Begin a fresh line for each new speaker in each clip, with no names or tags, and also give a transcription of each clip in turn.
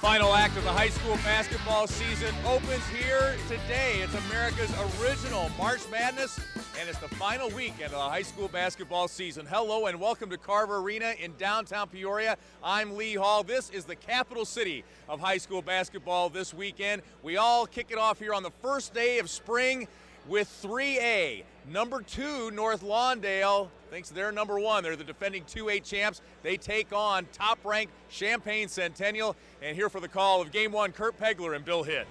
final act of the high school basketball season opens here today. It's America's original March Madness, and it's the final weekend of the high school basketball season. Hello and welcome to Carver Arena in downtown Peoria. I'm Lee Hall. This is the capital city of high school basketball this weekend. We all kick it off here on the first day of spring with 3A. Number 2, North Lawndale, thinks they're number 1. They're the defending 2A champs. They take on top-ranked Champaign Centennial. And here for the call of Game 1, Kurt Pegler and Bill Hitt.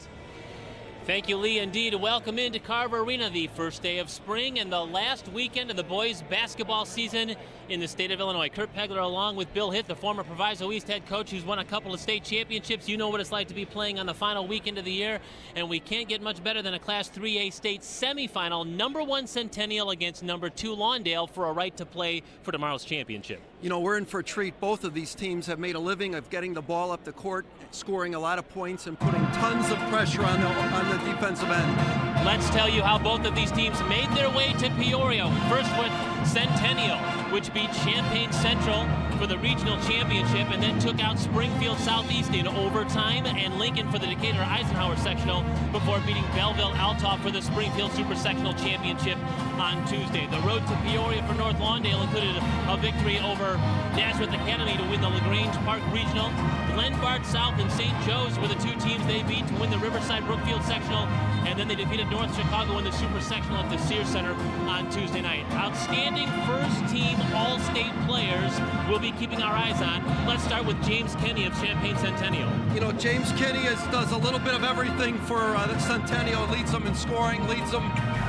Thank you, Lee. Indeed, welcome into Carver Arena, the first day of spring and the last weekend of the boys' basketball season in the state of Illinois. Kurt Pegler along with Bill Hitt, the former Proviso East head coach who's won a couple of state championships. You know what it's like to be playing on the final weekend of the year, and we can't get much better than a Class 3A state semifinal. Number 1 Centennial against number 2 Lawndale for a right to play for tomorrow's championship.
You know, we're in for a treat. Both of these teams have made a living of getting the ball up the court, scoring a lot of points, and putting tons of pressure on the defensive end.
Let's tell you how both of these teams made their way to Peoria. First with Centennial, which beat Champaign Central for the regional championship and then took out Springfield Southeast in overtime and Lincoln for the Decatur Eisenhower sectional before beating Belleville Althoff for the Springfield Super Sectional Championship on Tuesday. The road to Peoria for North Lawndale included a victory over Nazareth Academy to win the LaGrange Park Regional. Glenbard South and St. Joe's were the two teams they beat to win the Riverside Brookfield Sectional, and then they defeated North Chicago in the Super Sectional at the Sears Center on Tuesday night. Outstanding first-team All-State players we'll be keeping our eyes on. Let's start with James Kenny of Champaign Centennial.
You know, James Kenny does a little bit of everything for Centennial. Leads them in scoring, leads them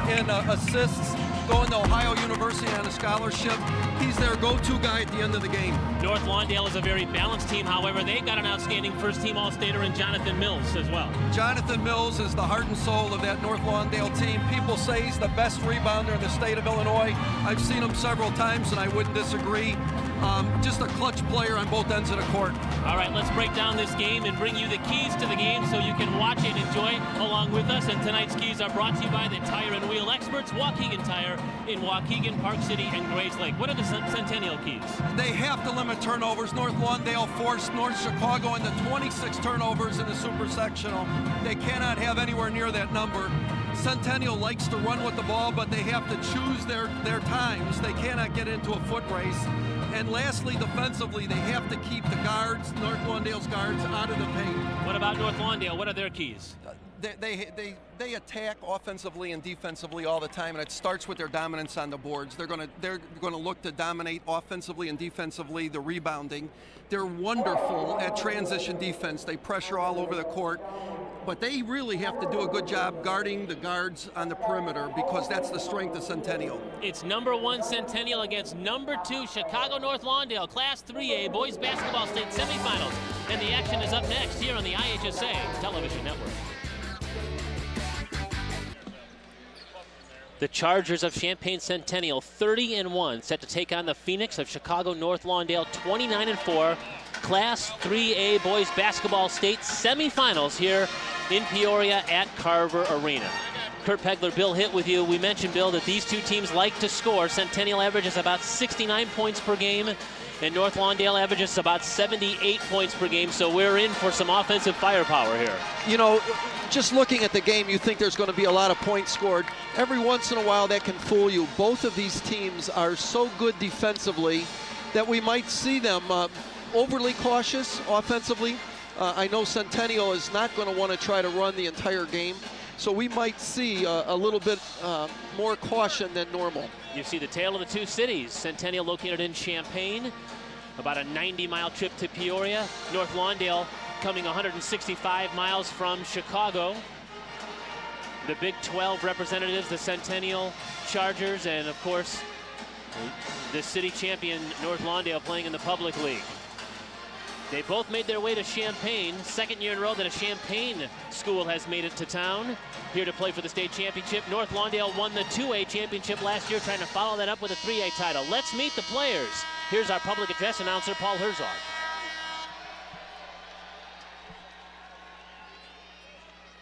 in assists, going to Ohio University on a scholarship. He's their go-to guy at the end of the game. North
Lawndale is a very balanced team. However, they've got an outstanding first-team All-Stater in Jonathan Mills as well.
Jonathan Mills is the heart and soul of that North Lawndale team. People say he's the best rebounder in the state of Illinois. I've seen him several times, and I wouldn't disagree. Just a clutch player on both ends of the court.
All right, let's break down this game and bring you the keys to the game so you can watch and enjoy along with us. And tonight's keys are brought to you by the Tire and Wheel experts, Waukegan Tire in Waukegan, Park City, and Grays Lake. What are the Centennial keys?
They have to limit turnovers. North Lawndale forced North Chicago into 26 turnovers in the Super Sectional. They cannot have anywhere near that number. Centennial likes to run with the ball, but they have to choose their times. They cannot get into a foot race. And lastly, defensively, they have to keep the guards, North Lawndale's guards, out of the paint.
What about North Lawndale? What are their keys?
They attack offensively and defensively all the time, and it starts with their dominance on the boards. They're going to look to dominate offensively and defensively, the rebounding. They're wonderful at transition defense. They pressure all over the court. But they really have to do a good job guarding the guards on the perimeter because that's the strength of Centennial.
It's number 1 Centennial against number 2 Chicago North Lawndale, Class 3A boys basketball state semifinals. And the action is up next here on the IHSA television network. The Chargers of Champaign Centennial, 30-1, set to take on the Phoenix of Chicago North Lawndale, 29-4. Class 3A boys basketball state semifinals here in Peoria at Carver Arena. Kurt Pegler, Bill Hitt with you. We mentioned, Bill, that these two teams like to score. Centennial averages about 69 points per game, and North Lawndale averages about 78 points per game, so we're in for some offensive firepower here.
You know, just looking at the game, you think there's going to be a lot of points scored. Every once in a while, that can fool you. Both of these teams are so good defensively that we might see them overly cautious offensively. I know Centennial is not going to want to try to run the entire game, so we might see a little bit more caution than normal.
You see the tale of the two cities. Centennial located in Champaign, about a 90-mile trip to Peoria. North Lawndale coming 165 miles from Chicago. The Big 12 representatives, the Centennial Chargers, and of course, the city champion North Lawndale playing in the Public League. They both made their way to Champaign. Second year in a row that a Champaign school has made it to town here to play for the state championship. North Lawndale won the 2A championship last year, trying to follow that up with a 3A title. Let's meet the players. Here's our public address announcer, Paul Herzog.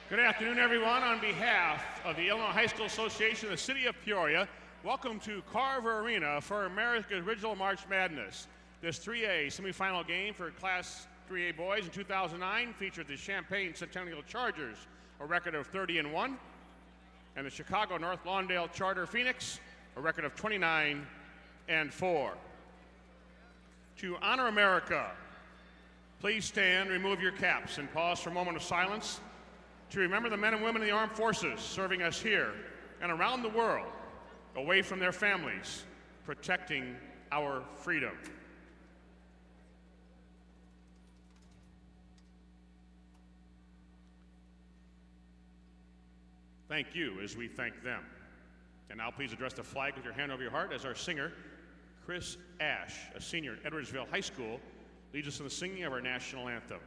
Good afternoon, everyone. On behalf of the Illinois High School Association of the City of Peoria, welcome to Carver Arena for America's Original March Madness. This 3A semifinal game for Class 3A boys in 2009 featured the Champaign Centennial Chargers, a record of 30-1, and the Chicago North Lawndale Charter Phoenix, a record of 29-4. To honor America, please stand, remove your caps, and pause for a moment of silence to remember the men and women of the armed forces serving us here and around the world, away from their families, protecting our freedom. Thank you as we thank them. And now please address the flag with your hand over your heart as our singer, Chris Ash, a senior at Edwardsville High School, leads us in the singing of our national anthem.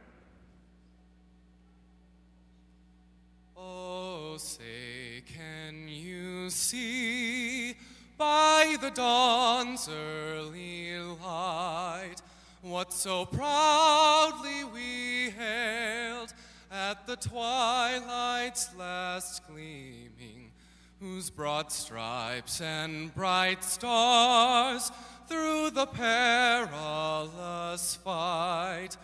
Oh, say, can you see by the dawn's early light what so proudly we hailed at the twilight's last gleaming, whose broad stripes and bright stars through the perilous fight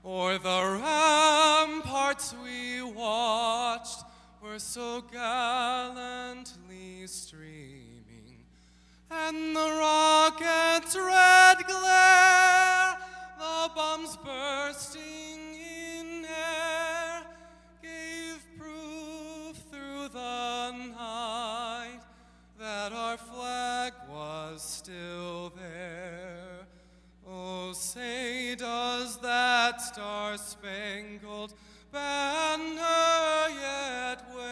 o'er the ramparts we watched were so gallantly streaming, and the rocket's red glare, the bombs bursting in air, gave proof through the night that our flag was still there. Oh, say, does that star-spangled banner yet wave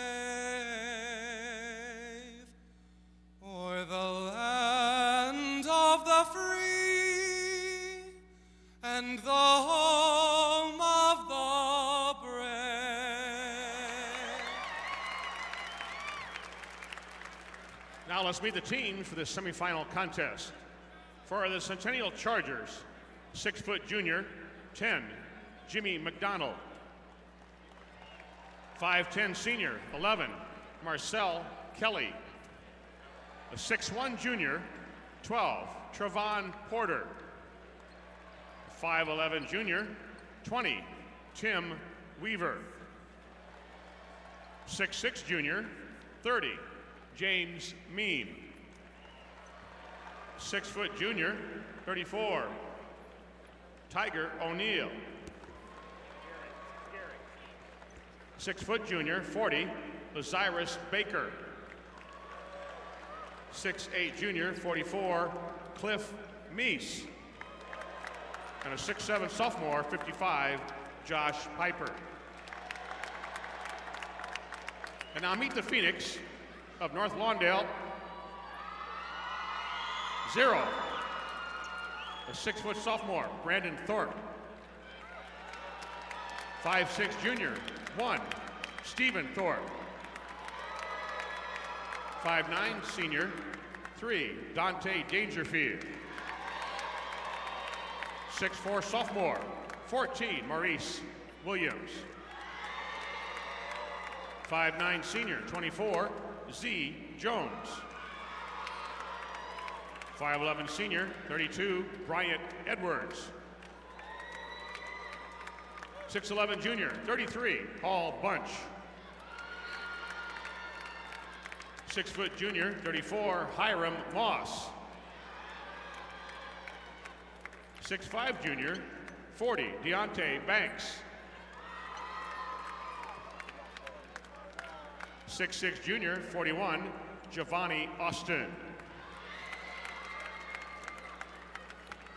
o'er the land of the free and the home of the brave?
Now let's meet the teams for this semifinal contest. For the Centennial Chargers, 6-foot junior, 10, Jimmy McDonald. 5'10" senior, 11, Marcel Kelly. A 6'1" junior, 12, Trevon Porter. 5'11" junior, 20, Tim Weaver. 6'6" junior, 30, James Mean. 6-foot junior, 34, Tiger O'Neill. 6-foot junior, 40, Lazarus Baker. 6'8" junior, 44, Cliff Meese. And a 6'7" sophomore, 55, Josh Piper. And now meet the Phoenix of North Lawndale. 0, a 6-foot sophomore, Brandon Thorpe. 5'6" junior, 1, Stephen Thorpe. 5'9" senior, 3, Dante Dangerfield. 6'4" sophomore, 14, Maurice Williams. 5'9" senior, 24, Z. Jones. 5'11" senior, 32, Bryant Edwards. 6'11" junior, 33, Paul Bunch. 6-foot junior, 34, Hiram Moss. 6'5" junior, 40, Deontay Banks. 6'6" junior, 41, Giovanni Austin.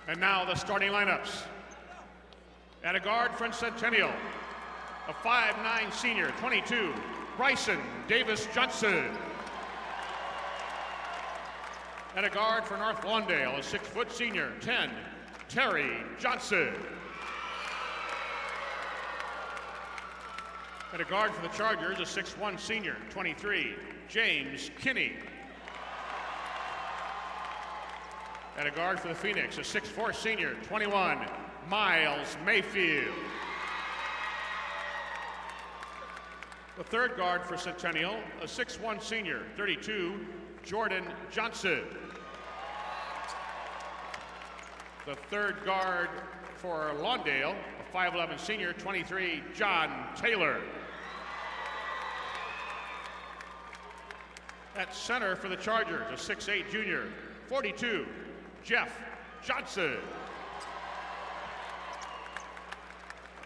And now the starting lineups. At a guard for Centennial, a 5'9" senior, 22, Bryson Davis Johnson. At a guard for North Lawndale, a 6-foot senior, 10, Terry Johnson. At a guard for the Chargers, a 6'1" senior, 23, James Kinney. At a guard for the Phoenix, a 6'4" senior, 21, Miles Mayfield. The third guard for Centennial, a 6'1" senior, 32, Jordan Johnson. The third guard for Lawndale, a 5'11 senior, 23, John Taylor. At center for the Chargers, a 6'8 junior, 42, Jeff Johnson.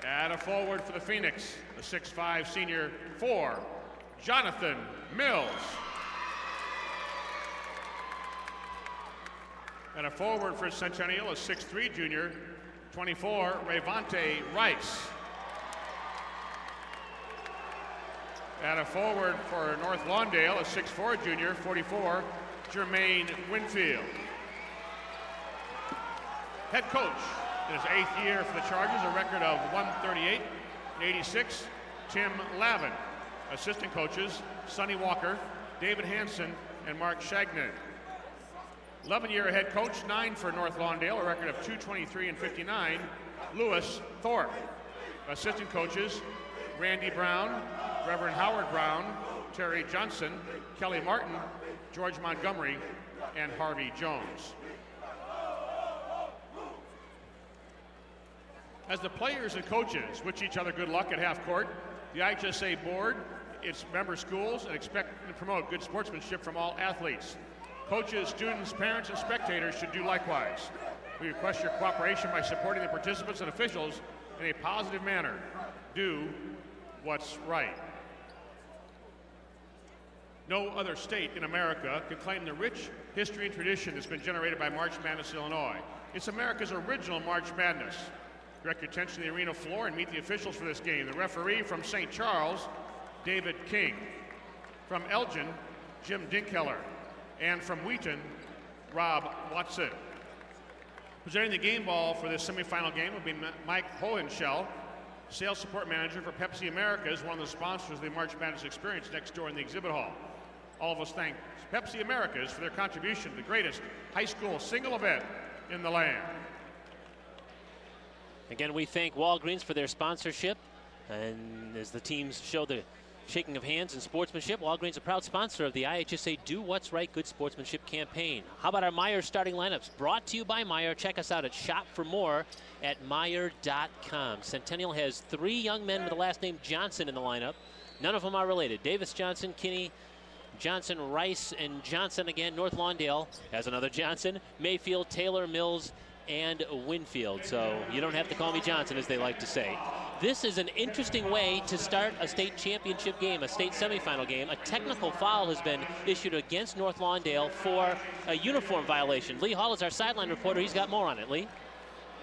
At a forward for the Phoenix, a 6'5 senior, 4, Jonathan Mills. And a forward for Centennial, a 6'3 junior, 24, Rayvante Rice. And a forward for North Lawndale, a 6'4 junior, 44, Jermaine Winfield. Head coach in his 8th year for the Chargers, a record of 138 and 86, Tim Lavin. Assistant coaches, Sonny Walker, David Hansen, and Mark Shagnon. 11-year head coach, 9 for North Lawndale, a record of 223 and 59, Lewis Thorpe. Assistant coaches, Randy Brown, Reverend Howard Brown, Terry Johnson, Kelly Martin, George Montgomery, and Harvey Jones. As the players and coaches wish each other good luck at half court, the IHSA board, its member schools, and expect to promote good sportsmanship from all athletes. Coaches, students, parents, and spectators should do likewise. We request your cooperation by supporting the participants and officials in a positive manner. Do what's right. No other state in America can claim the rich history and tradition that's been generated by March Madness, Illinois. It's America's original March Madness. Direct your attention to the arena floor and meet the officials for this game. The referee from St. Charles, David King. From Elgin, Jim Dinkheller. And from Wheaton, Rob Watson. Presenting the game ball for this semifinal game will be Mike Hohenschel, Sales Support Manager for Pepsi Americas, one of the sponsors of the March Madness experience next door in the exhibit hall. All of us thank Pepsi Americas for their contribution to the greatest high school single event in the land.
Again, we thank Walgreens for their sponsorship. And as the teams show the shaking of hands and sportsmanship, Walgreens a proud sponsor of the IHSA Do What's Right Good Sportsmanship campaign. How about our Meijer starting lineups? Brought to you by Meijer. Check us out at Shop for More at Meijer.com. Centennial has 3 young men with the last name Johnson in the lineup. None of them are related. Davis Johnson, Kinney Johnson, Rice, and Johnson again. North Lawndale has another Johnson. Mayfield, Taylor, Mills, and Winfield. So you don't have to call me Johnson, as they like to say. This is an interesting way to start a state championship game, a state semifinal game. A technical foul has been issued against North Lawndale for a uniform violation. Lee Hall is our sideline reporter. He's got more on it. Lee?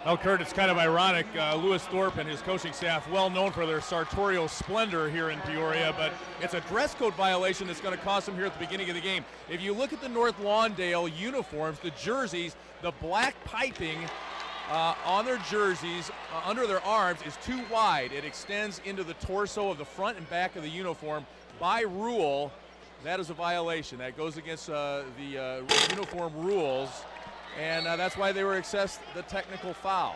Well, Kurt, it's kind of ironic. Lewis Thorpe and his coaching staff, well known for their sartorial splendor here in Peoria, but it's a dress code violation that's going to cost them here at the beginning of the game. If you look at the North Lawndale uniforms, the jerseys, the black piping on their jerseys, under their arms, is too wide. It extends into the torso of the front and back of the uniform. By rule, that is a violation. That goes against the uniform rules, and that's why they were assessed the technical foul.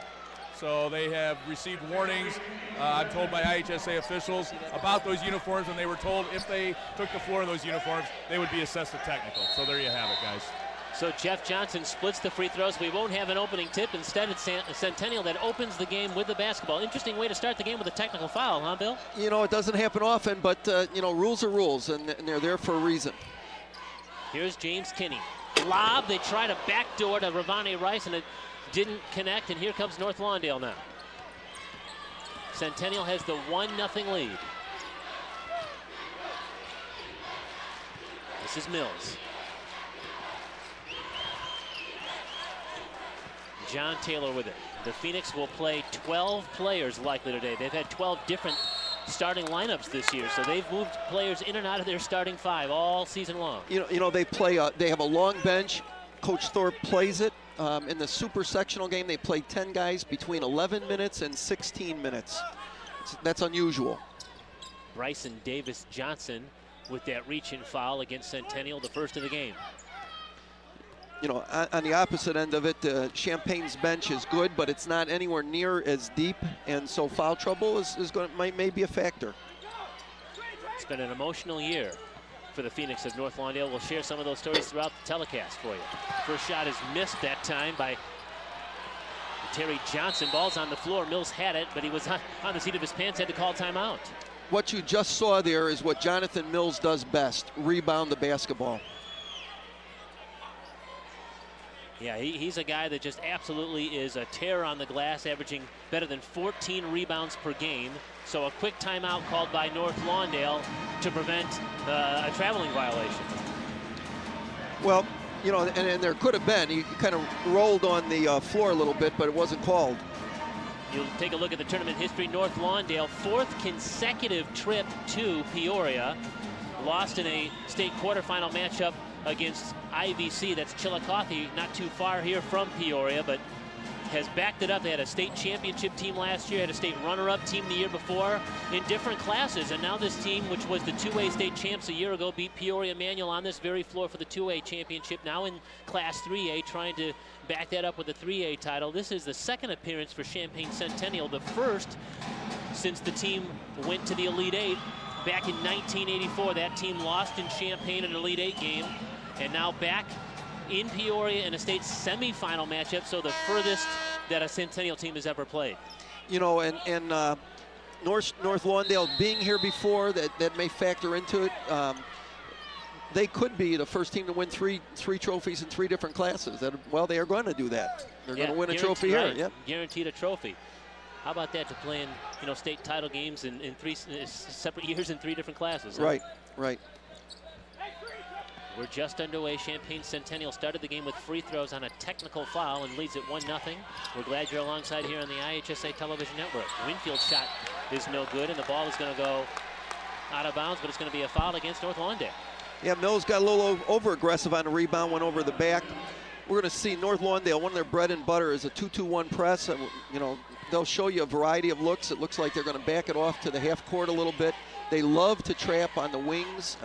So they have received warnings, I'm told by IHSA officials, about those uniforms, and they were told if they took the floor in those uniforms, they would be assessed a technical. So there you have it, guys.
So Jeff Johnson splits the free throws. We won't have an opening tip. Instead, it's Centennial that opens the game with the basketball. Interesting way to start the game with a technical foul, huh, Bill?
You know, it doesn't happen often, but, you know, rules are rules, and they're there for a reason.
Here's James Kinney. Lob, they try to backdoor to Ravani Rice, and it didn't connect, and here comes North Lawndale now. Centennial has the 1-0 lead. This is Mills. John Taylor with it. The Phoenix will play 12 players likely today. They've had 12 different starting lineups this year, so they've moved players in and out of their starting 5 all season long.
You know they play. They have a long bench. Coach Thorpe plays it. In the super sectional game, they played 10 guys between 11 minutes and 16 minutes. That's unusual.
Bryson Davis Johnson with that reach-in foul against Centennial, the first of the game.
You know, on the opposite end of it, Champaign's bench is good, but it's not anywhere near as deep, and so foul trouble may be a factor.
It's been an emotional year for the Phoenix of North Lawndale. We'll share some of those stories throughout the telecast for you. First shot is missed that time by Terry Johnson, ball's on the floor. Mills had it, but he was on the seat of his pants, had to call timeout.
What you just saw there is what Jonathan Mills does best, rebound the basketball.
Yeah, he's a guy that just absolutely is a terror on the glass, averaging better than 14 rebounds per game. So a quick timeout called by North Lawndale to prevent a traveling violation.
Well, you know, and there could have been. He kind of rolled on the floor a little bit, but it wasn't called.
You'll take a look at the tournament history. North Lawndale, 4th consecutive trip to Peoria. Lost in a state quarterfinal matchup against IVC. That's Chillicothe, not too far here from Peoria, but has backed it up. They had a state championship team last year, had a state runner-up team the year before in different classes, and now this team, which was the 2A state champs a year ago, beat Peoria Manual on this very floor for the 2A championship, now in Class 3A, trying to back that up with the 3A title. This is the second appearance for Champaign Centennial, the first since the team went to the Elite Eight back in 1984. That team lost in Champaign in an Elite Eight game, and now back in Peoria in a state semifinal matchup, so the furthest that a Centennial team has ever played.
You know, and North Lawndale being here before, that may factor into it. They could be the first team to win three trophies in 3 different classes. Well, they are going to do that. They're going to win a trophy here. Yeah,
guaranteed a trophy. How about that, to play in state title games in 3 separate years in 3 different classes? Huh?
Right.
We're just underway. Champaign Centennial started the game with free throws on a technical foul and leads at 1-0. We're glad you're alongside here on the IHSA television network. Winfield's shot is no good, and the ball is going to go out of bounds, but it's going to be a foul against North Lawndale.
Yeah, Mills got a little over-aggressive on the rebound, went over the back. We're going to see North Lawndale, one of their bread and butter is a 2-2-1 press. And, you know, they'll show you a variety of looks. It looks like they're going to back it off to the half court a little bit. They love to trap on the wings.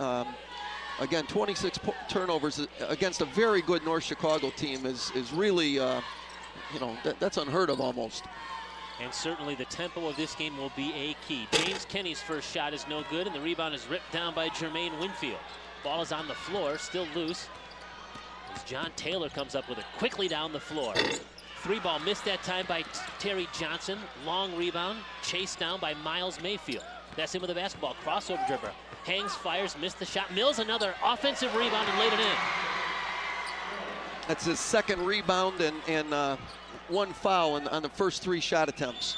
Again, 26 turnovers against a very good North Chicago team is really, you know, that's unheard of almost.
And certainly the tempo of this game will be a key. James Kenny's first shot is no good, and the rebound is ripped down by Jermaine Winfield. Ball is on the floor, still loose, as John Taylor comes up with it quickly down the floor. 3 ball missed that time by Terry Johnson. Long rebound, chased down by Miles Mayfield. That's him with the basketball, crossover dribble. Hangs, fires, missed the shot. Mills, another offensive rebound and laid it in.
That's his second rebound and 1 foul on the first 3 shot attempts.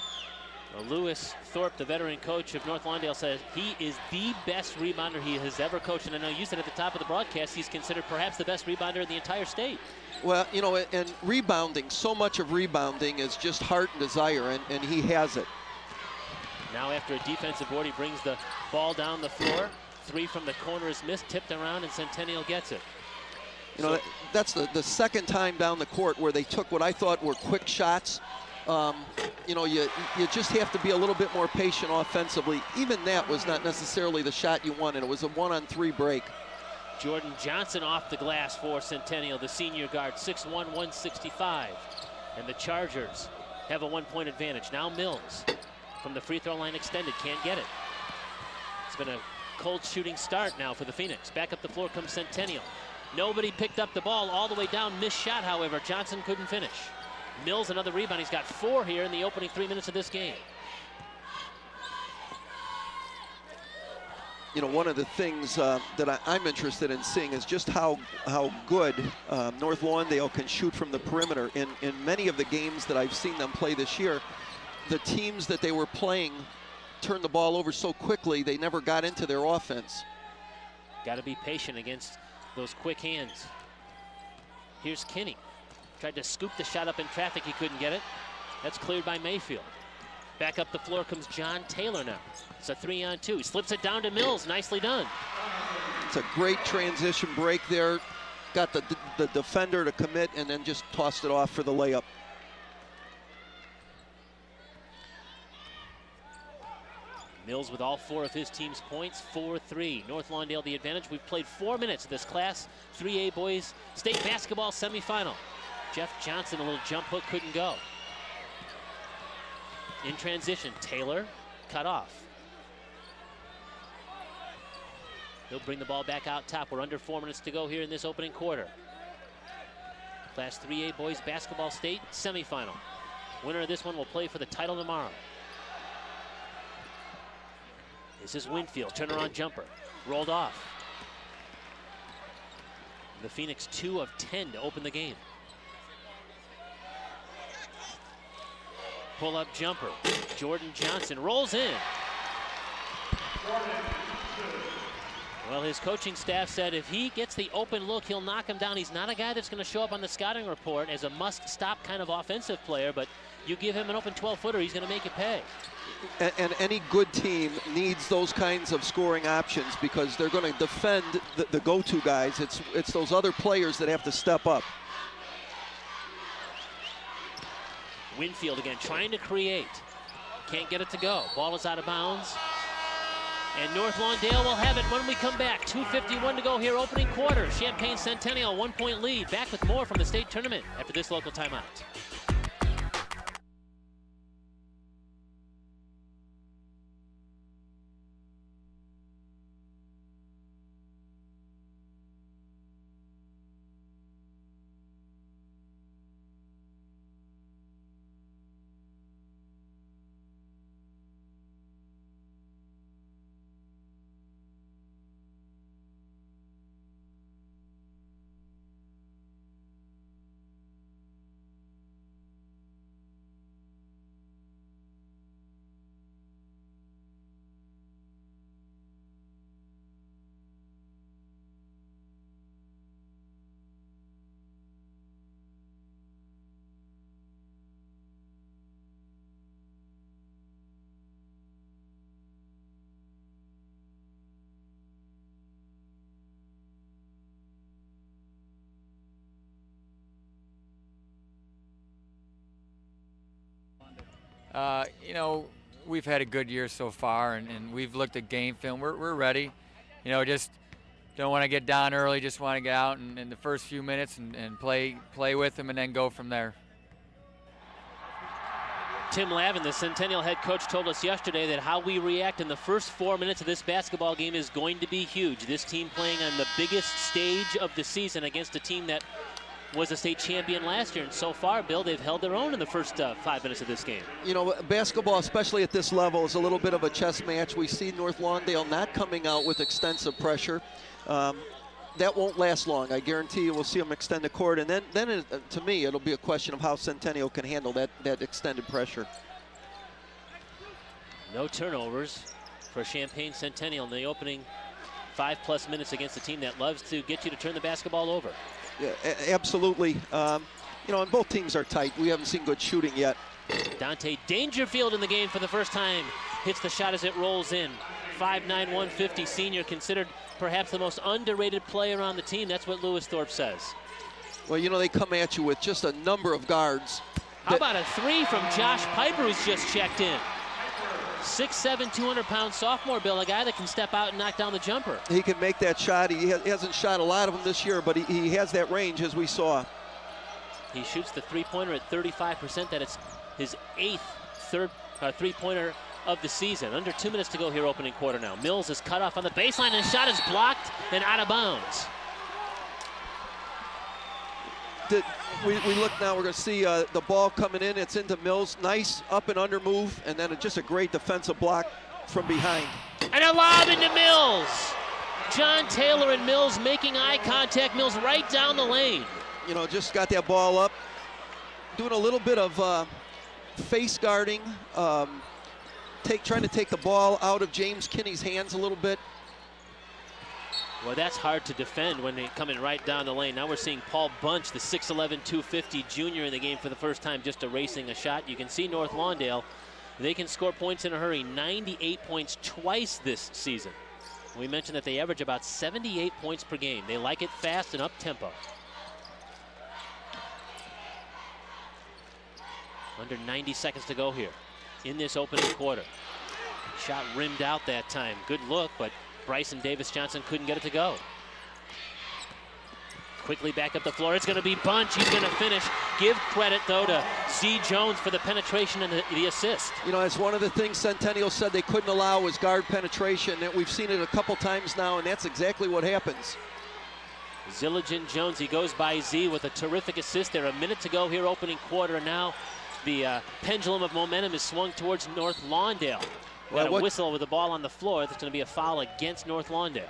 Well, Lewis Thorpe, the veteran coach of North Lawndale, says he is the best rebounder he has ever coached. And I know you said at the top of the broadcast he's considered perhaps the best rebounder in the entire state.
Well, you know, and rebounding, so much of rebounding is just heart and desire, and he has it.
Now after a defensive board, he brings the ball down the floor. 3 from the corner is missed, tipped around, and Centennial gets it.
You know, that's the second time down the court where they took what I thought were quick shots. You know, you just have to be a little bit more patient offensively. Even that was not necessarily the shot you wanted. It was a 1-on-3 break.
Jordan Johnson off the glass for Centennial, the senior guard, 6'1", 165. And the Chargers have a 1-point advantage. Now Mills from the free throw line extended, can't get it. It's been a cold shooting start now for the Phoenix. Back up the floor comes Centennial. Nobody picked up the ball all the way down. Missed shot, however. Johnson couldn't finish. Mills, another rebound. He's got 4 here in the opening 3 minutes of this game.
You know, one of the things that I'm interested in seeing is just how good North Lawndale can shoot from the perimeter. In many of the games that I've seen them play this year, the teams that they were playing turned the ball over so quickly they never got into their offense.
Got to be patient against those quick hands. Here's Kinney. Tried to scoop the shot up in traffic, he couldn't get it. That's cleared by Mayfield. Back up the floor comes John Taylor now. It's a 3-on-2. He slips it down to Mills. Nicely done.
It's a great transition break there. Got the defender to commit and then just tossed it off for the layup.
Mills with all 4 of his team's points, 4-3. North Lawndale the advantage. We've played 4 minutes of this Class 3A boys state basketball semifinal. Jeff Johnson, a little jump hook, couldn't go. In transition, Taylor cut off. He'll bring the ball back out top. We're under 4 minutes to go here in this opening quarter. Class 3A boys basketball state semifinal. Winner of this one will play for the title tomorrow. This is Winfield, turnaround jumper, rolled off. The Phoenix 2 of 10 to open the game. Pull-up jumper, Jordan Johnson rolls in. Well, his coaching staff said if he gets the open look, he'll knock him down. He's not a guy that's going to show up on the scouting report as a must-stop kind of offensive player, but you give him an open 12-footer, he's going to make you pay.
And any good team needs those kinds of scoring options because they're going to defend the go-to guys. It's those other players that have to step up.
Winfield again trying to create. Can't get it to go. Ball is out of bounds. And North Lawndale will have it when we come back. 2:51 to go here, opening quarter. Champaign Centennial, 1-point lead. Back with more from the state tournament after this local timeout.
You know, we've had a good year so far, and we've looked at game film. We're ready. You know, just don't want to get down early. Just want to get out in the first few minutes and play with them, and then go from there.
Tim Lavin, the Centennial head coach, told us yesterday that how we react in the first 4 minutes of this basketball game is going to be huge. This team playing on the biggest stage of the season against a team that was a state champion last year, and so far, Bill, they've held their own in the first 5 minutes of this game. You
know, basketball, especially at this level, is a little bit of a chess match. We see North Lawndale not coming out with extensive pressure. That won't last long. I guarantee you we'll see them extend the court, and then to me, it'll be a question of how Centennial can handle that extended pressure.
No turnovers for Champaign Centennial in the opening 5+ minutes against a team that loves to get you to turn the basketball over.
Yeah, absolutely. You know, and both teams are tight. We haven't seen good shooting yet.
Dante Dangerfield in the game for the first time. Hits the shot as it rolls in. 5'9", 150 senior, considered perhaps the most underrated player on the team. That's what Lewis Thorpe says.
Well, you know, they come at you with just a number of guards.
How about a three from Josh Piper, who's just checked in? 6'7", 200-pound sophomore, Bill, a guy that can step out and knock down the jumper.
He can make that shot. He hasn't shot a lot of them this year, but he has that range, as we saw.
He shoots the three-pointer at 35%. That is his 8th three-pointer of the season. Under 2 minutes to go here, opening quarter now. Mills is cut off on the baseline, and shot is blocked and out of bounds.
We look now, we're going to see the ball coming in. It's into Mills. Nice up and under move, and then just a great defensive block from behind.
And a lob into Mills. John Taylor and Mills making eye contact. Mills right down the lane.
You know, just got that ball up. Doing a little bit of face guarding. Trying to take the ball out of James Kinney's hands a little bit.
Well, that's hard to defend when they're coming right down the lane. Now we're seeing Paul Bunch, the 6'11", 250 junior in the game for the first time, just erasing a shot. You can see North Lawndale, they can score points in a hurry. 98 points twice this season. We mentioned that they average about 78 points per game. They like it fast and up-tempo. Under 90 seconds to go here in this opening quarter. Shot rimmed out that time. Good look, but Bryson Davis-Johnson couldn't get it to go. Quickly back up the floor. It's going to be Bunch. He's going to finish. Give credit, though, to Z. Jones for the penetration and the assist.
You know, it's one of the things Centennial said they couldn't allow was guard penetration. And we've seen it a couple times now, and that's exactly what happens.
Zilligan Jones, he goes by Z with a terrific assist there. A minute to go here, opening quarter. And now the pendulum of momentum is swung towards North Lawndale. Got a whistle with the ball on the floor. That's going to be a foul against North Lawndale.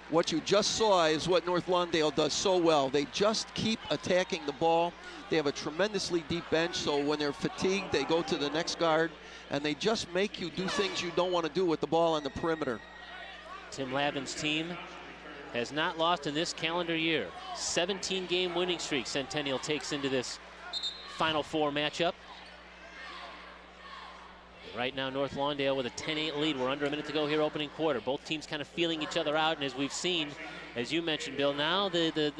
What you just saw is what North Lawndale does so well. They just keep attacking the ball. They have a tremendously deep bench, so when they're fatigued, they go to the next guard, and they just make you do things you don't want to do with the ball on the perimeter.
Tim Lavin's team has not lost in this calendar year. 17-game winning streak Centennial takes into this Final Four matchup. Right now, North Lawndale with a 10-8 lead. We're under a minute to go here, opening quarter. Both teams kind of feeling each other out, and as we've seen, as you mentioned, Bill, now the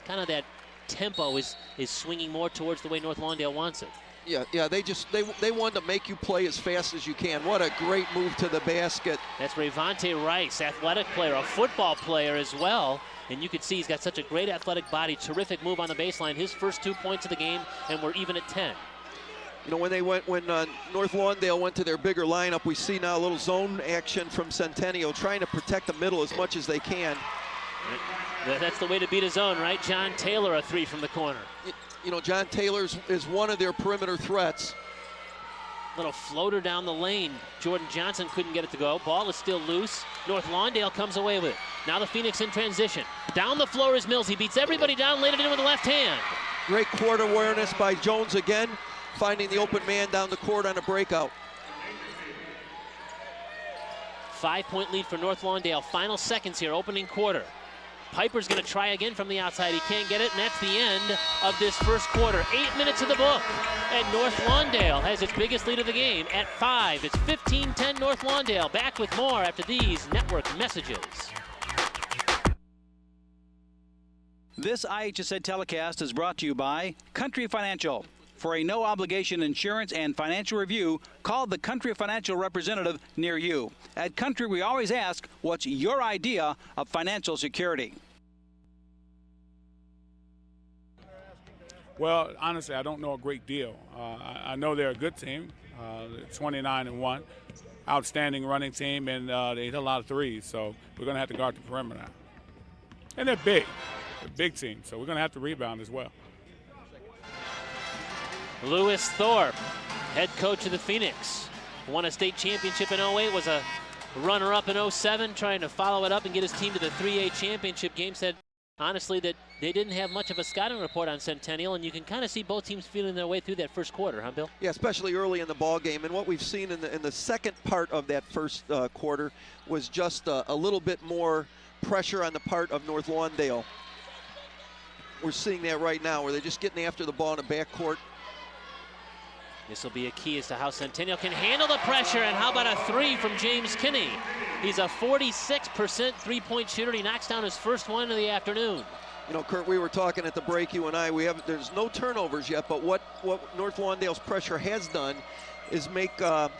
kind of that tempo is swinging more towards the way North Lawndale wants it.
Yeah, they want to make you play as fast as you can. What a great move to the basket.
That's Rayvonte Rice, athletic player, a football player as well. And you can see he's got such a great athletic body, terrific move on the baseline. His first 2 points of the game, and we're even at 10.
You know, when North Lawndale went to their bigger lineup, we see now a little zone action from Centennial, trying to protect the middle as much as they can.
That's the way to beat a zone, right? John Taylor, a three from the corner.
You know, John Taylor is one of their perimeter threats.
Little floater down the lane. Jordan Johnson couldn't get it to go. Ball is still loose. North Lawndale comes away with it. Now the Phoenix in transition. Down the floor is Mills. He beats everybody down, laid it in with the left hand.
Great court awareness by Jones again, finding the open man down the court on a breakout.
5-point lead for North Lawndale. Final seconds here, opening quarter. Piper's going to try again from the outside. He can't get it, and that's the end of this first quarter. 8 minutes of the book, and North Lawndale has its biggest lead of the game at 5. It's 15-10 North Lawndale. Back with more after these network messages.
This IHSA telecast is brought to you by Country Financial. For a no-obligation insurance and financial review, call the Country Financial representative near you. At Country, we always ask, what's your idea of financial security?
Well, honestly, I don't know a great deal. I know they're a good team, 29-1, outstanding running team, and they hit a lot of threes, so we're going to have to guard the perimeter. And they're big. They're a big team, so we're going to have to rebound as well.
Lewis Thorpe, head coach of the Phoenix, won a state championship in 08, was a runner-up in 07, trying to follow it up and get his team to the 3A championship game. Said, honestly, that they didn't have much of a scouting report on Centennial, and you can kind of see both teams feeling their way through that first quarter, huh, Bill?
Yeah, especially early in the ball game. And what we've seen in the second part of that first quarter was just a little bit more pressure on the part of North Lawndale. We're seeing that right now, where they're just getting after the ball in the backcourt.
This will be a key as to how Centennial can handle the pressure, and how about a three from James Kinney? He's a 46% three-point shooter. He knocks down his first one of the afternoon.
You know, Kurt, we were talking at the break, you and I, there's no turnovers yet, but what North Lawndale's pressure has done is make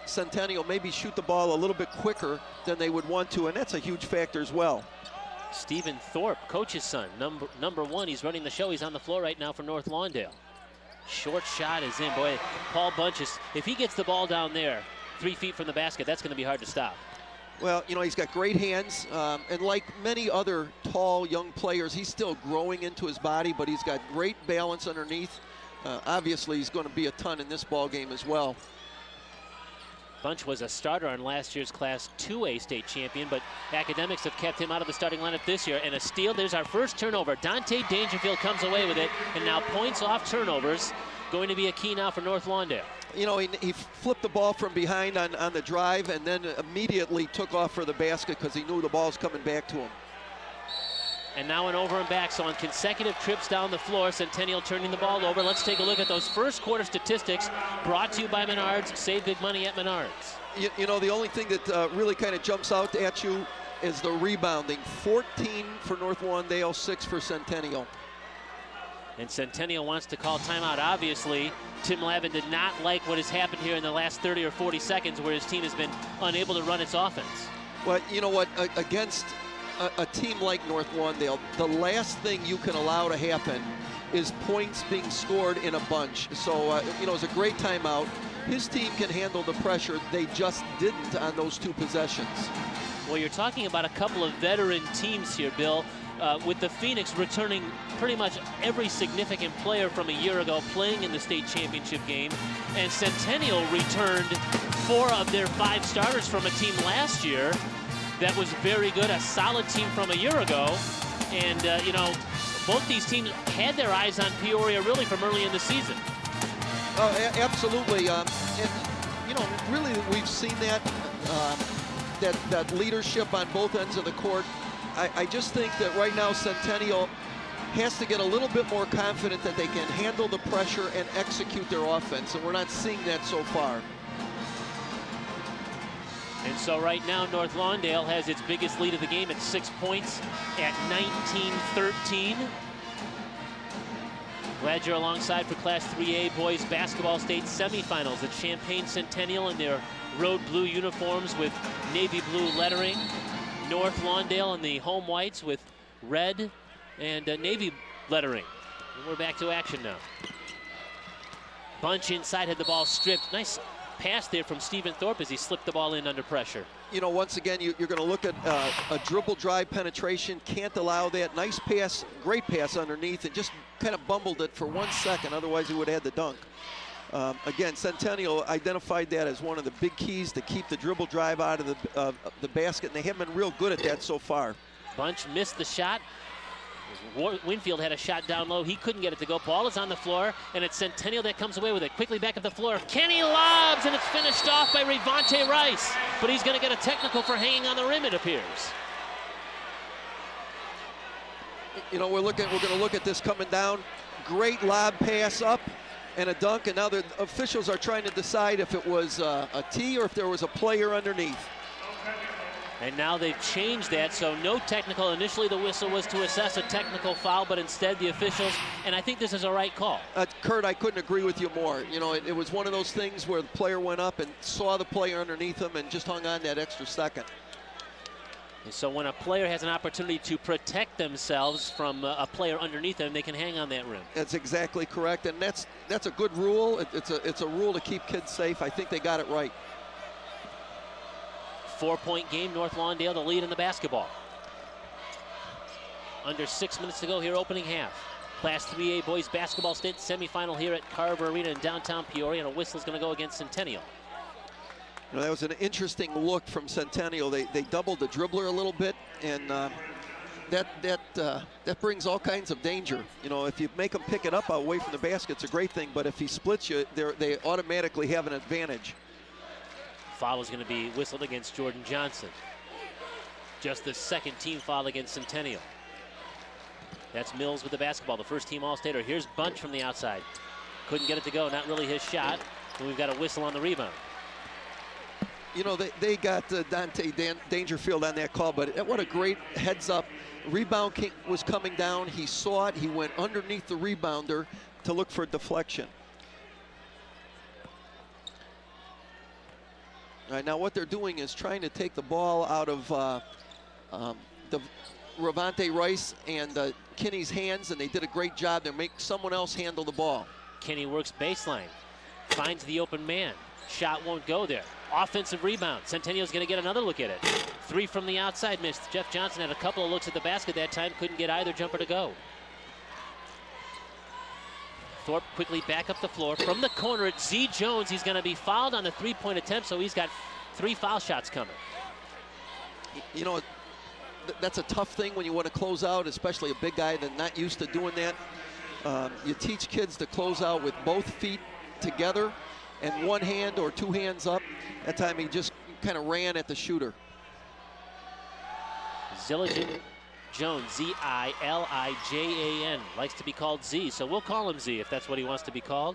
Centennial maybe shoot the ball a little bit quicker than they would want to, and that's a huge factor as well.
Stephen Thorpe, coach's son, number one. He's running the show. He's on the floor right now for North Lawndale. Short shot is in. Boy, Paul Bunches, if he gets the ball down there 3 feet from the basket, that's going to be hard to stop.
Well, you know, he's got great hands, and like many other tall young players, he's still growing into his body, but he's got great balance underneath. Obviously, he's going to be a ton in this ball game as well.
Bunch was a starter on last year's Class 2A state champion, but academics have kept him out of the starting lineup this year. And a steal, there's our first turnover. Dante Dangerfield comes away with it, and now points off turnovers going to be a key now for North Lawndale.
You know, he flipped the ball from behind on the drive, and then immediately took off for the basket because he knew the ball's coming back to him.
And now an over and back, so on consecutive trips down the floor, Centennial turning the ball over. Let's take a look at those first quarter statistics brought to you by Menards. Save big money at Menards.
You know, the only thing that really kind of jumps out at you is the rebounding. 14 for North Lawndale, 6 for Centennial.
And Centennial wants to call timeout. Obviously, Tim Lavin did not like what has happened here in the last 30 or 40 seconds where his team has been unable to run its offense.
Well, you know what, against a team like North Lawndale, the last thing you can allow to happen is points being scored in a bunch. So, you know, it's a great timeout. His team can handle the pressure. They just didn't on those two possessions.
Well, you're talking about a couple of veteran teams here, Bill. with the Phoenix returning pretty much every significant player from a year ago playing in the state championship game. And Centennial returned 4 of their 5 starters from a team last year that was very good, a solid team from a year ago. And, you know, both these teams had their eyes on Peoria really from early in the season.
Oh, absolutely. And, you know, really we've seen that, that leadership on both ends of the court. I just think that right now Centennial has to get a little bit more confident that they can handle the pressure and execute their offense, and we're not seeing that so far.
And so right now North Lawndale has its biggest lead of the game at 6 points at 19-13. Glad you're alongside for Class 3A Boys Basketball State Semifinals. At Champaign Centennial in their road blue uniforms with navy blue lettering. North Lawndale in the home whites with red and navy lettering. And we're back to action now. Bunch inside, had the ball stripped. Nice pass there from Stephen Thorpe as he slipped the ball in under pressure.
You know, once again, you're going to look at a dribble drive penetration. Can't allow that. Nice pass, great pass underneath, and just kind of bumbled it for 1 second. Otherwise, he would have had the dunk. Again, Centennial identified that as one of the big keys to keep the dribble drive out of the basket, and they haven't been real good at that so far.
Bunch missed the shot. Winfield had a shot down low. He couldn't get it to go. Ball is on the floor, and it's Centennial that comes away with it. Quickly back up the floor. Kenny lobs, and it's finished off by Revante Rice. But he's going to get a technical for hanging on the rim, it appears.
You know, we're going to look at this coming down. Great lob pass up and a dunk, and now the officials are trying to decide if it was a tee or if there was a player underneath.
And now they've changed that, so no technical. Initially the whistle was to assess a technical foul, but instead the officials, and I think this is a right call.
Kurt, I couldn't agree with you more. You know, it was one of those things where the player went up and saw the player underneath him and just hung on that extra second.
And so when a player has an opportunity to protect themselves from a player underneath them, they can hang on that rim.
That's exactly correct, and that's a good rule. It's a rule to keep kids safe. I think they got it right.
4-point game, North Lawndale the lead in the basketball. Under 6 minutes to go here, opening half. Class 3A Boys Basketball State semifinal here at Carver Arena in downtown Peoria, and a whistle is going to go against Centennial.
You know, that was an interesting look from Centennial. They doubled the dribbler a little bit, and that brings all kinds of danger. You know, if you make them pick it up away from the basket, it's a great thing, but if he splits you, they automatically have an advantage.
Foul is going to be whistled against Jordan Johnson. Just the second team foul against Centennial. That's Mills with the basketball, the first team All-Stater. Here's Bunch from the outside. Couldn't get it to go, not really his shot. And we've got a whistle on the rebound.
You know, they got Dante Dangerfield on that call, but what a great heads up. Rebound was coming down. He saw it. He went underneath the rebounder to look for a deflection. All right, now what they're doing is trying to take the ball out of the Revante Rice and Kinney's hands, and they did a great job. They make someone else handle the ball.
Kinney works baseline, finds the open man. Shot won't go there. Offensive rebound. Centennial's going to get another look at it. 3 from the outside missed. Jeff Johnson had a couple of looks at the basket that time. Couldn't get either jumper to go. Thorpe quickly back up the floor. From the corner, it's Z Jones. He's going to be fouled on the three-point attempt, so he's got 3 foul shots coming.
You know, that's a tough thing when you want to close out, especially a big guy that's not used to doing that. You teach kids to close out with both feet together and one hand or 2 hands up. That time he just kind of ran at the shooter.
Zillijan Jones, Z-I-L-I-J-A-N, likes to be called Z, so we'll call him Z if that's what he wants to be called.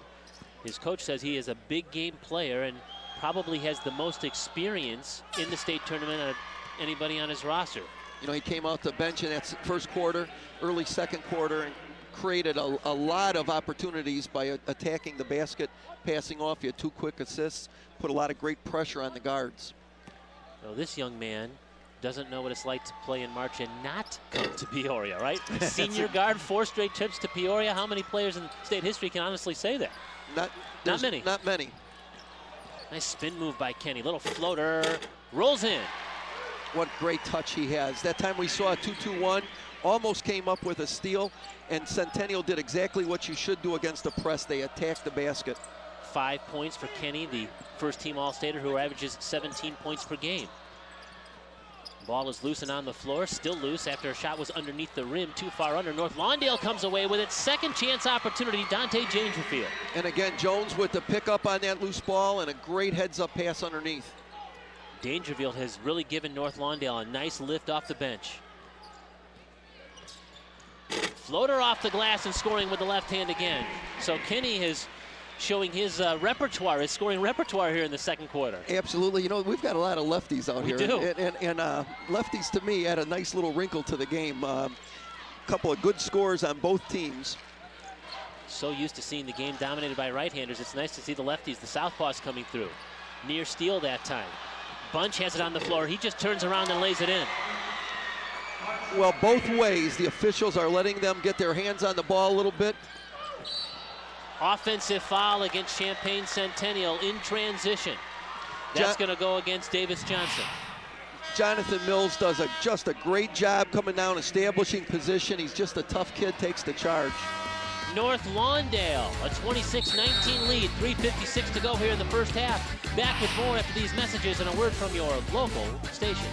His coach says he is a big game player and probably has the most experience in the state tournament of anybody on his roster.
You know, he came out the bench in that first quarter, early second quarter, and created a lot of opportunities by attacking the basket, passing off. He had 2 quick assists, put a lot of great pressure on the guards.
So this young man doesn't know what it's like to play in March and not come to Peoria, right? Senior guard, 4 straight trips to Peoria. How many players in state history can honestly say that?
Not many.
Not many. Nice spin move by Kenny. Little floater, rolls in.
What great touch he has. That time we saw a 2-2-1 almost came up with a steal, and Centennial did exactly what you should do against a press. They attacked the basket.
5 points for Kenny, the first-team All-Stater, who averages 17 points per game. Ball is loose and on the floor, still loose after a shot was underneath the rim, too far under. North Lawndale comes away with it. Second chance opportunity, Dante Dangerfield.
And again, Jones with the pickup on that loose ball and a great heads-up pass underneath.
Dangerfield has really given North Lawndale a nice lift off the bench. Floater off the glass and scoring with the left hand again. So Kenny is showing his repertoire, his scoring repertoire here in the second quarter.
Absolutely. You know, we've got a lot of lefties out here.
We do.
And lefties, to me, add a nice little wrinkle to the game. A couple of good scores on both teams.
So used to seeing the game dominated by right-handers, it's nice to see the lefties, the southpaws coming through. Near steal that time. Bunch has it on the floor. He just turns around and lays it in.
Well, both ways, the officials are letting them get their hands on the ball a little bit.
Offensive foul against Champaign Centennial in transition. That's going to go against Davis Johnson.
Jonathan Mills does just a great job coming down, establishing position. He's just a tough kid, takes the charge.
North Lawndale, a 26-19 lead, 3:56 to go here in the first half. Back with more after these messages and a word from your local stations.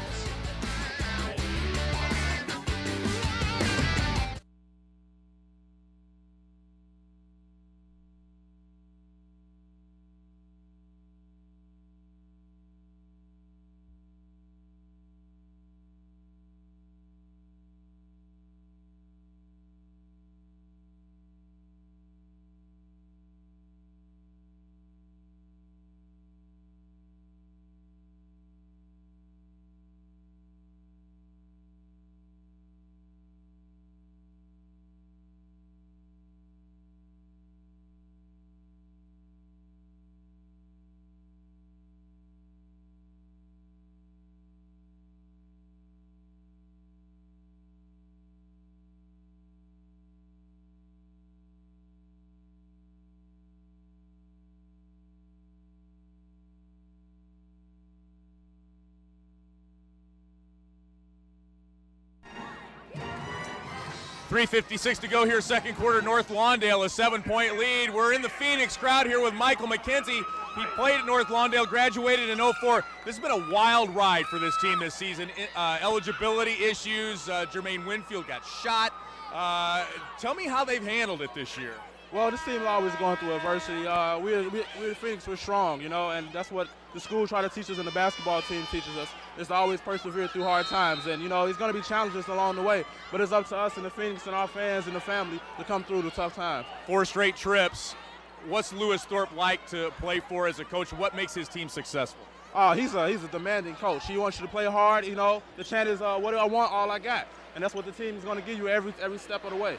.356 to go here, second quarter. North Lawndale, a 7-point lead. We're in the Phoenix crowd here with Michael McKenzie. He played at North Lawndale, graduated in '04. This has been a wild ride for this team this season. Eligibility issues, Jermaine Winfield got shot. Tell me how they've handled it this year.
Well, this team is always going through adversity. We're Phoenix, we're strong, you know, and that's what the school try to teach us and the basketball team teaches us. It's to always persevere through hard times. And, you know, it's going to be challenges along the way, but it's up to us and the Phoenix and our fans and the family to come through the tough times.
4 straight trips. What's Lewis Thorpe like to play for as a coach? What makes his team successful?
Oh, he's a demanding coach. He wants you to play hard, you know. The chant is, what do I want, all I got. And that's what the team is going to give you every step of the way.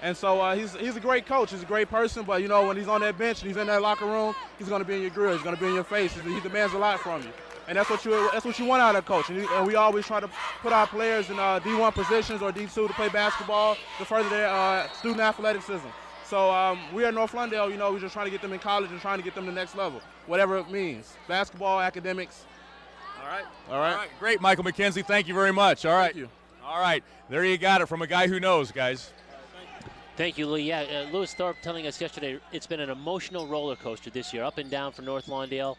And so he's a great coach. He's a great person, but, you know, when he's on that bench and he's in that locker room, he's going to be in your grill. He's going to be in your face. He demands a lot from you. And that's what you want out of a coach. And we always try to put our players in D1 positions or D2 to play basketball to further their student athleticism. So we at North Lawndale, you know, we're just trying to get them in college and trying to get them to the next level, whatever it means. Basketball, academics. All right.
Great, Michael McKenzie. Thank you very much. All right.
Thank you.
All right. There you got it from a guy who knows, guys.
Thank you, Lee. Yeah, Lewis Thorpe telling us yesterday it's been an emotional roller coaster this year, up and down for North Lawndale.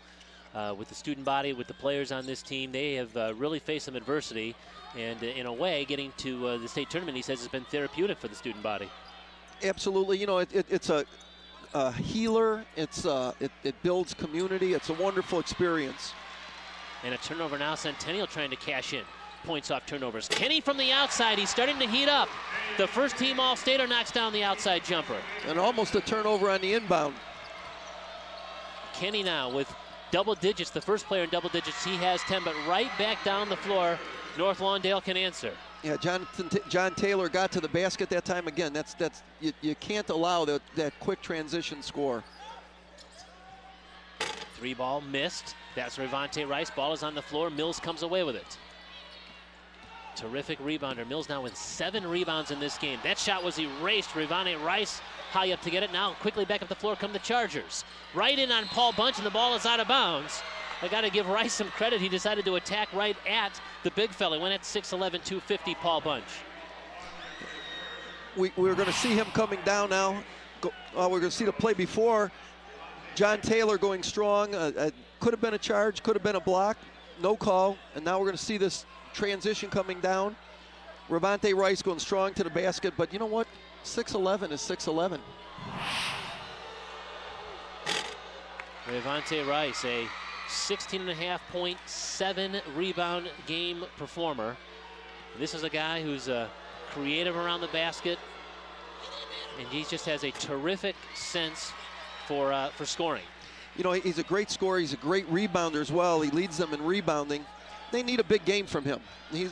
With the student body, with the players on this team, they have really faced some adversity. And in a way, getting to the state tournament, he says, has been therapeutic for the student body.
Absolutely. You know, it's a healer. It builds community. It's a wonderful experience.
And a turnover now. Centennial trying to cash in. Points off turnovers. Kenny from the outside. He's starting to heat up. The first team All-Stater knocks down the outside jumper.
And almost a turnover on the inbound.
Kenny now with double digits. The first player in double digits. He has 10, but right back down the floor, North Lawndale can answer.
Yeah, John Taylor got to the basket that time. Again, you can't allow that quick transition score.
3-ball missed. That's Rivante Rice. Ball is on the floor. Mills comes away with it. Terrific rebounder. Mills now with 7 rebounds in this game. That shot was erased. Rivante Rice high up to get it. Now quickly back up the floor come the Chargers. Right in on Paul Bunch, and the ball is out of bounds. I got to give Rice some credit. He decided to attack right at the big fella. He went at 6'11", 250, Paul Bunch.
we're going to see him coming down now. We're going to see the play before. John Taylor going strong. Could have been a charge, could have been a block. No call. And now we're going to see this transition coming down. Ravante Rice going strong to the basket. But you know what? 6'11 is 6'11.
Ravante Rice, a 16.5 point, 7 rebound game performer. This is a guy who's creative around the basket, and he just has a terrific sense for scoring.
You know, he's a great scorer. He's a great rebounder as well. He leads them in rebounding. They need a big game from him. He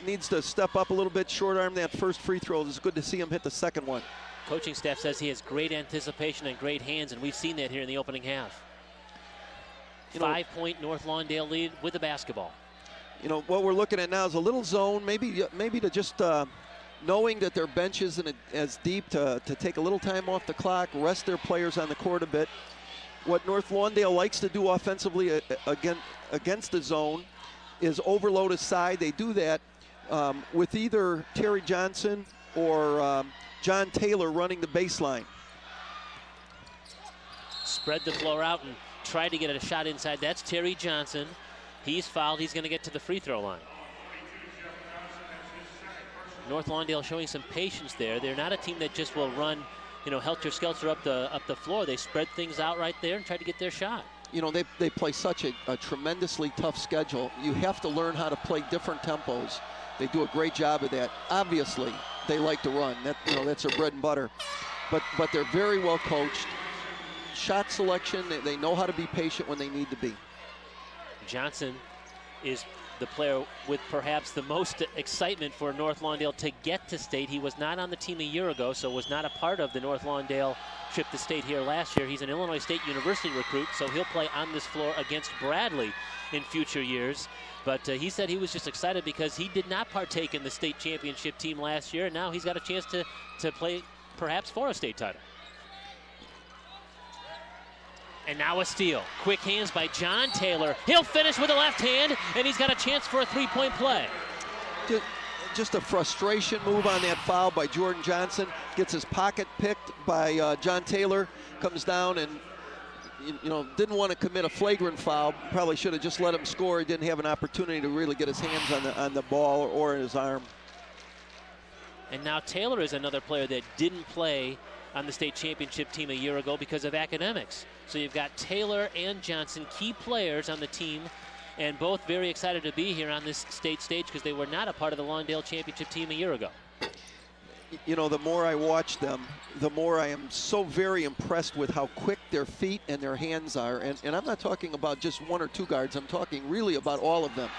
needs to step up a little bit, short arm that first free throw. It's good to see him hit the second one.
Coaching staff says he has great anticipation and great hands, and we've seen that here in the opening half. 5-point North Lawndale lead with the basketball.
You know, what we're looking at now is a little zone, maybe to just knowing that their bench isn't as deep, to take a little time off the clock, rest their players on the court a bit. What North Lawndale likes to do offensively against the zone is overload a side. They do that with either Terry Johnson or John Taylor running the baseline.
Spread the floor out and try to get a shot inside. That's Terry Johnson. He's fouled. He's going to get to the free throw line. North Lawndale showing some patience there. They're not a team that just will run, you know, helter-skelter up the floor. They spread things out right there and try to get their shot. You know,
they play such a tremendously tough schedule. You have to learn how to play different tempos. They do a great job of that. Obviously, they like to run. That's their bread and butter. But they're very well coached. Shot selection, they know how to be patient when they need to be.
Johnson is the player with perhaps the most excitement for North Lawndale to get to state. He was not on the team a year ago, so was not a part of the North Lawndale trip to state here last year. He's an Illinois State University recruit, so he'll play on this floor against Bradley in future years. But he said he was just excited because he did not partake in the state championship team last year, and now he's got a chance to play perhaps for a state title. And now a steal. Quick hands by John Taylor. He'll finish with the left hand, and he's got a chance for a three-point play.
Just a frustration move on that foul by Jordan Johnson. Gets his pocket picked by John Taylor. Comes down and, didn't want to commit a flagrant foul. Probably should have just let him score. He didn't have an opportunity to really get his hands on the ball or in his arm.
And now Taylor is another player that didn't play on the state championship team a year ago because of academics. So you've got Taylor and Johnson, key players on the team, and both very excited to be here on this state stage because they were not a part of the Lawndale championship team a year ago.
You know, the more I watch them, the more I am so very impressed with how quick their feet and their hands are. And I'm not talking about just one or two guards. I'm talking really about all of them.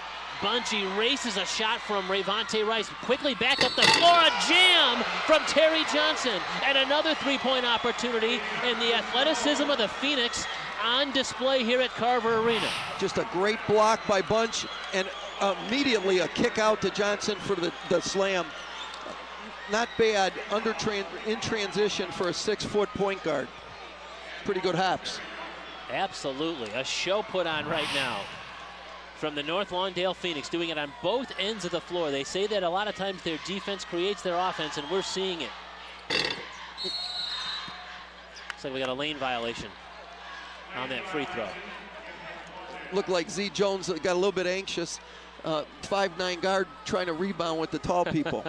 Bunchy races a shot from Ravante Rice. Quickly back up the floor, a jam from Terry Johnson. And another three-point opportunity, and the athleticism of the Phoenix on display here at Carver Arena.
Just a great block by Bunch, and immediately a kick out to Johnson for the slam. Not bad in transition for a 6-foot point guard. Pretty good hops.
Absolutely, a show put on right now from the North Lawndale Phoenix, doing it on both ends of the floor. They say that a lot of times their defense creates their offense, and we're seeing it. Looks like we got a lane violation on that free throw.
Looked like Z Jones got a little bit anxious. 5'9" guard trying to rebound with the tall people.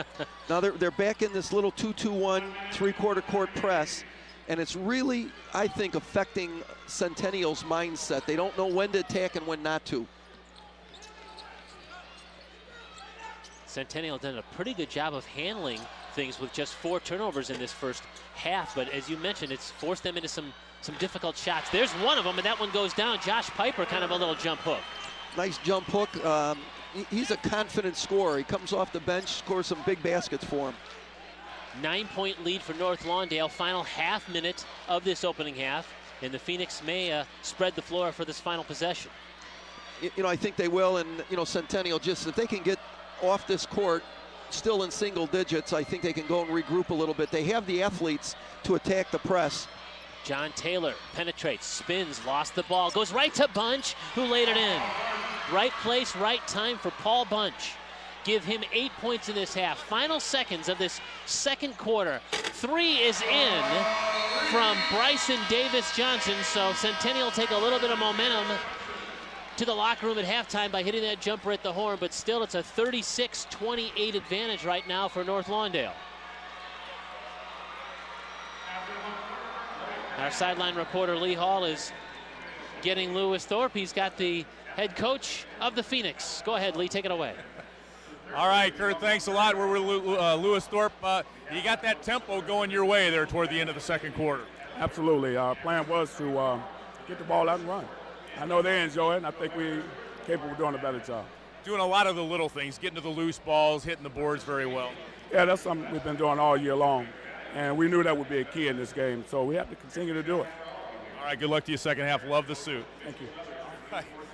Now they're back in this little 2-2-1 three-quarter court press, and it's really, I think, affecting Centennial's mindset. They don't know when to attack and when not to.
Centennial done a pretty good job of handling things with just 4 turnovers in this first half, but as you mentioned, it's forced them into some difficult shots. There's one of them, and that one goes down. Josh Piper, kind of a little jump hook.
Nice jump hook. He's a confident scorer. He comes off the bench, scores some big baskets for him.
9-point lead for North Lawndale. Final half minute of this opening half, and the Phoenix may spread the floor for this final possession.
I think they will, and Centennial, just if they can get off this court still in single digits, I think they can go and regroup a little bit. They have the athletes to attack the press.
John Taylor penetrates, spins, lost the ball, goes right to Bunch, who laid it in. Right place, right time for Paul Bunch. give him 8 points in this half. Final seconds of this second quarter. 3 is in from Bryson Davis-Johnson, so Centennial take a little bit of momentum to the locker room at halftime by hitting that jumper at the horn, but still it's a 36-28 advantage right now for North Lawndale. Our sideline reporter Lee Hall is getting Lewis Thorpe. He's got the head coach of the Phoenix. Go ahead, Lee, take it away.
All right, Kurt, thanks a lot. We're with Lewis Thorpe. You got that tempo going your way there toward the end of the second quarter.
Absolutely. Our plan was to get the ball out and run. I know they enjoy it, and I think we're capable of doing a better job.
Doing a lot of the little things, getting to the loose balls, hitting the boards very well.
Yeah, that's something we've been doing all year long, and we knew that would be a key in this game, so we have to continue to do it.
All right, good luck to you second half. Love the suit.
Thank you.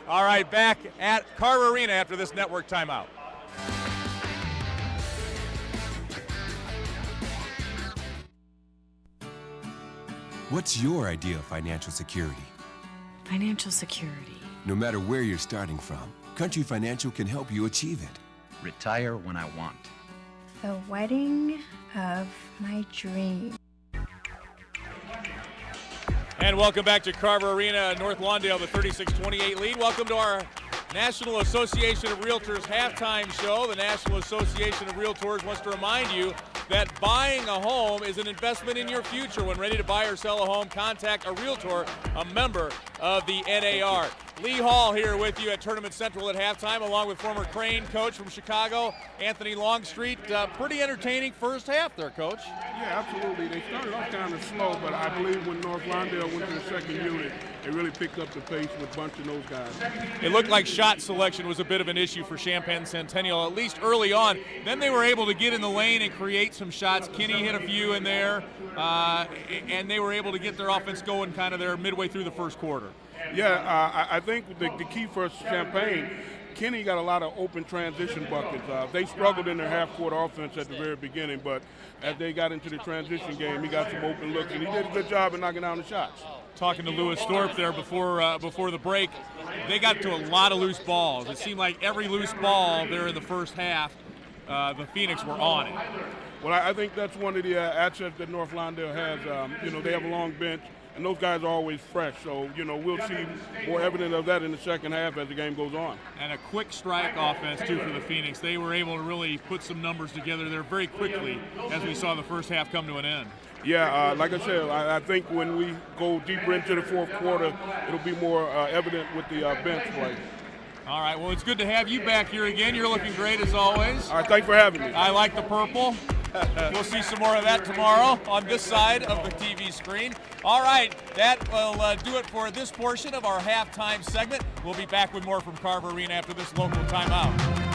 All right, back at Carver Arena after this network timeout.
What's your idea of financial security?
Financial security.
No matter where you're starting from, Country Financial can help you achieve it.
Retire when I want.
The wedding of my dreams.
And welcome back to Carver Arena, North Lawndale, the 36-28 lead. Welcome to our National Association of Realtors halftime show. The National Association of Realtors wants to remind you that buying a home is an investment in your future. When ready to buy or sell a home, contact a realtor, a member of the NAR. Lee Hall here with you at Tournament Central at halftime, along with former Crane coach from Chicago, Anthony Longstreet. Pretty entertaining first half there, Coach.
Yeah, absolutely. They started off kind of slow, but I believe when North Lawndale went to the second unit, they really picked up the pace with bunching those guys.
It looked like shot selection was a bit of an issue for Champaign Centennial, at least early on. Then they were able to get in the lane and create some shots. Kinney hit a few in there, and they were able to get their offense going kind of there midway through the first quarter.
Yeah, I think the key for Champaign, Kinney got a lot of open transition buckets. They struggled in their half-court offense at the very beginning, but as they got into the transition game, he got some open looks, and he did a good job of knocking down the shots.
Talking to Lewis Thorpe there before the break, they got to a lot of loose balls. It seemed like every loose ball there in the first half, the Phoenix were on it.
Well, I think that's one of the assets that North Lawndale has. They have a long bench, and those guys are always fresh. So, we'll see more evidence of that in the second half as the game goes on.
And a quick strike offense, too, for the Phoenix. They were able to really put some numbers together there very quickly as we saw the first half come to an end.
Yeah, like I said, I think when we go deeper into the fourth quarter, it'll be more evident with the bench play.
All right, well, it's good to have you back here again. You're looking great as always.
All right, thanks for having me.
I like the purple. We'll see some more of that tomorrow on this side of the TV screen. All right, that will do it for this portion of our halftime segment. We'll be back with more from Carver Arena after this local timeout.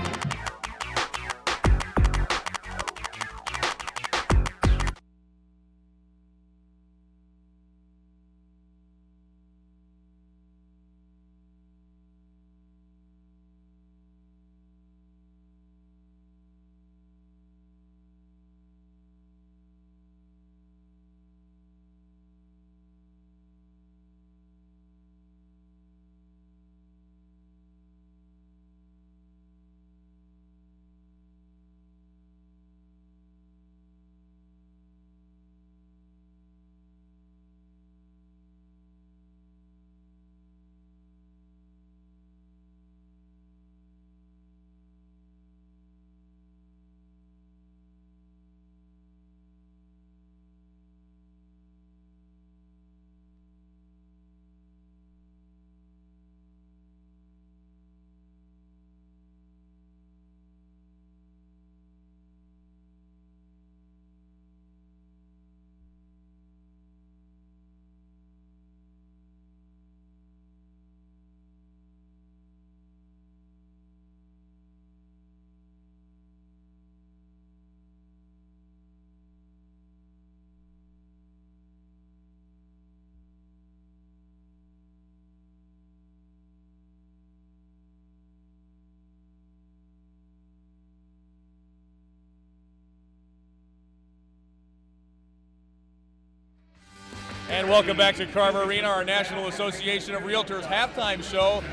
And welcome back to Carver Arena, our National Association of Realtors halftime show.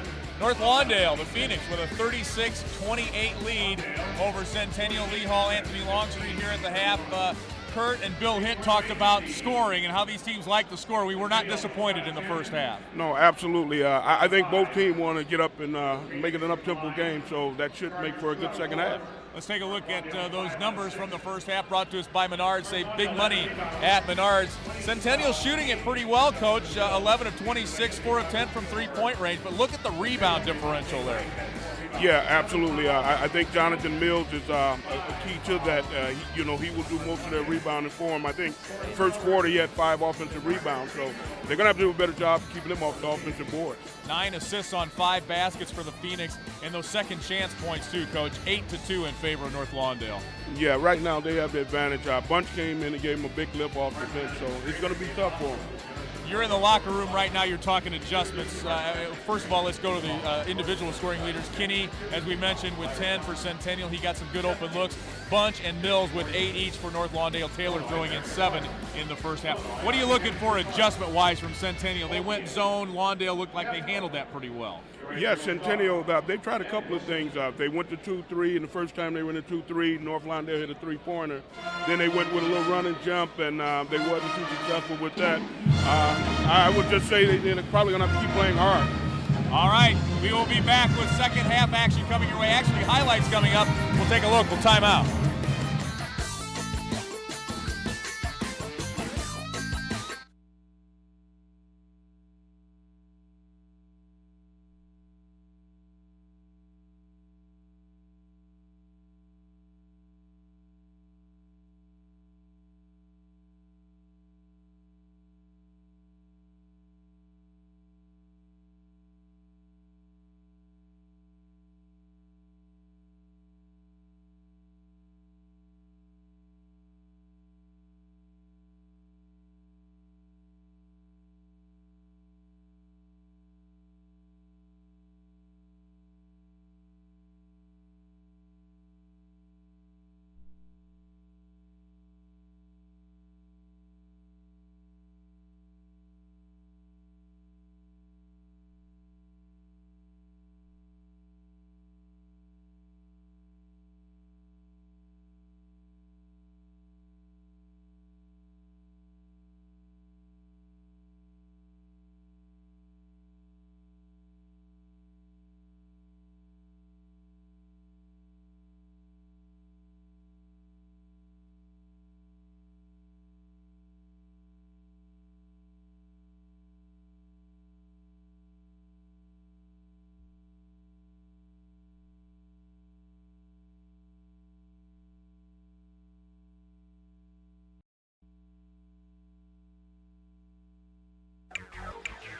North Lawndale, the Phoenix, with a 36-28 lead over Centennial. Lee Hall, Anthony Longstreet here at the half. Kurt and Bill Hitt talked about scoring and how these teams like to score. We were not disappointed in the first half.
No, absolutely. I think both teams want to get up and make it an up-tempo game, so that should make for a good second half.
Let's take a look at those numbers from the first half, brought to us by Menards. Save big money at Menards. Centennial shooting it pretty well, Coach. 11 of 26, 4 of 10 from three-point range. But look at the rebound differential there.
Yeah, absolutely. I think Jonathan Mills is a key to that. He will do most of their rebounding for him. I think first quarter he had 5 offensive rebounds, so they're going to have to do a better job of keeping him off the offensive board.
9 assists on 5 baskets for the Phoenix, and those second chance points too, Coach. 8-2 in favor of North Lawndale.
Yeah, right now they have the advantage. Bunch came in and gave him a big lift off the bench, so it's going to be tough for him.
You're in the locker room right now. You're talking adjustments. First of all, let's go to the individual scoring leaders. Kinney, as we mentioned, with 10 for Centennial. He got some good open looks. Bunch and Mills with 8 each for North Lawndale. Taylor throwing in 7 in the first half. What are you looking for adjustment-wise from Centennial? They went zone. Lawndale looked like they handled that pretty well.
Yeah, Centennial, they tried a couple of things. They went to 2-3, and the first time they went to 2-3, North Lawndale hit a three-pointer. Then they went with a little run and jump, and they wasn't too successful with that. I would just say they're probably going to have to keep playing hard.
All right, we will be back with second half action coming your way. Actually, highlights coming up. We'll take a look. We'll time out.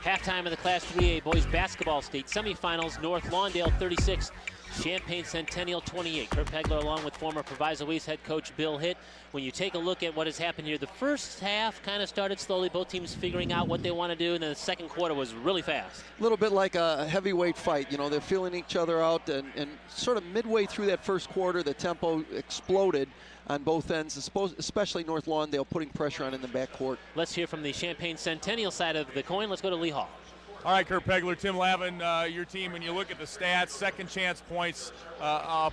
Halftime of the Class 3A boys basketball state semifinals. North Lawndale 36, Champaign Centennial 28. Kurt Pegler along with former Proviso East head coach Bill Hitt. When you take a look at what has happened here, the first half kind of started slowly, both teams figuring out what they want to do, and then the second quarter was really fast.
A little bit like a heavyweight fight. You know, they're feeling each other out, and sort of midway through that first quarter, the tempo exploded on both ends, especially North Lawndale putting pressure on in the backcourt.
Let's hear from the Champaign Centennial side of the coin. Let's go to Lee Hall.
All right, Kurt Pegler, Tim Lavin, your team, when you look at the stats, second chance points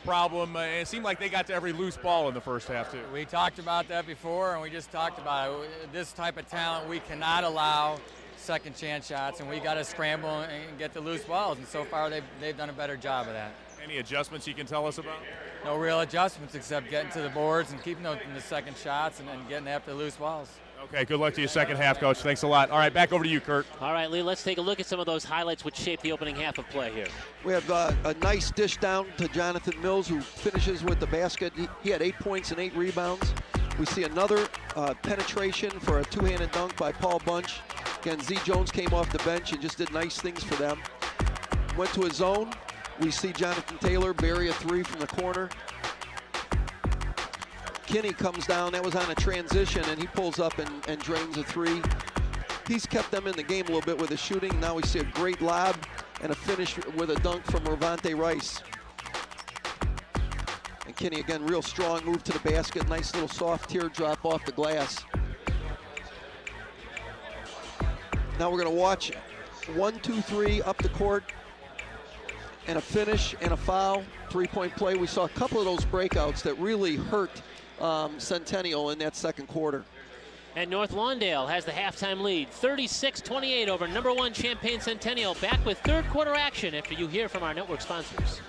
problem, it seemed like they got to every loose ball in the first half, too.
We talked about that before, and we just talked about it. This type of talent, we cannot allow second chance shots, and we got to scramble and get the loose balls, and so far they've done a better job of that.
Any adjustments you can tell us about?
No real adjustments except getting to the boards and keeping the second shots and getting after loose balls.
Okay, good luck to you second half, Coach. Thanks a lot. All right, back over to you, Kurt.
All right, Lee, let's take a look at some of those highlights which shaped the opening half of play here.
We have a nice dish down to Jonathan Mills, who finishes with the basket. He had 8 points and 8 rebounds. We see another penetration for a two-handed dunk by Paul Bunch. Again, Z Jones came off the bench and just did nice things for them. Went to a zone. We see Jonathan Taylor bury a 3 from the corner. Kinney comes down, that was on a transition, and he pulls up and drains a 3. He's kept them in the game a little bit with his shooting. Now we see a great lob and a finish with a dunk from Ravante Rice. And Kinney, again, real strong move to the basket. Nice little soft teardrop off the glass. Now we're gonna watch 1, 2, 3 up the court. and a finish and a foul, three-point play. We saw a couple of those breakouts that really hurt Centennial in that second quarter.
And North Lawndale has the halftime lead, 36-28 over number 1 Champaign Centennial. Back with third quarter action after you hear from our network sponsors.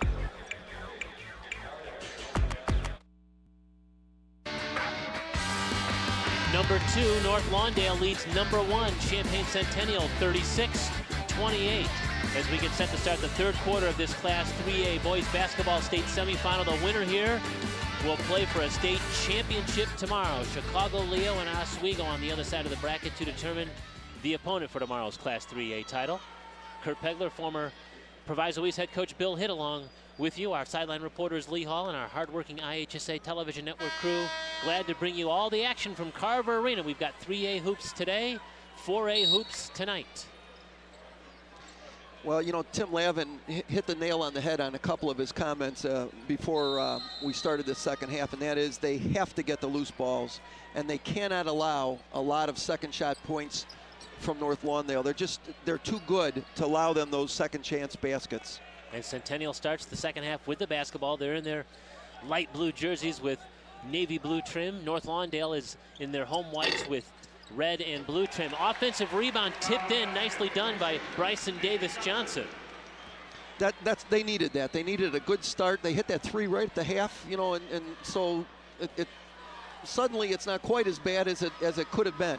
Number 2, North Lawndale leads number 1 Champaign Centennial, 36-28. As we get set to start the third quarter of this Class 3A boys basketball state semifinal. The winner here will play for a state championship tomorrow. Chicago Leo and Oswego on the other side of the bracket to determine the opponent for tomorrow's Class 3A title. Kurt Pegler, former Proviso East head coach Bill Hitt, along with you, our sideline reporters Lee Hall and our hardworking IHSA television network crew. Glad to bring you all the action from Carver Arena. We've got 3A hoops today, 4A hoops tonight.
Well, you know, Tim Lavin hit the nail on the head on a couple of his comments before we started the second half, and that is they have to get the loose balls, and they cannot allow a lot of second shot points from North Lawndale. They're too good to allow them those second chance baskets.
And Centennial starts the second half with the basketball. They're in their light blue jerseys with navy blue trim. North Lawndale is in their home whites with red and blue trim. Offensive rebound tipped in, nicely done by Bryson Davis Johnson.
They needed that. They needed a good start. They hit that three right at the half, you know, and so it suddenly it's not quite as bad as it could have been.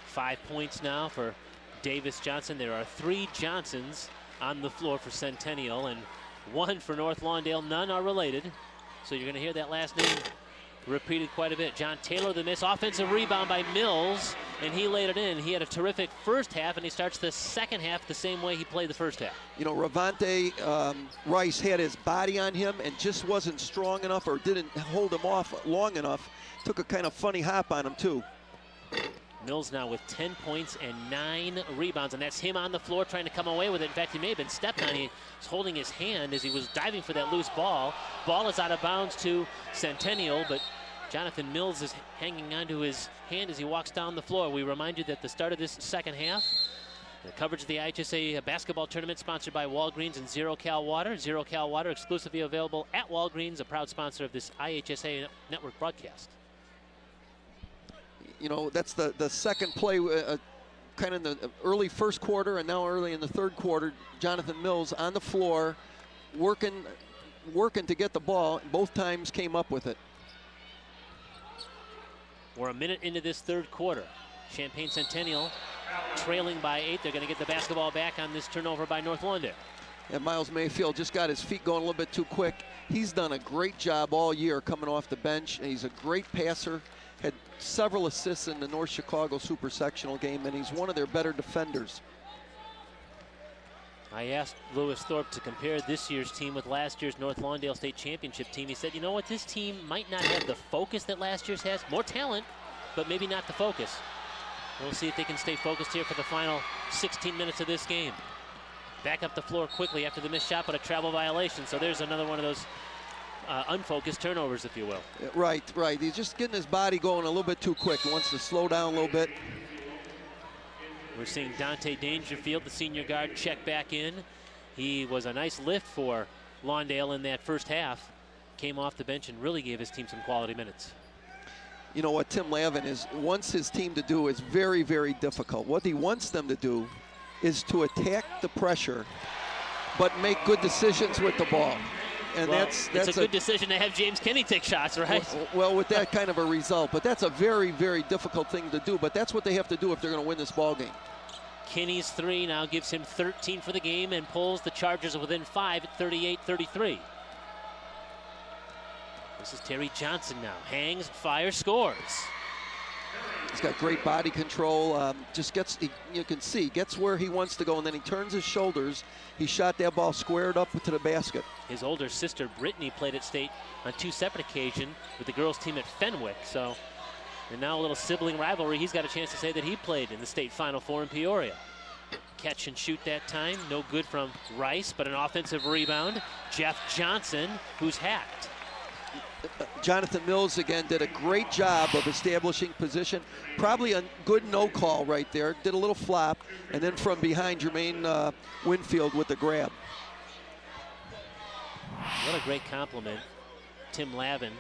5 points now for Davis Johnson. There are 3 Johnsons on the floor for Centennial and 1 for North Lawndale. None are related, so you're going to hear that last name repeated quite a bit. John Taylor the miss. Offensive rebound by Mills, and he laid it in. He had a terrific first half, and he starts the second half the same way he played the first half.
You know, Ravante Rice had his body on him and just wasn't strong enough or didn't hold him off long enough. Took a kind of funny hop on him, too.
Mills now with 10 points and 9 rebounds, and that's him on the floor trying to come away with it. In fact, he may have been stepped on. He was holding his hand as he was diving for that loose ball. Ball is out of bounds to Centennial, but Jonathan Mills is hanging onto his hand as he walks down the floor. We remind you that the start of this second half, the coverage of the IHSA basketball tournament sponsored by Walgreens and Zero Cal Water. Zero Cal Water exclusively available at Walgreens, a proud sponsor of this IHSA network broadcast.
You know, that's the second play, kind of in the early first quarter and now early in the third quarter. Jonathan Mills on the floor, working to get the ball. Both times came up with it.
We're a minute into this third quarter. Champaign Centennial trailing by 8. They're going to get the basketball back on this turnover by North Lawndale.
And Miles Mayfield just got his feet going a little bit too quick. He's done a great job all year coming off the bench, and he's a great passer. Had several assists in the North Chicago Super Sectional game, and he's one of their better defenders.
I asked Lewis Thorpe to compare this year's team with last year's North Lawndale State Championship team. He said, you know what, this team might not have the focus that last year's has. More talent, but maybe not the focus. We'll see if they can stay focused here for the final 16 minutes of this game. Back up the floor quickly after the missed shot, but a travel violation. So there's another one of those unfocused turnovers, if you will.
Right. He's just getting his body going a little bit too quick. He wants to slow down a little bit.
We're seeing Dante Dangerfield, the senior guard, check back in. He was a nice lift for Lawndale in that first half. Came off the bench and really gave his team some quality minutes.
You know what Tim Lavin wants his team to do is very, very difficult. What he wants them to do is to attack the pressure, but make good decisions with the ball. And
well,
that's
it's a good decision to have James Kinney take shots, right?
Well, with that kind of a result. But that's a very, very difficult thing to do. But that's what they have to do if they're going to win this ball game.
Kinney's 3 now gives him 13 for the game and pulls the Chargers within 5 at 38-33. This is Terry Johnson now. Hangs, fires, scores.
He's got great body control. Just gets, you can see, gets where he wants to go, and then he turns his shoulders. He shot that ball squared up to the basket.
His older sister, Brittany, played at State on 2 separate occasions with the girls' team at Fenwick. So, and now a little sibling rivalry. He's got a chance to say that he played in the state Final Four in Peoria. Catch and shoot that time. No good from Rice, but an offensive rebound. Jeff Johnson, who's hacked.
Jonathan Mills, again, did a great job of establishing position. Probably a good no call right there. Did a little flop, and then from behind, Jermaine Winfield with the grab.
What a great compliment Tim Lavin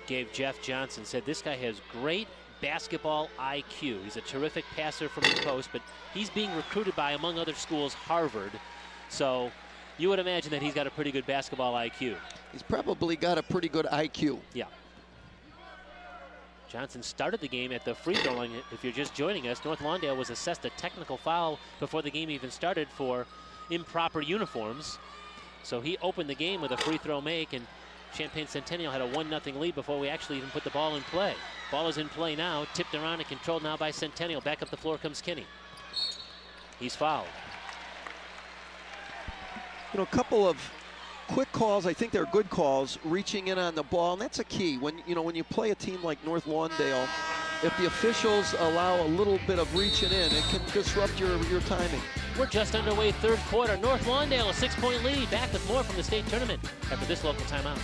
gave Jeff Johnson. Said this guy has great basketball IQ. He's a terrific passer from the post, but he's being recruited by, among other schools, Harvard. So you would imagine that he's got a pretty good basketball IQ.
He's probably got a pretty good IQ.
Yeah. Johnson started the game at the free throw line. If you're just joining us, North Lawndale was assessed a technical foul before the game even started for improper uniforms. So he opened the game with a free throw make, and Champaign Centennial had a 1-0 lead before we actually even put the ball in play. Ball is in play now, tipped around and controlled now by Centennial. Back up the floor comes Kinney. He's fouled.
You know, a couple of quick calls. I think they're good calls, reaching in on the ball, and that's a key. When you play a team like North Lawndale, if the officials allow a little bit of reaching in, it can disrupt your timing.
We're just underway, third quarter. North Lawndale, a 6-point lead. Back with more from the state tournament after this local timeout.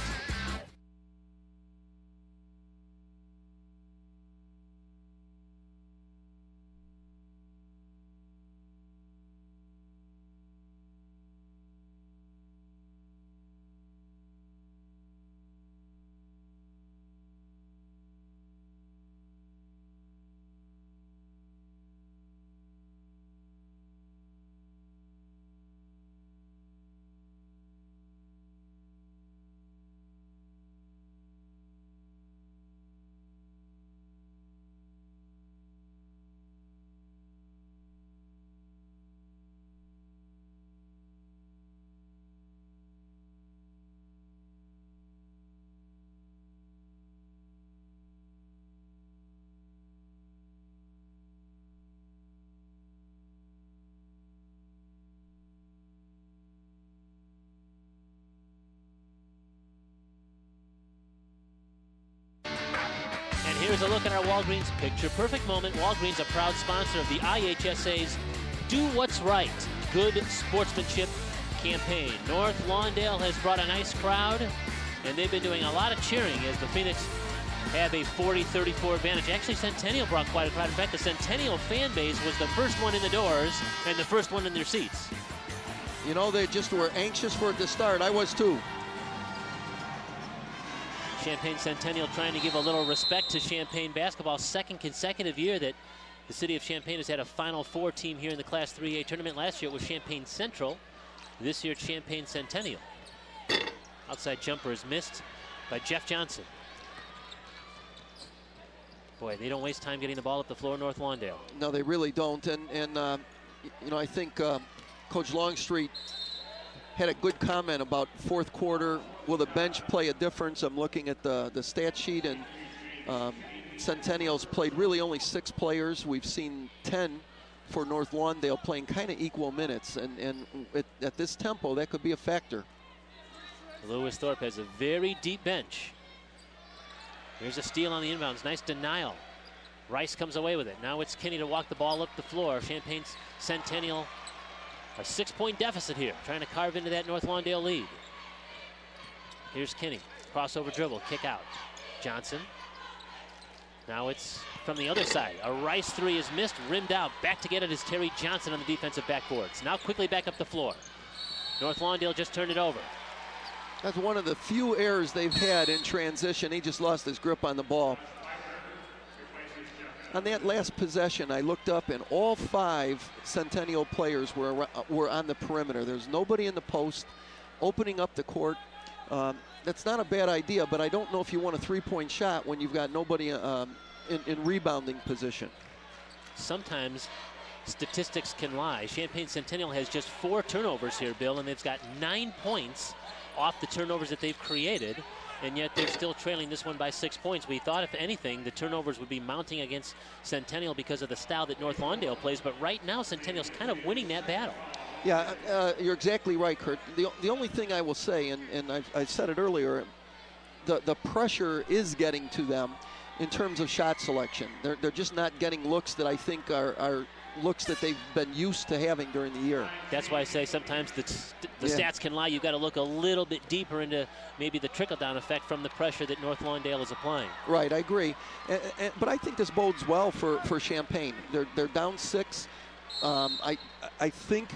Here's a look at our Walgreens Picture Perfect moment. Walgreens, a proud sponsor of the IHSA's Do What's Right, Good Sportsmanship campaign. North Lawndale has brought a nice crowd, and they've been doing a lot of cheering as the Phoenix have a 40-34 advantage. Actually, Centennial brought quite a crowd. In fact, the Centennial fan base was the first one in the doors and the first one in their seats.
You know, they just were anxious for it to start. I was too.
Champaign Centennial trying to give a little respect to Champaign basketball. Second consecutive year that the city of Champaign has had a Final Four team here in the Class 3A tournament. Last year it was Champaign Central. This year Champaign Centennial. Outside jumper is missed by Jeff Johnson. Boy, they don't waste time getting the ball up the floor, North Lawndale.
No, they really don't. And you know, I think Coach Longstreet had a good comment about fourth quarter. Will the bench play a difference? I'm looking at the stat sheet, and Centennial's played really only 6 players. We've seen 10 for North Lawndale playing kind of equal minutes, and at this tempo, that could be a factor.
Lewis Thorpe has a very deep bench. Here's a steal on the inbounds. Nice denial. Rice comes away with it. Now it's Kinney to walk the ball up the floor. Champaign Centennial, a 6-point deficit here, trying to carve into that North Lawndale lead. Here's Kinney, crossover dribble, kick out. Johnson. Now it's from the other side. A Rice three is missed, rimmed out. Back to get it is Terry Johnson on the defensive backboards. Now quickly back up the floor. North Lawndale just turned it over.
That's one of the few errors they've had in transition. He just lost his grip on the ball. On that last possession, I looked up, and all 5 Centennial players were on the perimeter. There's nobody in the post, opening up the court. That's not a bad idea, but I don't know if you want a 3-point shot when you've got nobody in rebounding position.
Sometimes statistics can lie. Champaign Centennial has just 4 turnovers here, Bill, and they've got 9 points off the turnovers that they've created, and yet they're still trailing this one by 6 points. We thought, if anything, the turnovers would be mounting against Centennial because of the style that North Lawndale plays, but right now Centennial's kind of winning that battle.
Yeah, you're exactly right, Kurt. The only thing I will say, and I said it earlier, the pressure is getting to them in terms of shot selection. They're just not getting looks that I think are looks that they've been used to having during the year.
That's why I say sometimes the stats can lie. You've got to look a little bit deeper into maybe the trickle-down effect from the pressure that North Lawndale is applying.
Right, I agree. But I think this bodes well for Champaign. They're down 6. I think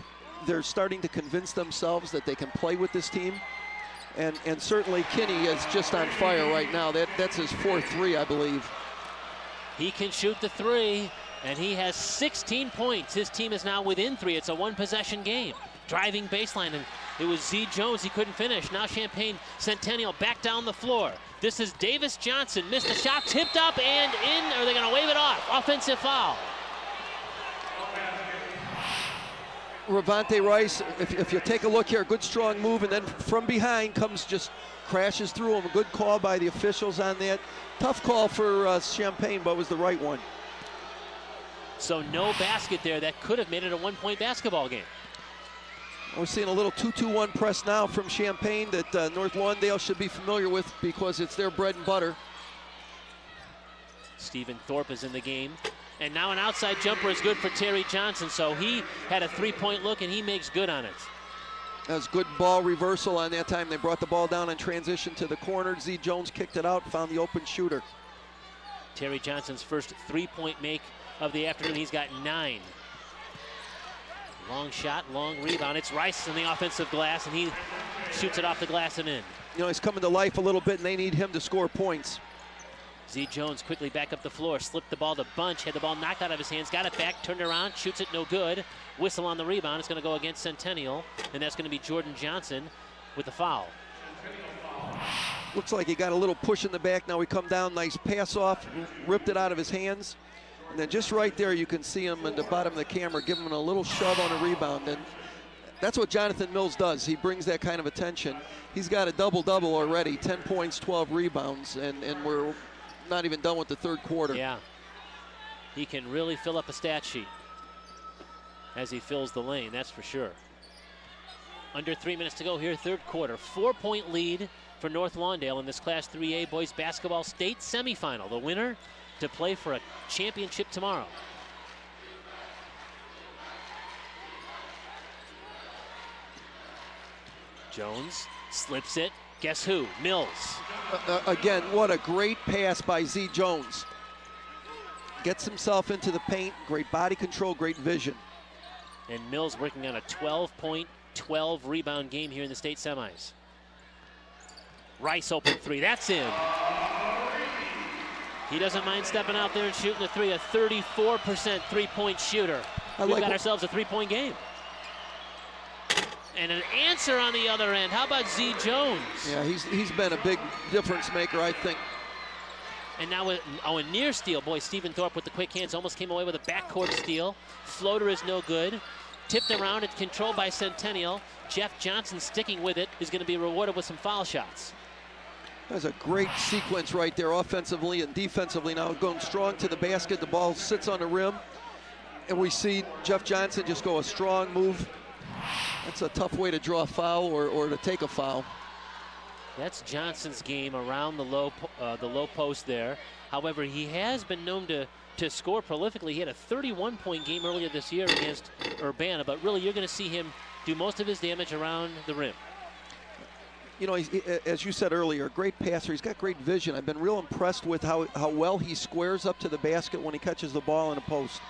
they're starting to convince themselves that they can play with this team. And certainly Kinney is just on fire right now. That's his 4th 3, I believe.
He can shoot the 3, and he has 16 points. His team is now within 3. It's a 1-possession game. Driving baseline, and it was Z Jones. He couldn't finish. Now Champaign Centennial back down the floor. This is Davis Johnson. Missed the shot, tipped up and in. Are they going to wave it off? Offensive foul.
Ravante Rice, if you take a look here, good strong move, and then from behind just crashes through him. A good call by the officials on that. Tough call for Champaign, but was the right one.
So no basket there. That could have made it a 1-point basketball game.
We're seeing a little 2-2-1 press now from Champaign that North Lawndale should be familiar with because it's their bread and butter.
Stephen Thorpe is in the game. And now an outside jumper is good for Terry Johnson. So he had a 3-point look, and he makes good on it.
That was good ball reversal on that time. They brought the ball down and transition to the corner. Z Jones kicked it out, found the open shooter.
Terry Johnson's first 3-point make of the afternoon. He's got 9. Long shot, long rebound. It's Rice in the offensive glass, and he shoots it off the glass and in.
You know, he's coming to life a little bit, and they need him to score points.
Z Jones quickly back up the floor, slipped the ball to Bunch, had the ball knocked out of his hands, got it back, turned around, shoots it no good. Whistle on the rebound. It's going to go against Centennial, and that's going to be Jordan Johnson with the foul.
Looks like he got a little push in the back. Now we come down, nice pass off, ripped it out of his hands. And then just right there, you can see him in the bottom of the camera, giving him a little shove on a rebound. And that's what Jonathan Mills does. He brings that kind of attention. He's got a double-double already, 10 points, 12 rebounds, and we're not even done with the third quarter.
Yeah, he can really fill up a stat sheet as he fills the lane, that's for sure. Under 3 minutes to go here, third quarter. 4-point lead for North Lawndale in this Class 3A boys basketball state semifinal. The winner to play for a championship tomorrow. Jones slips it. Guess who? Mills.
Again, what a great pass by Z Jones. Gets himself into the paint. Great body control, great vision.
And Mills working on a 12-point, 12-rebound game here in the state semis. Rice open 3. That's in. He doesn't mind stepping out there and shooting the 3. A 34% three-point shooter. We've got ourselves a 3-point game. And an answer on the other end. How about Z Jones?
Yeah, he's been a big difference maker, I think.
And now a near steal. Boy, Stephen Thorpe with the quick hands almost came away with a backcourt steal. Floater is no good. Tipped around and controlled by Centennial. Jeff Johnson sticking with it is going to be rewarded with some foul shots.
There's a great sequence right there offensively and defensively. Now going strong to the basket. The ball sits on the rim. And we see Jeff Johnson just go a strong move. That's a tough way to draw a foul or to take a foul.
That's Johnson's game around the low post there. However, he has been known to score prolifically. He had a 31-point game earlier this year against Urbana, but really you're going to see him do most of his damage around the rim.
You know, as you said earlier, a great passer. He's got great vision. I've been real impressed with how well he squares up to the basket when he catches the ball in a post.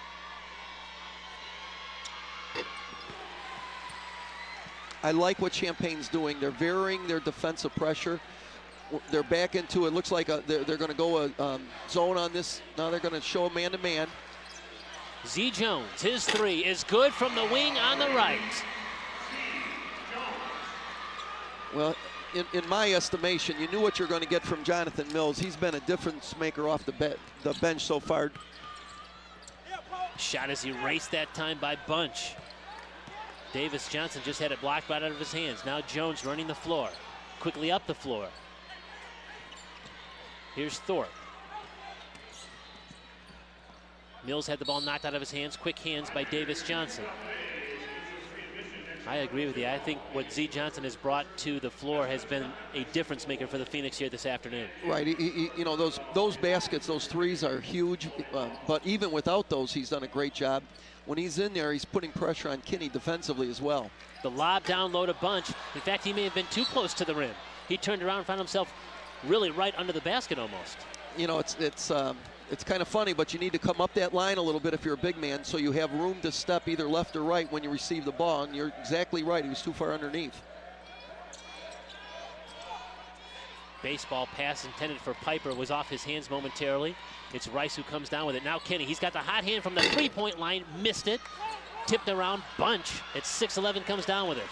I like what Champaign's doing. They're varying their defensive pressure. They're back into it. Looks like they're going to go a zone on this. Now they're going to show a man-to-man.
Z Jones, his 3 is good from the wing on the right.
Well, in my estimation, you knew what you're going to get from Jonathan Mills. He's been a difference maker off the bench so far.
Shot is erased that time by Bunch. Davis Johnson just had it blocked right out of his hands. Now Jones running the floor. Quickly up the floor. Here's Thorpe. Mills had the ball knocked out of his hands. Quick hands by Davis Johnson. I agree with you. I think what Z Johnson has brought to the floor has been a difference maker for the Phoenix here this afternoon.
Right. You know, those baskets, those 3s are huge. But even without those, he's done a great job. when he's in there, he's putting pressure on Kinney defensively as well.
The lob down low to Bunch. In fact, he may have been too close to the rim. He turned around and found himself really right under the basket almost.
You know, it's kind of funny, but you need to come up that line a little bit if you're a big man, so you have room to step either left or right when you receive the ball, and you're exactly right. He was too far underneath.
Baseball pass intended for Piper was off his hands momentarily. It's Rice who comes down with it. Now Kinney, he's got the hot hand from the three-point line, missed it. Tipped around, Bunch at 6'11" comes down with it.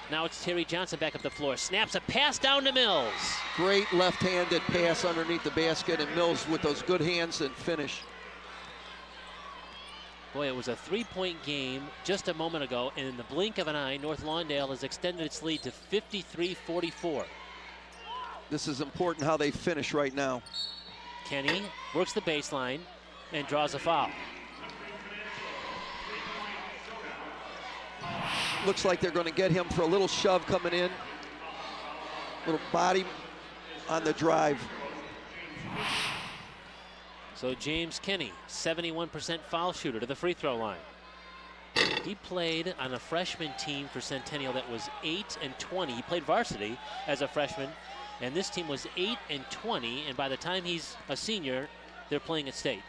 Now it's Terry Johnson back up the floor. Snaps a pass down to Mills.
Great left-handed pass underneath the basket, and Mills with those good hands and finish.
Boy, it was a three-point game just a moment ago, and in the blink of an eye, North Lawndale has extended its lead to 53-44.
This is important how they finish right now.
Kenny works the baseline and draws a foul.
Looks like they're going to get him for a little shove coming in. Little body on the drive.
So James Kenny, 71% foul shooter to the free throw line. He played on a freshman team for Centennial that was 8-20. He played varsity as a freshman, and this team was 8-20, and by the time he's a senior, they're playing at state.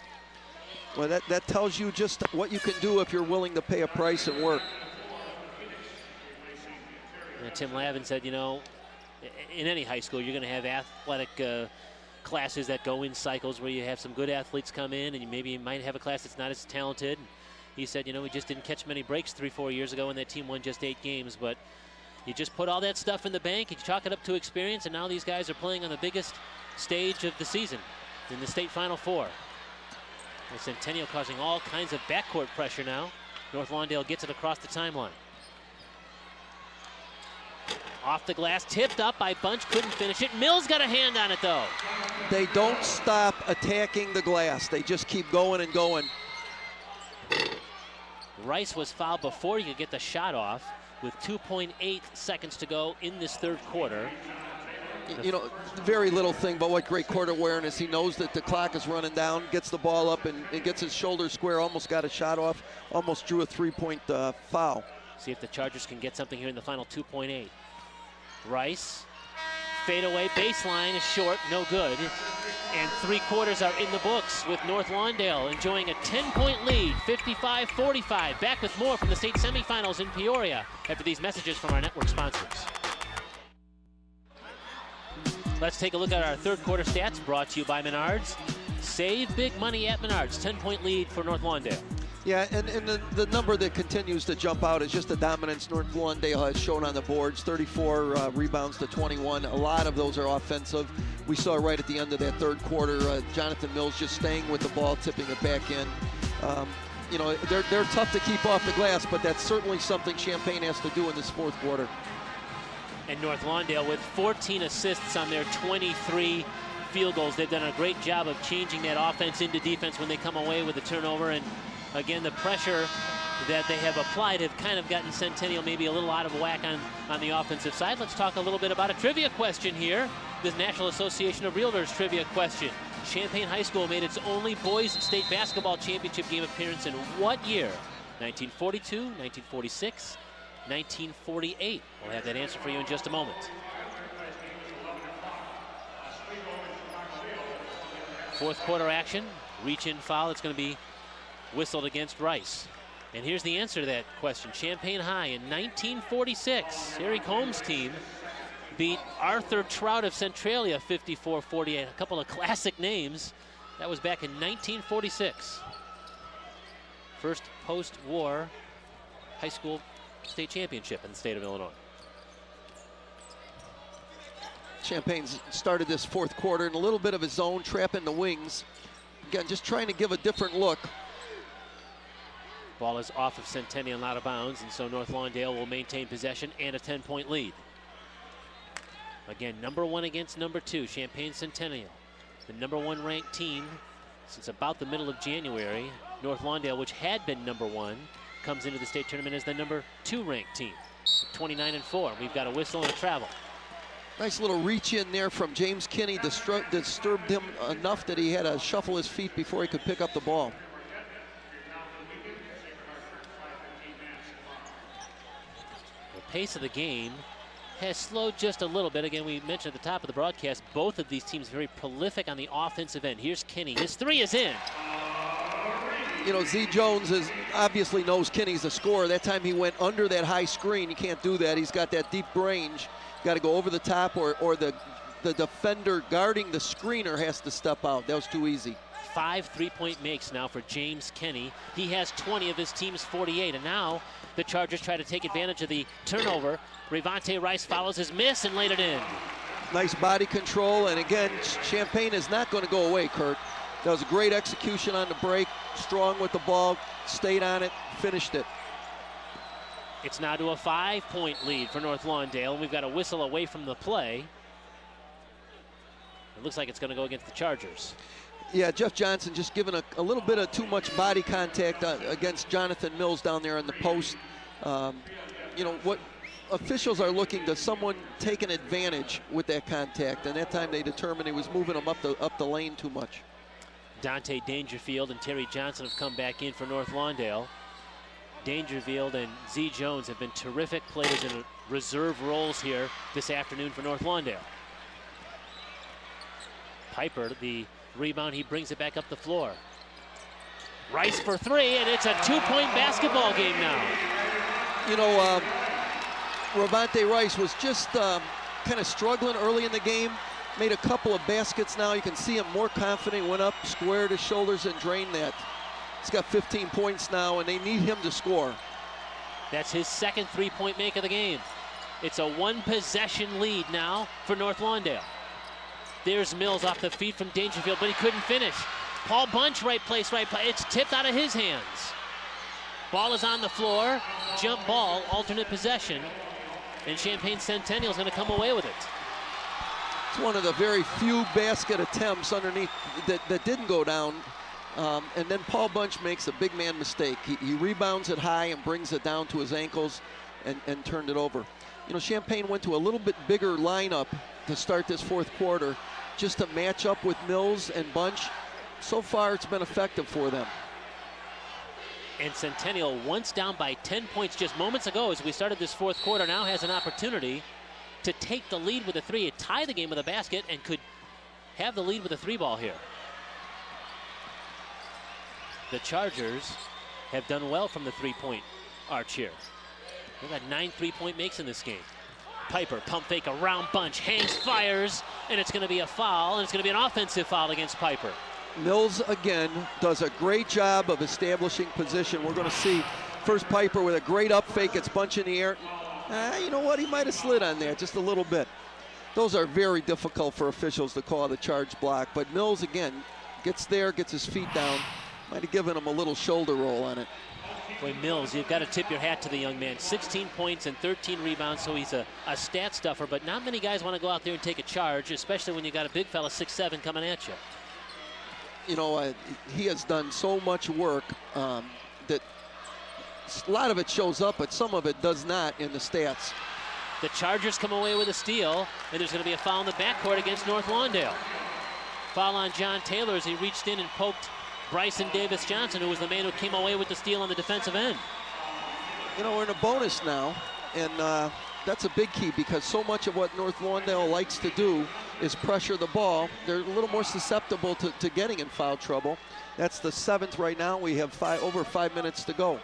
Well, that tells you just what you can do if you're willing to pay a price and work.
And Tim Lavin said, you know, in any high school, you're going to have athletic classes that go in cycles where you have some good athletes come in, and you might have a class that's not as talented. He said, you know, we just didn't catch many breaks 3-4 years ago, and that team won just 8 games. But you just put all that stuff in the bank, you chalk it up to experience, and now these guys are playing on the biggest stage of the season in the state Final Four. And Centennial causing all kinds of backcourt pressure now. North Lawndale gets it across the timeline. Off the glass, tipped up by Bunch, couldn't finish it. Mills got a hand on it though.
They don't stop attacking the glass. They just keep going and going.
Rice was fouled before he could get the shot off with 2.8 seconds to go in this third quarter.
You know, very little thing, but what great court awareness. He knows that the clock is running down, gets the ball up and gets his shoulder square, almost got a shot off, almost drew a three-point foul.
See if the Chargers can get something here in the final 2.8. Rice, fadeaway baseline is short, no good. And 3 quarters are in the books with North Lawndale enjoying a 10-point lead, 55-45. Back with more from the state semifinals in Peoria after these messages from our network sponsors. Let's take a look at our third quarter stats brought to you by Menards. Save big money at Menards, 10-point lead for North Lawndale.
Yeah, and the number that continues to jump out is just the dominance North Lawndale has shown on the boards, 34 rebounds to 21. A lot of those are offensive. We saw right at the end of that third quarter, Jonathan Mills just staying with the ball, tipping it back in. You know, they're tough to keep off the glass, but that's certainly something Champaign has to do in this fourth quarter.
And North Lawndale with 14 assists on their 23 field goals. They've done a great job of changing that offense into defense when they come away with a turnover. And again, the pressure that they have applied have kind of gotten Centennial maybe a little out of whack on the offensive side. Let's talk a little bit about a trivia question here. This National Association of Realtors trivia question. Champaign High School made its only boys state basketball championship game appearance in what year? 1942, 1946, 1948. We'll have that answer for you in just a moment. Fourth quarter action, reach-in foul. It's going to be whistled against Rice. And here's the answer to that question. Champaign High in 1946, Eric Holmes' team beat Arthur Trout of Centralia 54-48. A couple of classic names. That was back in 1946. First post-war high school state championship in the state of Illinois.
Champaign's started this fourth quarter in a little bit of a zone, trapping the wings. Again, just trying to give a different look.
Ball is off of Centennial and out of bounds, and so North Lawndale will maintain possession and a 10-point lead. Again, number 1 against number 2, Champaign Centennial. The number 1 ranked team since about the middle of January. North Lawndale, which had been number 1, comes into the state tournament as the number 2 ranked team, 29-4. We've got a whistle and a travel.
Nice little reach in there from James Kinney, disturbed him enough that he had to shuffle his feet before he could pick up the ball.
pace of the game has slowed just a little bit. Again, we mentioned at the top of the broadcast, both of these teams very prolific on the offensive end. Here's Kinney. His three is in.
You know, Z Jones obviously knows Kinney's a scorer. That time he went under that high screen. You can't do that. He's got that deep range. Got to go over the top, or the defender guarding the screener has to step out. That was too easy.
5 3-point makes now for James Kinney. He has 20 of his team's 48, and now the Chargers try to take advantage of the turnover. Revante Rice follows his miss and laid it in.
Nice body control, and again, Champaign is not going to go away, Kurt. That was a great execution on the break, strong with the ball, stayed on it, finished it.
It's now to a 5-point lead for North Lawndale. We've got a whistle away from the play. It looks like it's going to go against the Chargers.
Yeah, Jeff Johnson just giving a little bit of too much body contact against Jonathan Mills down there in the post. You know, what officials are looking to someone take an advantage with that contact, and that time they determined he was moving him up the lane too much.
Dante Dangerfield and Terry Johnson have come back in for North Lawndale. Dangerfield and Z Jones have been terrific players in reserve roles here this afternoon for North Lawndale. Piper, the rebound, he brings it back up the floor. Rice for three, and it's a 2-point basketball game now.
You know, Revante Rice was just kind of struggling early in the game. Made a couple of baskets now. You can see him more confident, went up, squared his shoulders, and drained that. He's got 15 points now, and they need him to score.
That's his second 3-point make of the game. It's a 1-possession lead now for North Lawndale. There's Mills off the feet from Dangerfield, but he couldn't finish. Paul Bunch, right place, right play. It's tipped out of his hands. Ball is on the floor. Jump ball, alternate possession. And Champaign Centennial is going to come away with it.
It's one of the very few basket attempts underneath that didn't go down. And then Paul Bunch makes a big man mistake. He rebounds it high and brings it down to his ankles and turned it over. You know, Champaign went to a little bit bigger lineup to start this fourth quarter just to match up with Mills and Bunch. So far, it's been effective for them.
And Centennial, once down by 10 points just moments ago as we started this fourth quarter, now has an opportunity to take the lead with a three, tie the game with a basket, and could have the lead with a 3-ball here. The Chargers have done well from the 3-point arch here. They've got 9 3-point makes in this game. Piper, pump fake around Bunch, hangs, fires, and it's going to be a foul, and it's going to be an offensive foul against Piper.
Mills, again, does a great job of establishing position. We're going to see first Piper with a great up fake, gets Bunch in the air. You know what, he might have slid on there just a little bit. Those are very difficult for officials to call the charge block, but Mills, again, gets there, gets his feet down. Might have given him a little shoulder roll on it.
Boy, Mills, you've got to tip your hat to the young man. 16 points and 13 rebounds, so he's a stat stuffer, but not many guys want to go out there and take a charge, especially when you got a big fella 6'7" coming at you.
You know, he has done so much work that a lot of it shows up, but some of it does not in the stats.
The Chargers come away with a steal, and there's going to be a foul in the backcourt against North Lawndale. Foul on John Taylor as he reached in and poked Bryson Davis Johnson, who was the man who came away with the steal on the defensive end.
You know, we're in a bonus now, and that's a big key because so much of what North Lawndale likes to do is pressure the ball. They're a little more susceptible to getting in foul trouble. That's the 7th right now. We have over 5 minutes to go.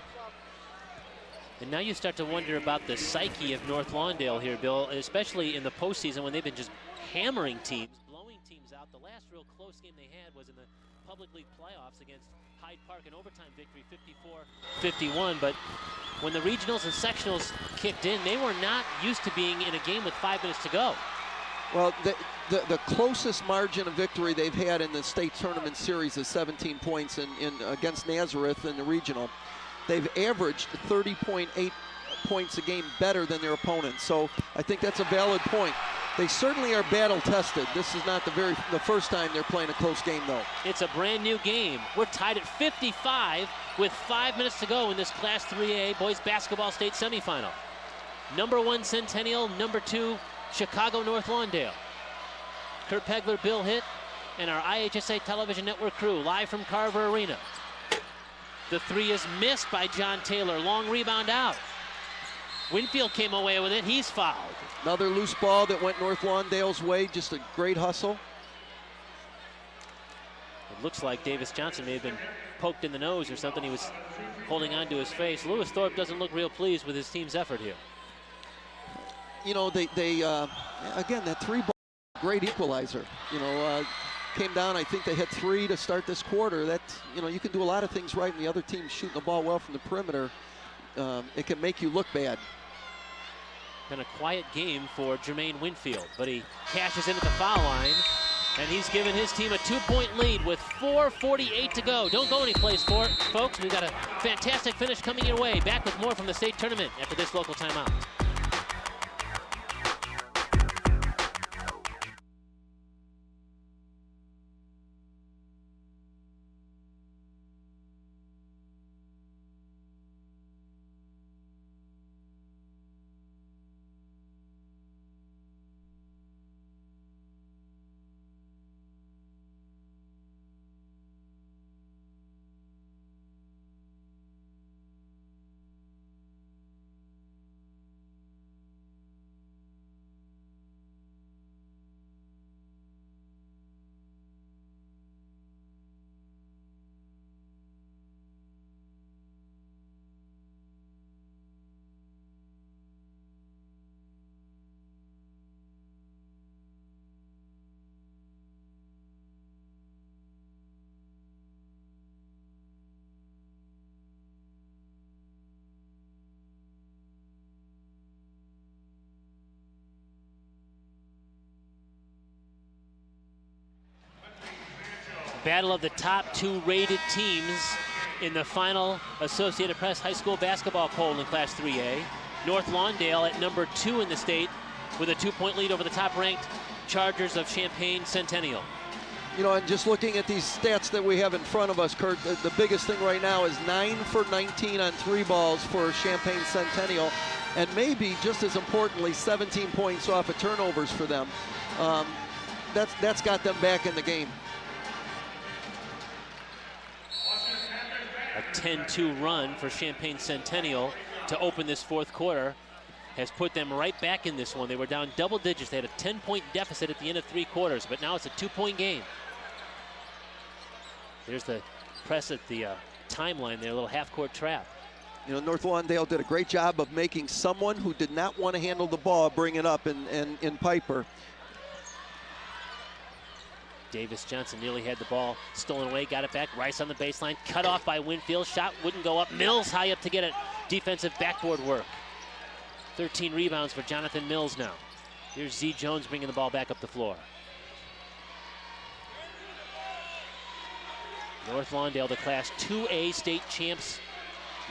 And now you start to wonder about the psyche of North Lawndale here, Bill, especially in the postseason when they've been just hammering teams, blowing teams out. The last real close game they had was in the Public League playoffs against Hyde Park, an overtime victory, 54-51. But when the regionals and sectionals kicked in, they were not used to being in a game with 5 minutes to go.
Well, the closest margin of victory they've had in the state tournament series is 17 points against Nazareth in the regional. They've averaged 30.8 points a game better than their opponents. So I think that's a valid point. They certainly are battle tested. This is not the first time they're playing a close game, though.
It's a brand new game. We're tied at 55 with 5 minutes to go in this Class 3A boys basketball state semifinal. Number 1 Centennial, number 2 Chicago North Lawndale. Kurt Pegler, Bill Hitt, and our IHSA Television Network crew live from Carver Arena. The three is missed by John Taylor. Long rebound out. Winfield came away with it. He's fouled.
Another loose ball that went North Lawndale's way. Just a great hustle.
It looks like Davis Johnson may have been poked in the nose or something. He was holding on to his face. Lewis Thorpe doesn't look real pleased with his team's effort here.
You know, they again, that 3 ball, great equalizer. You know, came down, I think they hit 3 to start this quarter. That, you know, you can do a lot of things right, and the other team's shooting the ball well from the perimeter. It can make you look bad.
Been a quiet game for Jermaine Winfield, but he cashes in at the foul line, and he's given his team a 2-point lead with 4:48 to go. Don't go anyplace, folks. We've got a fantastic finish coming your way. Back with more from the state tournament after this local timeout. Battle of the top 2 rated teams in the final Associated Press high school basketball poll in Class 3A. North Lawndale at number 2 in the state with a 2-point lead over the top-ranked Chargers of Champaign Centennial.
You know, and just looking at these stats that we have in front of us, Kurt, the biggest thing right now is 9 for 19 on 3 balls for Champaign Centennial, and maybe just as importantly, 17 points off of turnovers for them. That's got them back in the game.
A 10-2 run for Champaign Centennial to open this 4th quarter has put them right back in this one. They were down double digits. They had a 10-point deficit at the end of 3 quarters, but now it's a 2-point game. There's the press at the timeline there, a little half-court trap.
You know, North Lawndale did a great job of making someone who did not want to handle the ball bring it up in Piper.
Davis Johnson nearly had the ball stolen away, got it back. Rice on the baseline, cut off by Winfield. Shot wouldn't go up. Mills high up to get it. Defensive backboard work. 13 rebounds for Jonathan Mills now. Here's Z Jones bringing the ball back up the floor. North Lawndale, the Class 2A state champs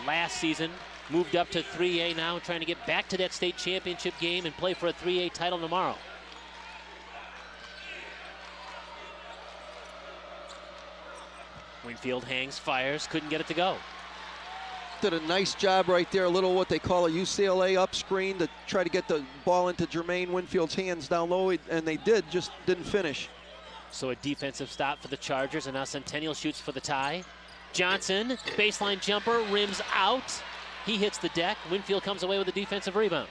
last season, moved up to 3A now, trying to get back to that state championship game and play for a 3A title tomorrow. Winfield hangs, fires, couldn't get it to go.
Did a nice job right there, a little what they call a UCLA up screen to try to get the ball into Jermaine Winfield's hands down low, and they did, just didn't finish.
So a defensive stop for the Chargers, and now Centennial shoots for the tie. Johnson, baseline jumper, rims out. He hits the deck. Winfield comes away with a defensive rebound.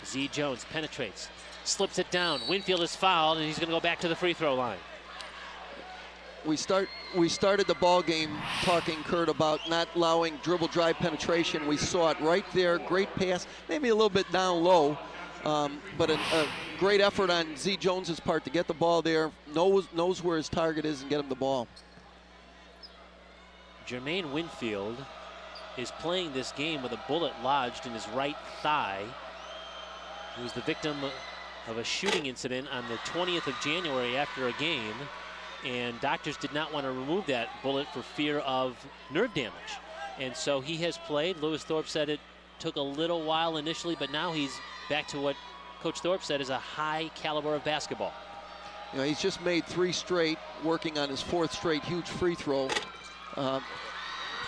Z Jones penetrates, slips it down. Winfield is fouled, and he's going to go back to the free throw line.
We started the ball game talking, Kurt, about not allowing dribble drive penetration. We saw it right there. Great pass, maybe a little bit down low, but a great effort on Z Jones's part to get the ball there. Knows where his target is and get him the ball.
Jermaine Winfield is playing this game with a bullet lodged in his right thigh. He was the victim of a shooting incident on the 20th of January after a game, and doctors did not want to remove that bullet for fear of nerve damage. And so he has played. Lewis Thorpe said it took a little while initially, but now he's back to what Coach Thorpe said is a high caliber of basketball.
You know, he's just made 3 straight, working on his 4th straight huge free throw.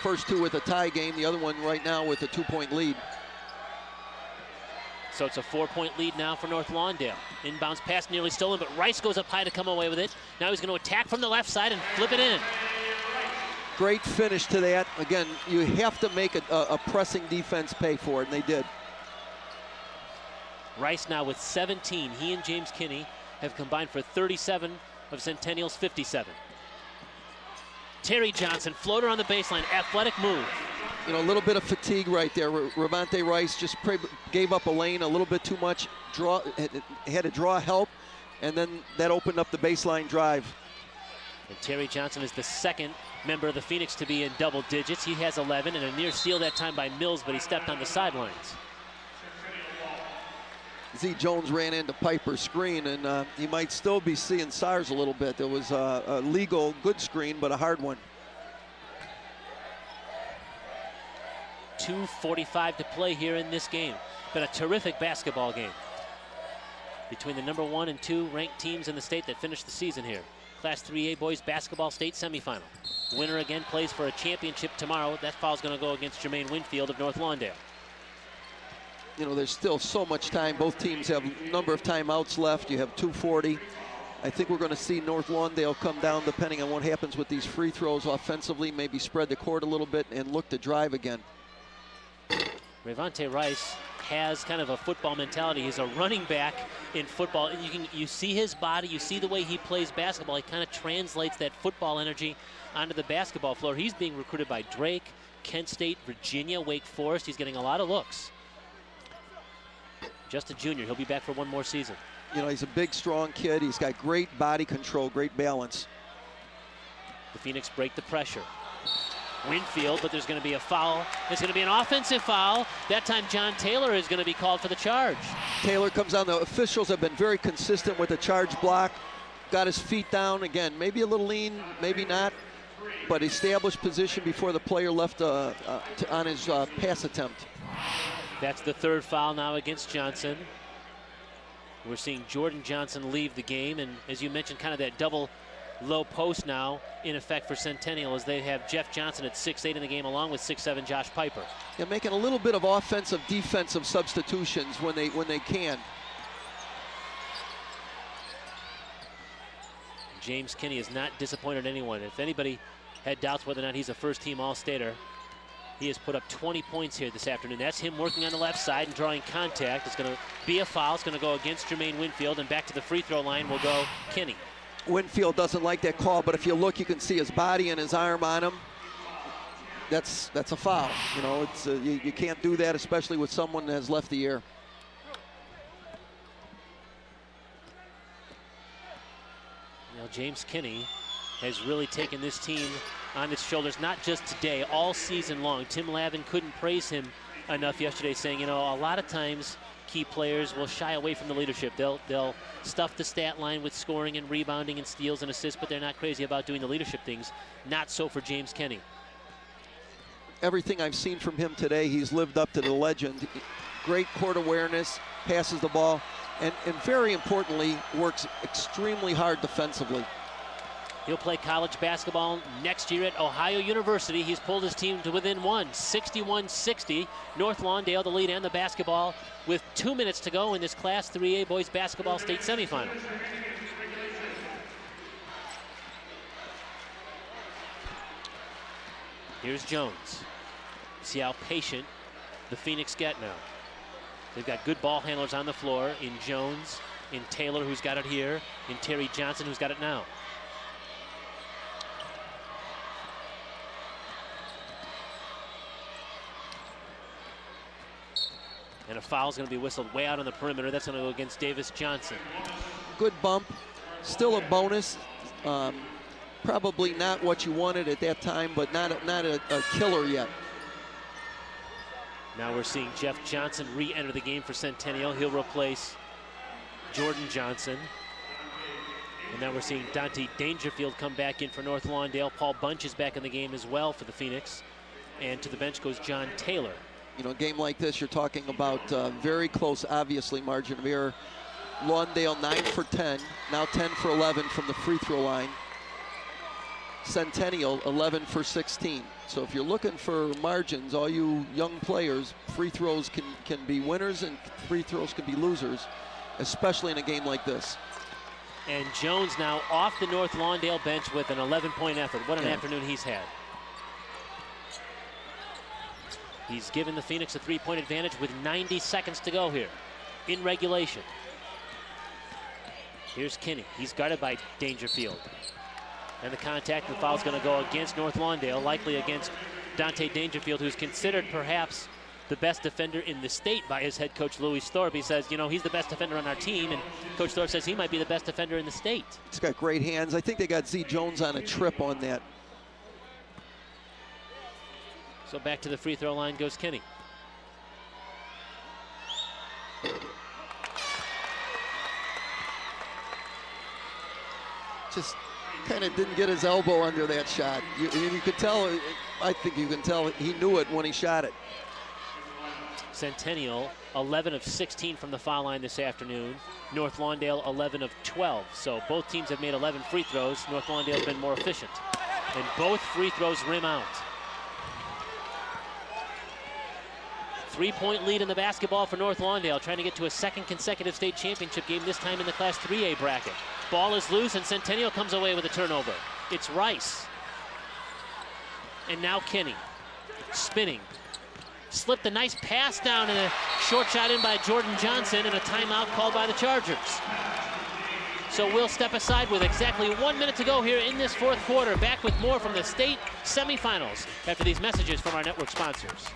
First 2 with a tie game, the other one right now with a 2-point lead.
So it's a 4-point lead now for North Lawndale. Inbounds pass nearly stolen, but Rice goes up high to come away with it. Now he's going to attack from the left side and flip it in.
Great finish to that. Again, you have to make a pressing defense pay for it, and they did.
Rice now with 17. He and James Kinney have combined for 37 of Centennial's 57. Terry Johnson, floater on the baseline, athletic move.
You know, a little bit of fatigue right there. Ravante Rice just gave up a lane a little bit too much. Had to draw help, and then that opened up the baseline drive.
And Terry Johnson is the second member of the Phoenix to be in double digits. He has 11, and a near steal that time by Mills, but he stepped on the sidelines.
Z. Jones ran into Piper's screen, and he might still be seeing SARS a little bit. There was a legal good screen, but a hard one.
2:45 to play here in this game. Been a terrific basketball game between the number 1 and 2 ranked teams in the state that finished the season here. Class 3A boys basketball state semifinal. Winner again plays for a championship tomorrow. That foul's going to go against Jermaine Winfield of North Lawndale.
You know, there's still so much time. Both teams have a number of timeouts left. You have 2:40. I think we're going to see North Lawndale come down depending on what happens with these free throws offensively, maybe spread the court a little bit and look to drive again.
Ravante Rice has kind of a football mentality. He's a running back in football. You see his body, you see the way he plays basketball. He kind of translates that football energy onto the basketball floor. He's being recruited by Drake, Kent State, Virginia, Wake Forest. He's getting a lot of looks. Just a junior. He'll be back for one more season.
You know, he's a big, strong kid. He's got great body control, great balance.
The Phoenix break the pressure. Winfield, but there's going to be a foul. It's going to be an offensive foul. That time John Taylor is going to be called for the charge.
Taylor comes on. The officials have been very consistent with the charge block. Got his feet down. Again, maybe a little lean, maybe not, but established position before the player left on his pass attempt.
That's the third foul now against Johnson. We're seeing Jordan Johnson leave the game, and as you mentioned, kind of that double low post now in effect for Centennial as they have Jeff Johnson at 6'8" in the game along with 6'7" Josh Piper.
Yeah, making a little bit of offensive, defensive substitutions when they can.
James Kinney has not disappointed anyone. If anybody had doubts whether or not he's a first-team All-Stater, he has put up 20 points here this afternoon. That's him working on the left side and drawing contact. It's going to be a foul. It's going to go against Jermaine Winfield, and back to the free throw line will go Kinney.
Winfield doesn't like that call, but if you look, you can see his body and his arm on him. That's a foul. You know, it's you can't do that, especially with someone that has left the air.
You know, James Kinney has really taken this team on his shoulders, not just today, all season long. Tim Lavin couldn't praise him enough yesterday, saying, you know, a lot of times key players will shy away from the leadership. They'll stuff the stat line with scoring and rebounding and steals and assists, but they're not crazy about doing the leadership things. Not so for James Kinney.
Everything I've seen from him today, he's lived up to the legend. Great court awareness, passes the ball, and very importantly, works extremely hard defensively.
He'll play college basketball next year at Ohio University. He's pulled his team to within one, 61-60. North Lawndale the lead and the basketball with 2 minutes to go in this Class 3A boys basketball state semifinal. Here's Jones. See how patient the Phoenix get now. They've got good ball handlers on the floor in Jones, in Taylor, who's got it here, in Terry Johnson, who's got it now. And a foul's going to be whistled way out on the perimeter. That's going to go against Davis Johnson.
Good bump, still a bonus. Probably not what you wanted at that time, but not a killer yet.
Now we're seeing Jeff Johnson re-enter the game for Centennial. He'll replace Jordan Johnson. And now we're seeing Dante Dangerfield come back in for North Lawndale. Paul Bunch is back in the game as well for the Phoenix. And to the bench goes John Taylor.
You know, a game like this, you're talking about very close, obviously, margin of error. Lawndale 9 for 10, now 10 for 11 from the free throw line. Centennial 11 for 16. So if you're looking for margins, all you young players, free throws can be winners and free throws can be losers, especially in a game like this.
And Jones now off the North Lawndale bench with an 11-point effort. What an afternoon he's had. He's given the Phoenix a 3-point advantage with 90 seconds to go here in regulation. Here's Kinney. He's guarded by Dangerfield. And the contact and foul is going to go against North Lawndale, likely against Dante Dangerfield, who's considered perhaps the best defender in the state by his head coach, Louis Thorpe. He says, you know, he's the best defender on our team, and Coach Thorpe says he might be the best defender in the state.
He's got great hands. I think they got Z Jones on a trip on that.
So back to the free throw line goes Kinney.
Just kind of didn't get his elbow under that shot. You could tell, I think you can tell he knew it when he shot it.
Centennial 11 of 16 from the foul line this afternoon. North Lawndale 11 of 12. So both teams have made 11 free throws. North Lawndale's been more efficient. And both free throws rim out. 3-point lead in the basketball for North Lawndale, trying to get to a second consecutive state championship game, this time in the Class 3A bracket. Ball is loose and Centennial comes away with a turnover. It's Rice. And now Kinney, spinning. Slipped a nice pass down and a short shot in by Jordan Johnson and a timeout called by the Chargers. So we'll step aside with exactly 1 minute to go here in this fourth quarter. Back with more from the state semifinals after these messages from our network sponsors.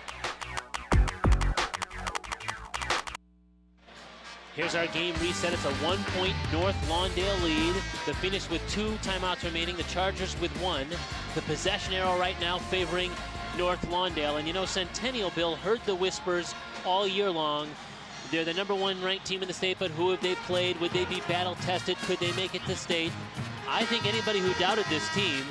Here's our game reset. It's a 1-point North Lawndale lead. The Phoenix with 2 timeouts remaining. The Chargers with 1. The possession arrow right now favoring North Lawndale. And you know, Centennial, Bill, heard the whispers all year long. They're the #1 ranked team in the state, but who have they played? Would they be battle tested? Could they make it to state? I think anybody who doubted this team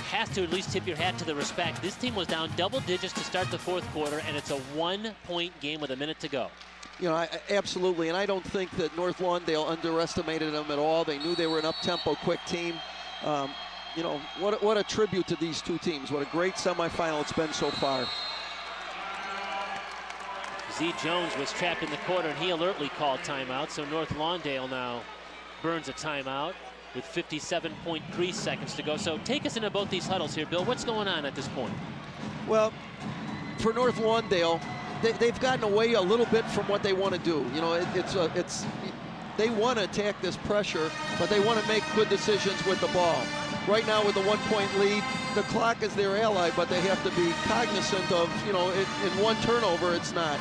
has to at least tip your hat to the respect. This team was down double digits to start the fourth quarter, and it's a 1-point game with a minute to go.
You know, absolutely, and I don't think that North Lawndale underestimated them at all. They knew they were an up-tempo, quick team. You know, what a tribute to these two teams. What a great semifinal it's been so far.
Z Jones was trapped in the corner, and he alertly called timeout, so North Lawndale now burns a timeout with 57.3 seconds to go. So take us into both these huddles here, Bill. What's going on at this point?
Well, for North Lawndale, they've gotten away a little bit from what they want to do. You know, they want to attack this pressure, but they want to make good decisions with the ball. Right now with the 1-point lead, the clock is their ally, but they have to be cognizant of, you know, in one turnover, it's not.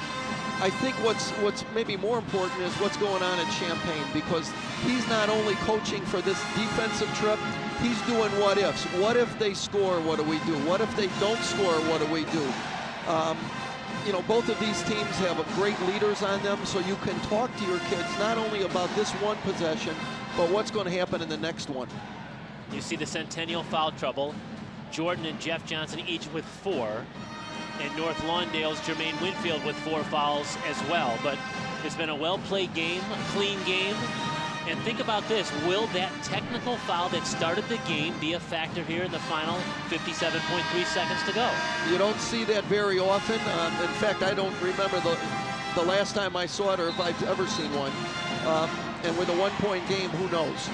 I think what's maybe more important is what's going on at Champaign, because he's not only coaching for this defensive trip, he's doing what ifs. What if they score, what do we do? What if they don't score, what do we do? You know, both of these teams have great leaders on them, so you can talk to your kids not only about this one possession, but what's going to happen in the next one.
You see the Centennial foul trouble. Jordan and Jeff Johnson each with 4. And North Lawndale's Jermaine Winfield with 4 fouls as well. But it's been a well-played game, a clean game. And think about this, will that technical foul that started the game be a factor here in the final 57.3 seconds to go?
You don't see that very often. In fact, I don't remember the last time I saw it, or if I've ever seen one. And with a 1-point game, who knows?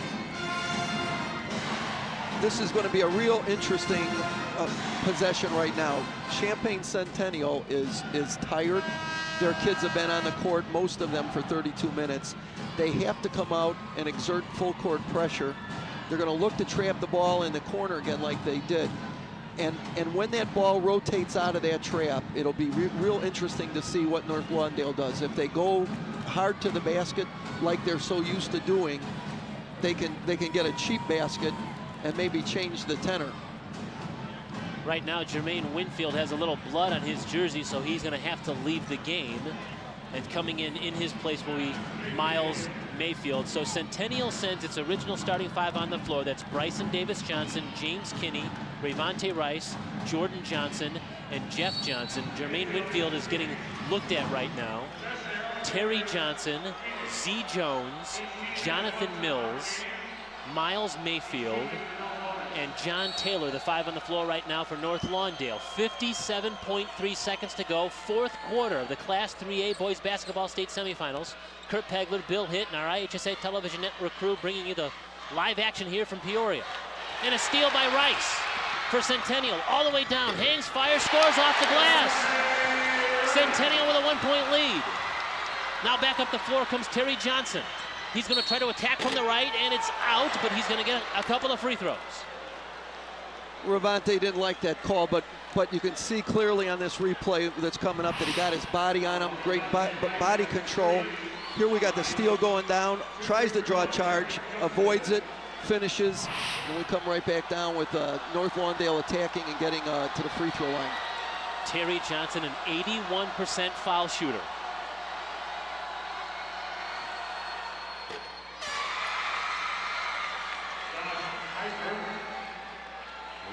This is going to be a real interesting possession right now. Champaign Centennial is tired. Their kids have been on the court, most of them, for 32 minutes. They have to come out and exert full court pressure. They're going to look to trap the ball in the corner again like they did. And when that ball rotates out of that trap, it'll be real interesting to see what North Lawndale does. If they go hard to the basket like they're so used to doing, they can get a cheap basket and maybe change the tenor.
Right now, Jermaine Winfield has a little blood on his jersey, so he's going to have to leave the game. And coming in his place will be Miles Mayfield. So Centennial sends its original starting 5 on the floor. That's Bryson Davis-Johnson, James Kinney, Rayvonte Rice, Jordan Johnson, and Jeff Johnson. Jermaine Winfield is getting looked at right now. Terry Johnson, Z Jones, Jonathan Mills, Miles Mayfield, and John Taylor, the 5 on the floor right now for North Lawndale. 57.3 seconds to go. Fourth quarter of the Class 3A Boys Basketball State Semifinals. Kurt Pegler, Bill Hitt, and our IHSA Television Network crew bringing you the live action here from Peoria. And a steal by Rice for Centennial. All the way down. Hangs, fires, scores off the glass. Centennial with a 1-point lead. Now back up the floor comes Terry Johnson. He's going to try to attack from the right, and it's out, but he's going to get a couple of free throws.
Ravante didn't like that call, but you can see clearly on this replay that's coming up that he got his body on him, great body control. Here we got the steal going down, tries to draw a charge, avoids it, finishes, and we come right back down with North Lawndale attacking and getting to the free throw line.
Terry Johnson, an 81% foul shooter.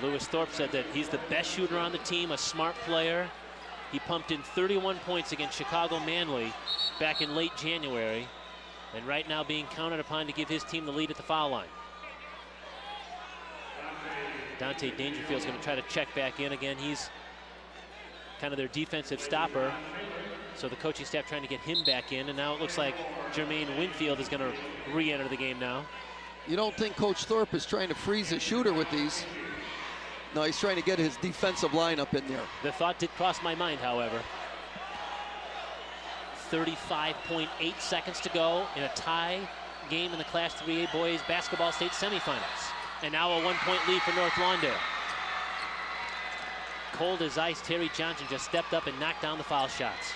Lewis Thorpe said that he's the best shooter on the team, a smart player. He pumped in 31 points against Chicago Manly back in late January, and right now being counted upon to give his team the lead at the foul line. Dante Dangerfield's going to try to check back in again. He's kind of their defensive stopper, so the coaching staff trying to get him back in, and now it looks like Jermaine Winfield is going to re-enter the game now.
You don't think Coach Thorpe is trying to freeze a shooter with these? No, he's trying to get his defensive lineup in there.
The thought did cross my mind, however. 35.8 seconds to go in a tie game in the Class 3A Boys Basketball State Semifinals. And now a 1-point lead for North Lawndale. Cold as ice, Terry Johnson just stepped up and knocked down the foul shots.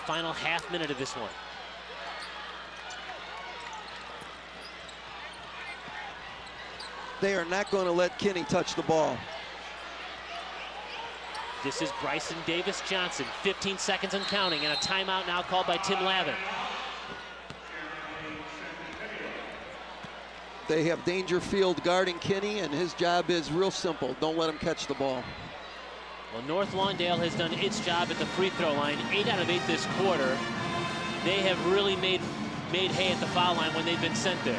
Final half minute of this one.
They are not going to let Kinney touch the ball.
This is Bryson Davis Johnson, 15 seconds and counting, and a timeout now called by Tim Lavin.
They have Dangerfield guarding Kinney, and his job is real simple. Don't let him catch the ball.
Well, North Lawndale has done its job at the free throw line. 8 out of 8 this quarter. They have really made hay at the foul line when they've been sent there.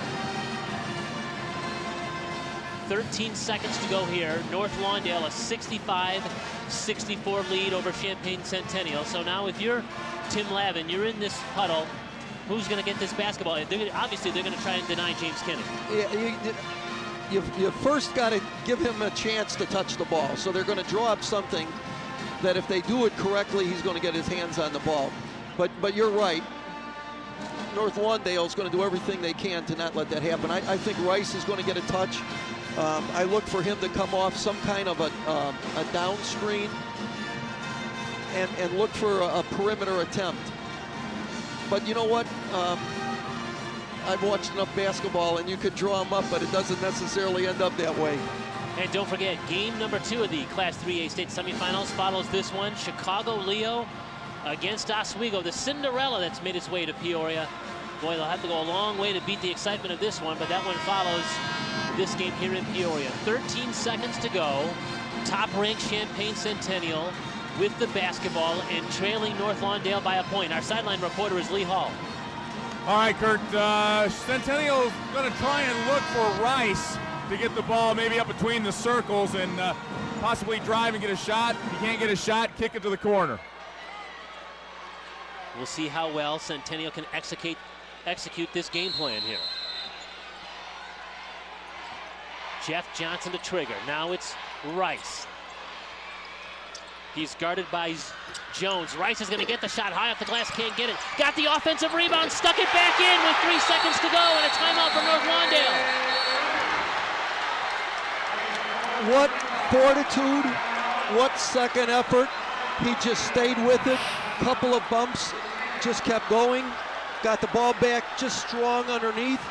13 seconds to go here. North Lawndale, a 65-64 lead over Champaign Centennial. So now if you're Tim Lavin, you're in this huddle. Who's going to get this basketball? Obviously, they're going to try and deny James Kinney.
Yeah, you first got to give him a chance to touch the ball. So they're going to draw up something that if they do it correctly, he's going to get his hands on the ball. But you're right. North Lawndale is going to do everything they can to not let that happen. I think Rice is going to get a touch. I look for him to come off some kind of a down screen and look for a perimeter attempt. But you know what? I've watched enough basketball, and you could draw them up, but it doesn't necessarily end up that way.
And don't forget, game number 2 of the Class 3A State Semifinals follows this one. Chicago Leo against Oswego, the Cinderella that's made its way to Peoria. Boy, they'll have to go a long way to beat the excitement of this one, but that one follows this game here in Peoria. 13 seconds to go. Top-ranked Champaign Centennial with the basketball and trailing North Lawndale by a point. Our sideline reporter is Lee Hall.
All right, Kurt, Centennial's going to try and look for Rice to get the ball maybe up between the circles and possibly drive and get a shot. If you can't get a shot, kick it to the corner.
We'll see how well Centennial can execute this game plan here. Jeff Johnson to trigger. Now it's Rice. He's guarded by Jones. Rice is going to get the shot high off the glass, can't get it. Got the offensive rebound, stuck it back in with 3 seconds to go, and a timeout for North Lawndale.
What fortitude, what second effort. He just stayed with it. Couple of bumps, just kept going. Got the ball back, just strong underneath.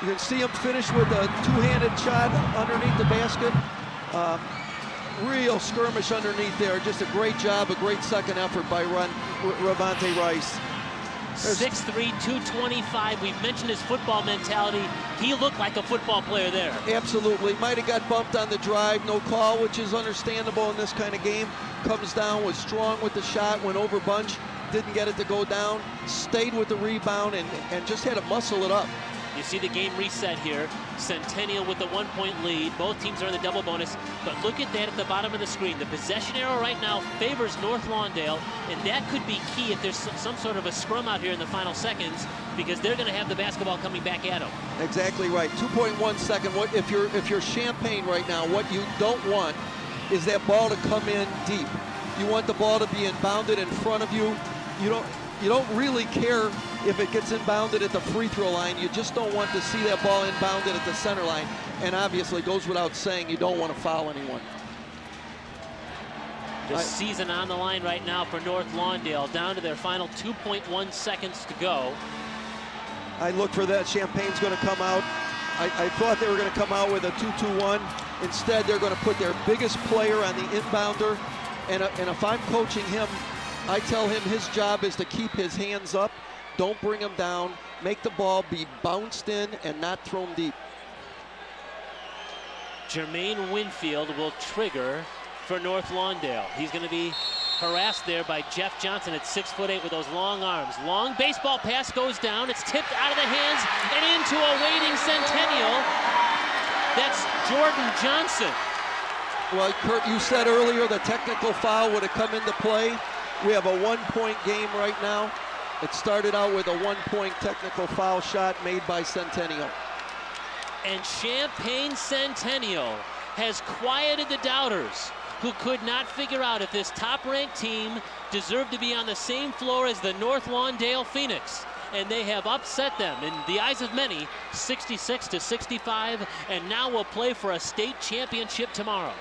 You can see him finish with a two-handed shot underneath the basket. Real skirmish underneath there. Just a great job, a great second effort by Ravante Rice.
6'3", 225. We've mentioned his football mentality. He looked like a football player there.
Absolutely. Might have got bumped on the drive, no call, which is understandable in this kind of game. Comes down, was strong with the shot, went over bunch, didn't get it to go down, stayed with the rebound, and just had to muscle it up.
You see the game reset here. Centennial with the 1-point lead. Both teams are in the double bonus. But look at that at the bottom of the screen. The possession arrow right now favors North Lawndale, and that could be key if there's some sort of a scrum out here in the final seconds, because they're going to have the basketball coming back at them.
Exactly right. 2.1 second. What if you're Champaign right now? What you don't want is that ball to come in deep. You want the ball to be inbounded in front of you. You don't really care if it gets inbounded at the free throw line. You just don't want to see that ball inbounded at the center line. And obviously, it goes without saying, you don't want to foul anyone.
The season on the line right now for North Lawndale, down to their final 2.1 seconds to go.
I look for that. Champaign's going to come out. I thought they were going to come out with a 2-2-1. Instead, they're going to put their biggest player on the inbounder. And if I'm coaching him, I tell him his job is to keep his hands up, don't bring him down, make the ball be bounced in and not thrown deep.
Jermaine Winfield will trigger for North Lawndale. He's going to be harassed there by Jeff Johnson at 6'8" with those long arms. Long baseball pass goes down. It's tipped out of the hands and into a waiting Centennial. That's Jordan Johnson.
Well, Kurt, you said earlier the technical foul would have come into play. We have a 1-point game right now. It started out with a 1-point technical foul shot made by Centennial.
And Champaign Centennial has quieted the doubters who could not figure out if this top-ranked team deserved to be on the same floor as the North Lawndale Phoenix. And they have upset them, in the eyes of many, 66-65, and now will play for a state championship tomorrow.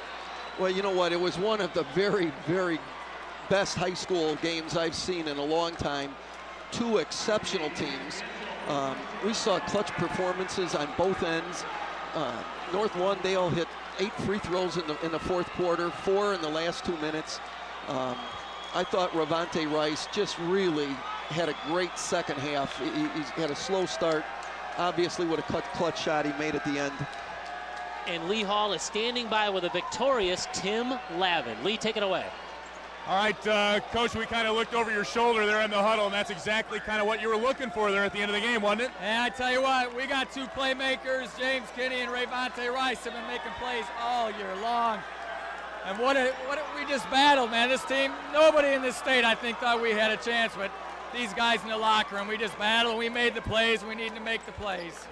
Well, you know what? It was one of the very, very best high school games I've seen in a long time. Two exceptional teams. We saw clutch performances on both ends. North Lawndale hit 8 free throws in the fourth quarter, 4 in the last 2 minutes. I thought Ravante Rice just really had a great second half. He had a slow start. Obviously, with a clutch shot he made at the end.
And Lee Hall is standing by with a victorious Tim Lavin. Lee, take it away.
All right, Coach, we kind of looked over your shoulder there in the huddle, and that's exactly kind of what you were looking for there at the end of the game, wasn't it?
And I tell you what, we got 2 playmakers. James Kinney and Ravante Rice have been making plays all year long. And what we just battled, man. This team, nobody in this state, I think, thought we had a chance, but these guys in the locker room, we just battled. We made the plays. We need to make the plays.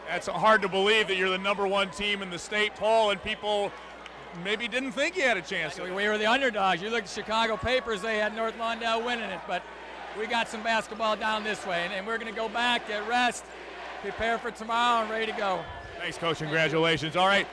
That's hard to believe that you're the #1 team in the state poll, and people maybe didn't think you had a chance.
We were the underdogs. You look at the Chicago papers, they had North Lawndale winning it, but we got some basketball down this way, and we're going to go back, get rest, prepare for tomorrow, and ready to go.
Thanks, Coach. Congratulations. All right,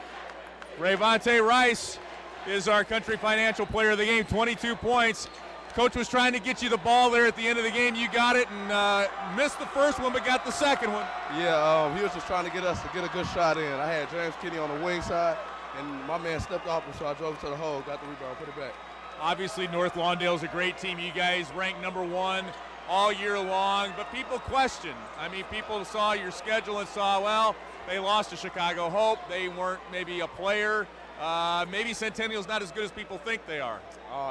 Ravante Rice is our Country Financial Player of the Game, 22 points. Coach was trying to get you the ball there at the end of the game. You got it and missed the first one, but got the second one.
Yeah, he was just trying to get us to get a good shot in. I had James Kinney on the wing side, and my man stepped off him, so I drove to the hole, got the rebound, put it back.
Obviously, North Lawndale's a great team. You guys ranked #1 all year long, but people question. I mean, people saw your schedule and saw, well, they lost to Chicago Hope. They weren't maybe a player. Maybe Centennial's not as good as people think they are.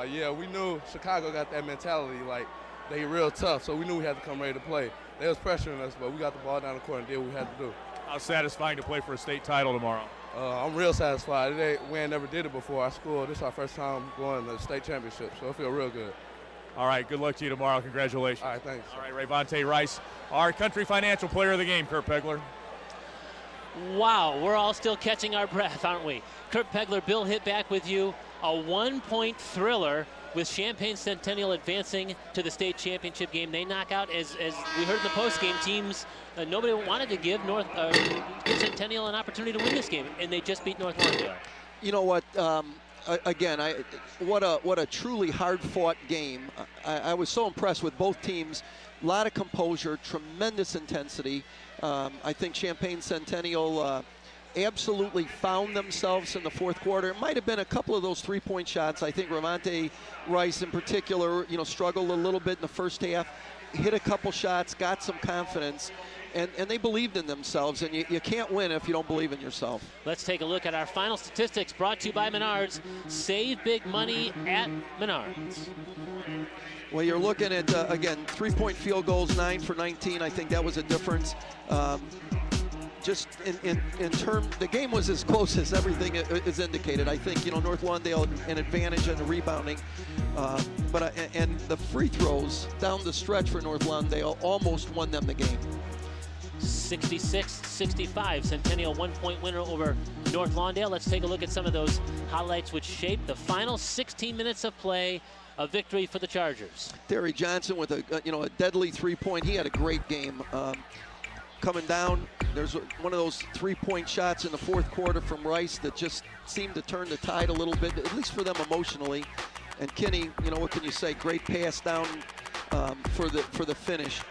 Yeah, we knew Chicago got that mentality, like they real tough, so we knew we had to come ready to play. They was pressuring us, but we got the ball down the court and did what we had to do.
How satisfying to play for a state title tomorrow?
I'm real satisfied. We ain't never did it before. Our school, this is our first time going to the state championship, so I feel real good.
All right, good luck to you tomorrow. Congratulations.
All right, thanks.
All right, Ravante Rice, our Country Financial Player of the Game, Kurt Pegler.
Wow, we're all still catching our breath, aren't we? Kurt Pegler, Bill Hitt back with you. A 1-point thriller with Champaign Centennial advancing to the state championship game. They knock out, as we heard in the postgame, teams nobody wanted to give Centennial an opportunity to win this game, and they just beat North Lawndale.
You know what? Again, what a truly hard-fought game. I was so impressed with both teams. A lot of composure, tremendous intensity. I think Champaign Centennial absolutely found themselves in the fourth quarter. It might have been a couple of those 3-point shots. I think Ravante Rice in particular, struggled a little bit in the first half, hit a couple shots, got some confidence, and they believed in themselves, and you can't win if you don't believe in yourself.
Let's take a look at our final statistics brought to you by Menards. Save big money at Menards.
Well, you're looking at, again, 3-point field goals, 9 for 19. I think that was a difference. just in terms, the game was as close as everything is indicated. I think, North Lawndale an advantage on the rebounding, and the free throws down the stretch for North Lawndale almost won them the game.
66-65, Centennial 1-point winner over North Lawndale. Let's take a look at some of those highlights which shaped the final 16 minutes of play. A victory for the Chargers.
Terry Johnson with a deadly three-point. He had a great game. Coming down, there's one of those three-point shots in the fourth quarter from Rice that just seemed to turn the tide a little bit, at least for them emotionally. And Kinney, what can you say? Great pass down for the finish.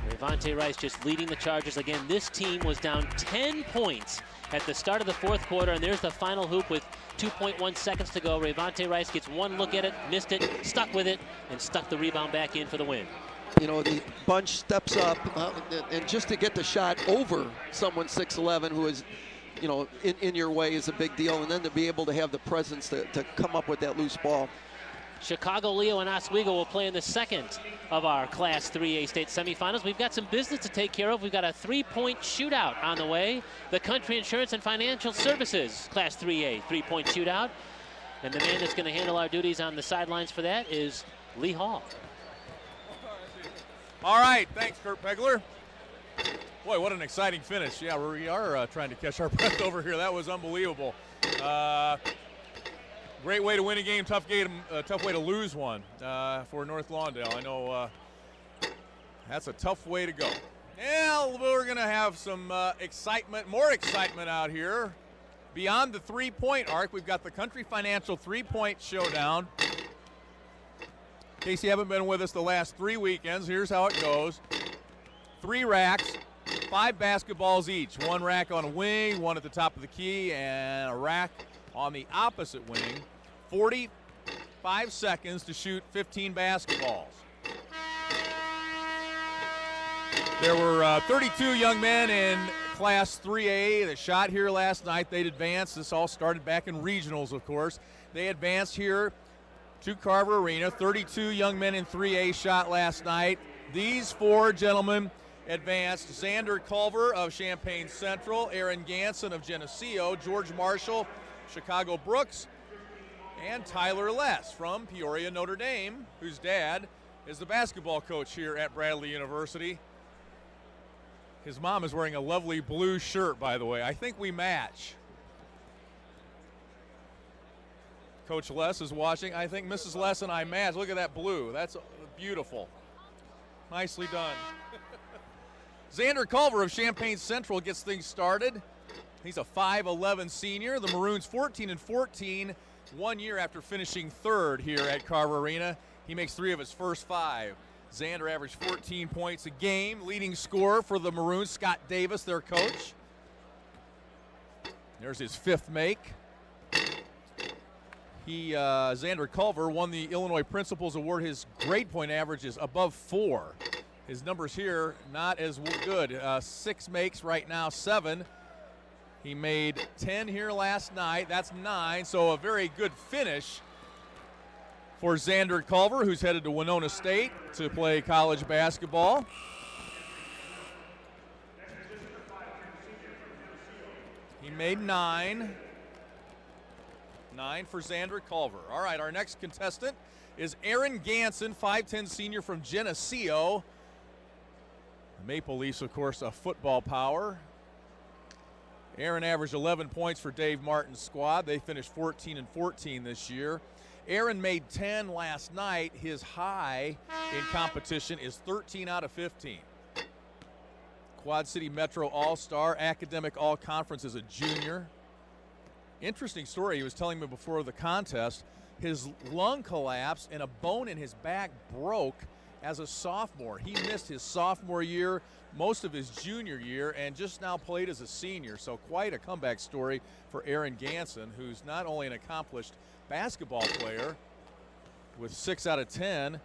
Rayvonte Rice just leading the Chargers again. This team was down 10 points at the start of the fourth quarter, and there's the final hoop with 2.1 seconds to go. Rayvonte Rice gets one look at it, missed it, stuck with it, and stuck the rebound back in for the win.
The bunch steps up, and just to get the shot over someone 6'11", who is, in your way is a big deal, and then to be able to have the presence to come up with that loose ball.
Chicago, Leo, and Oswego will play in the second of our Class 3A state semifinals. We've got some business to take care of. We've got a three-point shootout on the way. The Country Insurance and Financial Services Class 3A three-point shootout. And the man that's going to handle our duties on the sidelines for that is Lee Hall.
All right, thanks, Kurt Pegler. Boy, what an exciting finish. Yeah, we are trying to catch our breath over here. That was unbelievable. Great way to win a game, tough way to lose one for North Lawndale. I know that's a tough way to go. Yeah, we're going to have some more excitement out here. Beyond the three-point arc, we've got the Country Financial three-point showdown. In case you haven't been with us the last 3 weekends, here's how it goes. 3 racks, 5 basketballs each. 1 rack on a wing, 1 at the top of the key, and a rack on the opposite wing. 45 seconds to shoot 15 basketballs. There were 32 young men in Class 3A that shot here last night. They'd advanced. This all started back in regionals, of course. They advanced here to Carver Arena. 32 young men in 3A shot last night. These 4 gentlemen advanced: Xander Culver of Champaign Central, Aaron Ganson of Geneseo, George Marshall, Chicago Brooks, and Tyler Less from Peoria, Notre Dame, whose dad is the basketball coach here at Bradley University. His mom is wearing a lovely blue shirt, by the way. I think we match. Coach Less is watching. I think Mrs. Less and I match. Look at that blue. That's beautiful. Nicely done. Xander Culver of Champaign Central gets things started. He's a 5'11" senior. The Maroons 14-14, 1 year after finishing third here at Carver Arena. He makes 3 of his first 5. Xander averaged 14 points a game. Leading scorer for the Maroons, Scott Davis, their coach. There's his 5th make. Xander Culver won the Illinois Principals Award. His grade point average is above 4. His numbers here not as good. 6 makes right now, 7. He made 10 here last night. That's 9, so a very good finish for Xander Culver, who's headed to Winona State to play college basketball. He made 9. 9 for Xander Culver. All right, our next contestant is Aaron Ganson, 5'10" senior from Geneseo. Maple Leafs, of course, a football power. Aaron averaged 11 points for Dave Martin's squad. They finished 14-14 this year. Aaron made 10 last night. His high in competition is 13 out of 15. Quad City Metro All-Star, Academic All-Conference as a junior. Interesting story he was telling me before the contest. His lung collapsed and a bone in his back broke as a sophomore. He missed his sophomore year, most of his junior year, and just now played as a senior. So quite a comeback story for Aaron Ganson, who's not only an accomplished basketball player with 6 out of 10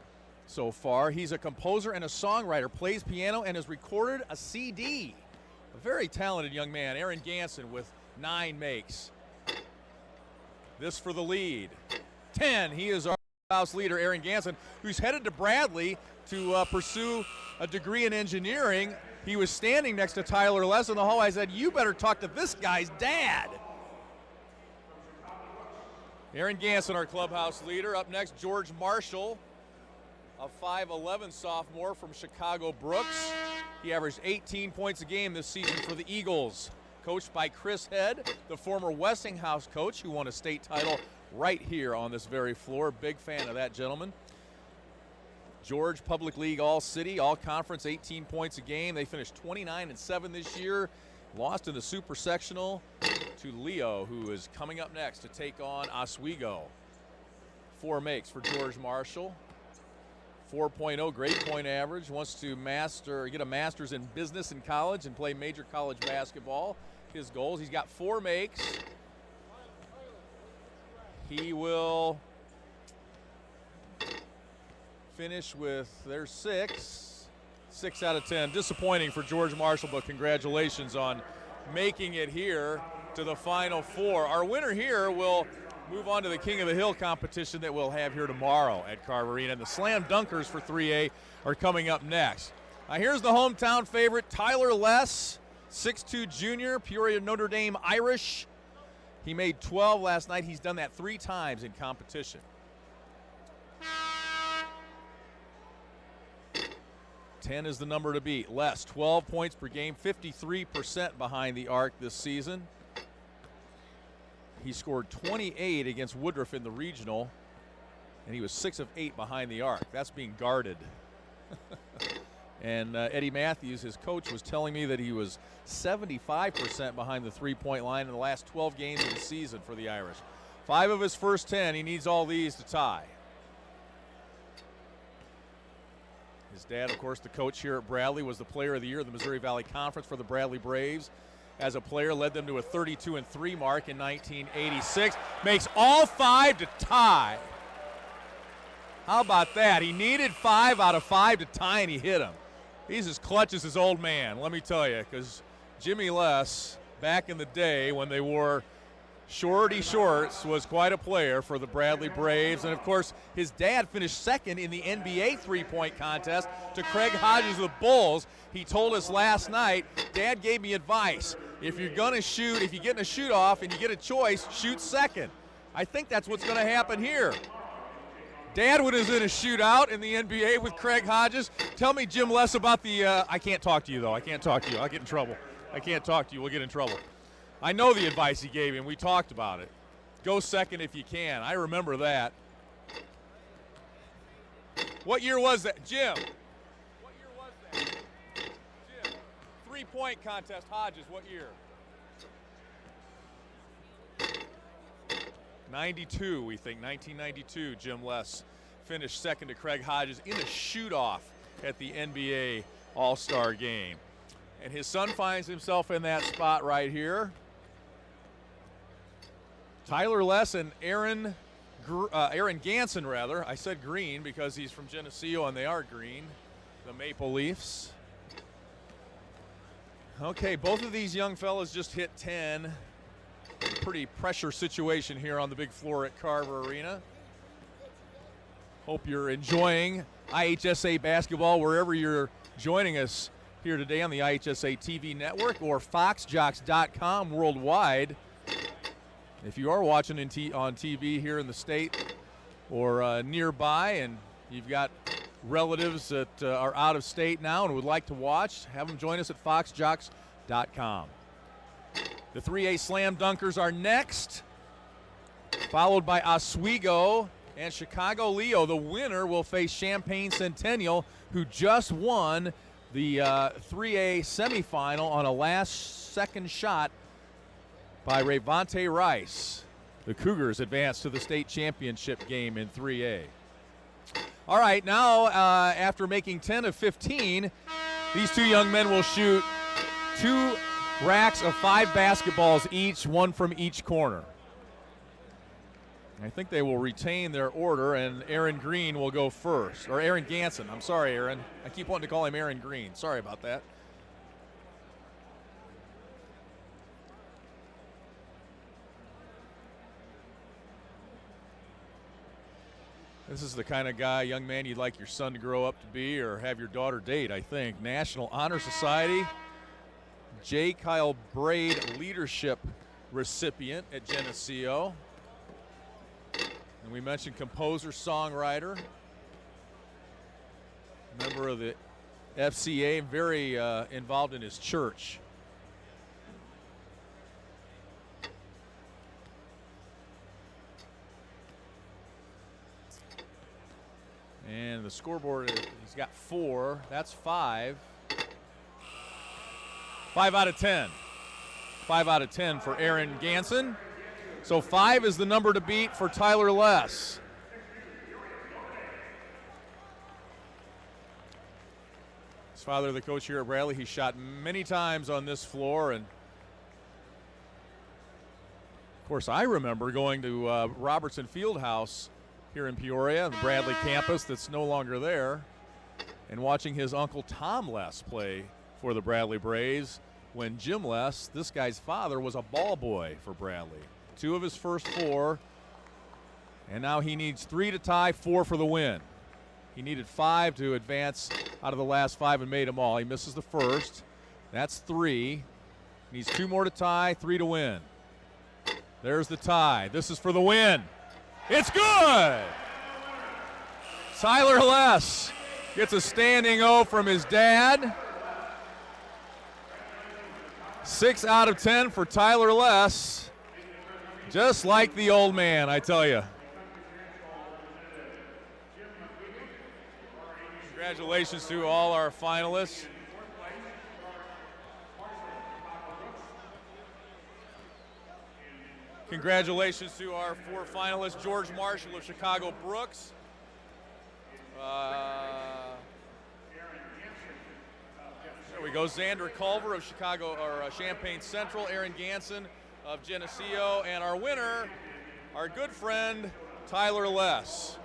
so far, he's a composer and a songwriter, plays piano, and has recorded a CD. A very talented young man, Aaron Ganson, with 9 makes. This for the lead. 10, he is our house leader, Aaron Ganson, who's headed to Bradley to pursue a degree in engineering. He was standing next to Tyler Less in the hall. I said, you better talk to this guy's dad. Aaron Ganson, our clubhouse leader. Up next, George Marshall, a 5'11 sophomore from Chicago Brooks. He averaged 18 points a game this season for the Eagles. Coached by Chris Head, the former Westinghouse coach who won a state title right here on this very floor. Big fan of that gentleman. George, Public League All-City, All-Conference, 18 points a game. They finished 29-7 this year. Lost in the Super Sectional to Leo, who is coming up next to take on Oswego. 4 makes for George Marshall. 4.0 grade point average. Wants to get a master's in business in college and play major college basketball. His goals. He's got 4 makes. He will finish with their 6 out of 10. Disappointing for George Marshall, but congratulations on making it here to the Final Four. Our winner here will move on to the King of the Hill competition that we'll have here tomorrow at Carver Arena. And the Slam Dunkers for 3A are coming up next. Here's the hometown favorite, Tyler Less, 6'2 junior, Peoria Notre Dame Irish. He made 12 last night. He's done that 3 times in competition. 10 is the number to beat. Less, 12 points per game, 53% behind the arc this season. He scored 28 against Woodruff in the regional, and he was 6 of 8 behind the arc. That's being guarded. And Eddie Matthews, his coach, was telling me that he was 75% behind the three-point line in the last 12 games of the season for the Irish. 5 of his first 10. He needs all these to tie. His dad, of course, the coach here at Bradley, was the player of the year of the Missouri Valley Conference for the Bradley Braves. As a player, led them to a 32-3 mark in 1986. Makes all 5 to tie. How about that? He needed 5 out of 5 to tie, and he hit them. He's as clutch as his old man, let me tell you, because Jimmy Less, back in the day when they wore shorty shorts, was quite a player for the Bradley Braves. And, of course, his dad finished second in the NBA three-point contest to Craig Hodges of the Bulls. He told us last night, Dad gave me advice. If you're going to shoot, if you get in a shoot-off and you get a choice, shoot second. I think that's what's going to happen here. Dad was in a shootout in the NBA with Craig Hodges. Tell me, Jim, Less about the I can't talk to you, though. I can't talk to you. I'll get in trouble. I can't talk to you. We'll get in trouble. I know the advice he gave him. We talked about it. Go second if you can. I remember that. What year was that? Jim. What year was that? Jim. Three-point contest, Hodges. What year? 92, we think. 1992, Jim Less finished second to Craig Hodges in a shoot-off at the NBA All-Star Game. And his son finds himself in that spot right here. Tyler Less and Aaron Ganson, rather. I said green because he's from Geneseo and they are green, the Maple Leafs. Okay, both of these young fellas just hit 10. Pretty pressure situation here on the big floor at Carver Arena. Hope you're enjoying IHSA basketball wherever you're joining us here today on the IHSA TV network or foxjocks.com worldwide. If you are watching on TV here in the state or nearby and you've got relatives that are out of state now and would like to watch, have them join us at foxjocks.com. The 3A Slam Dunkers are next, followed by Oswego and Chicago Leo. The winner will face Champaign Centennial, who just won the 3A semifinal on a last-second shot by Rayvante Rice. The Cougars advance to the state championship game in 3A. All right, now after making 10 of 15, these 2 young men will shoot 2 racks of 5 basketballs each, 1 from each corner. I think they will retain their order, and Aaron Green will go first. Or Aaron Ganson. I'm sorry, Aaron. I keep wanting to call him Aaron Green. Sorry about that. This is the kind of guy, young man, you'd like your son to grow up to be or have your daughter date, I think. National Honor Society, J. Kyle Braid Leadership recipient at Geneseo. And we mentioned composer, songwriter, member of the FCA, very involved in his church. And the scoreboard, he's got 4. That's 5. 5 out of 10. 5 out of 10 for Aaron Ganson. So 5 is the number to beat for Tyler Less. His father, the coach here at Bradley, he shot many times on this floor. And of course, I remember going to Robertson Fieldhouse here in Peoria, the Bradley campus that's no longer there, and watching his uncle Tom Less play for the Bradley Braves when Jim Less, this guy's father, was a ball boy for Bradley. 2 of his first 4, and now he needs 3 to tie, 4 for the win. He needed 5 to advance out of the last 5 and made them all. He misses the first. That's 3. Needs 2 more to tie, 3 to win. There's the tie. This is for the win. It's good! Tyler Less gets a standing O from his dad. 6 out of 10 for Tyler Less. Just like the old man, I tell you. Congratulations to all our finalists. Congratulations to our 4 finalists, George Marshall of Chicago Brooks. There we go, Xander Culver of Champaign Central, Aaron Ganson of Geneseo, and our winner, our good friend, Tyler Less.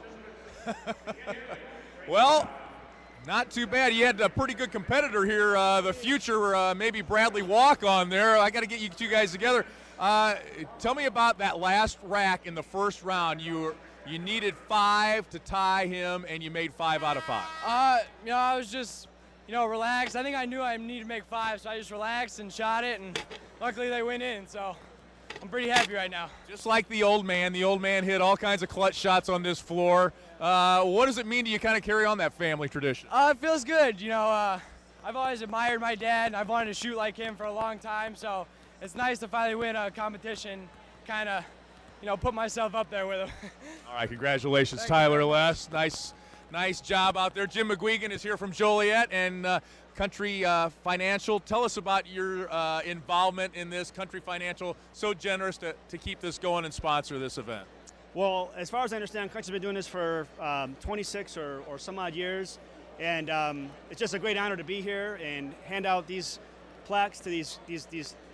Well, not too bad. You had a pretty good competitor here, the future maybe Bradley walk-on there. I got to get you 2 guys together. Tell me about that last rack in the first round. You needed 5 to tie him, and you made 5 out of 5.
I was just, relaxed. I think I knew I needed to make 5, so I just relaxed and shot it, and luckily they went in, so I'm pretty happy right now.
Just like the old man hit all kinds of clutch shots on this floor. What does it mean to you kind of carry on that family tradition?
It feels good. I've always admired my dad, and I've wanted to shoot like him for a long time, so it's nice to finally win a competition, kind of, put myself up there with him.
All right, congratulations, Tyler Less. Nice job out there. Jim McGuigan is here from Joliet and Country Financial. Tell us about your involvement in this. Country Financial, so generous to keep this going and sponsor this event.
Well, as far as I understand, Country's been doing this for 26 or some odd years, and it's just a great honor to be here and hand out these plaques to these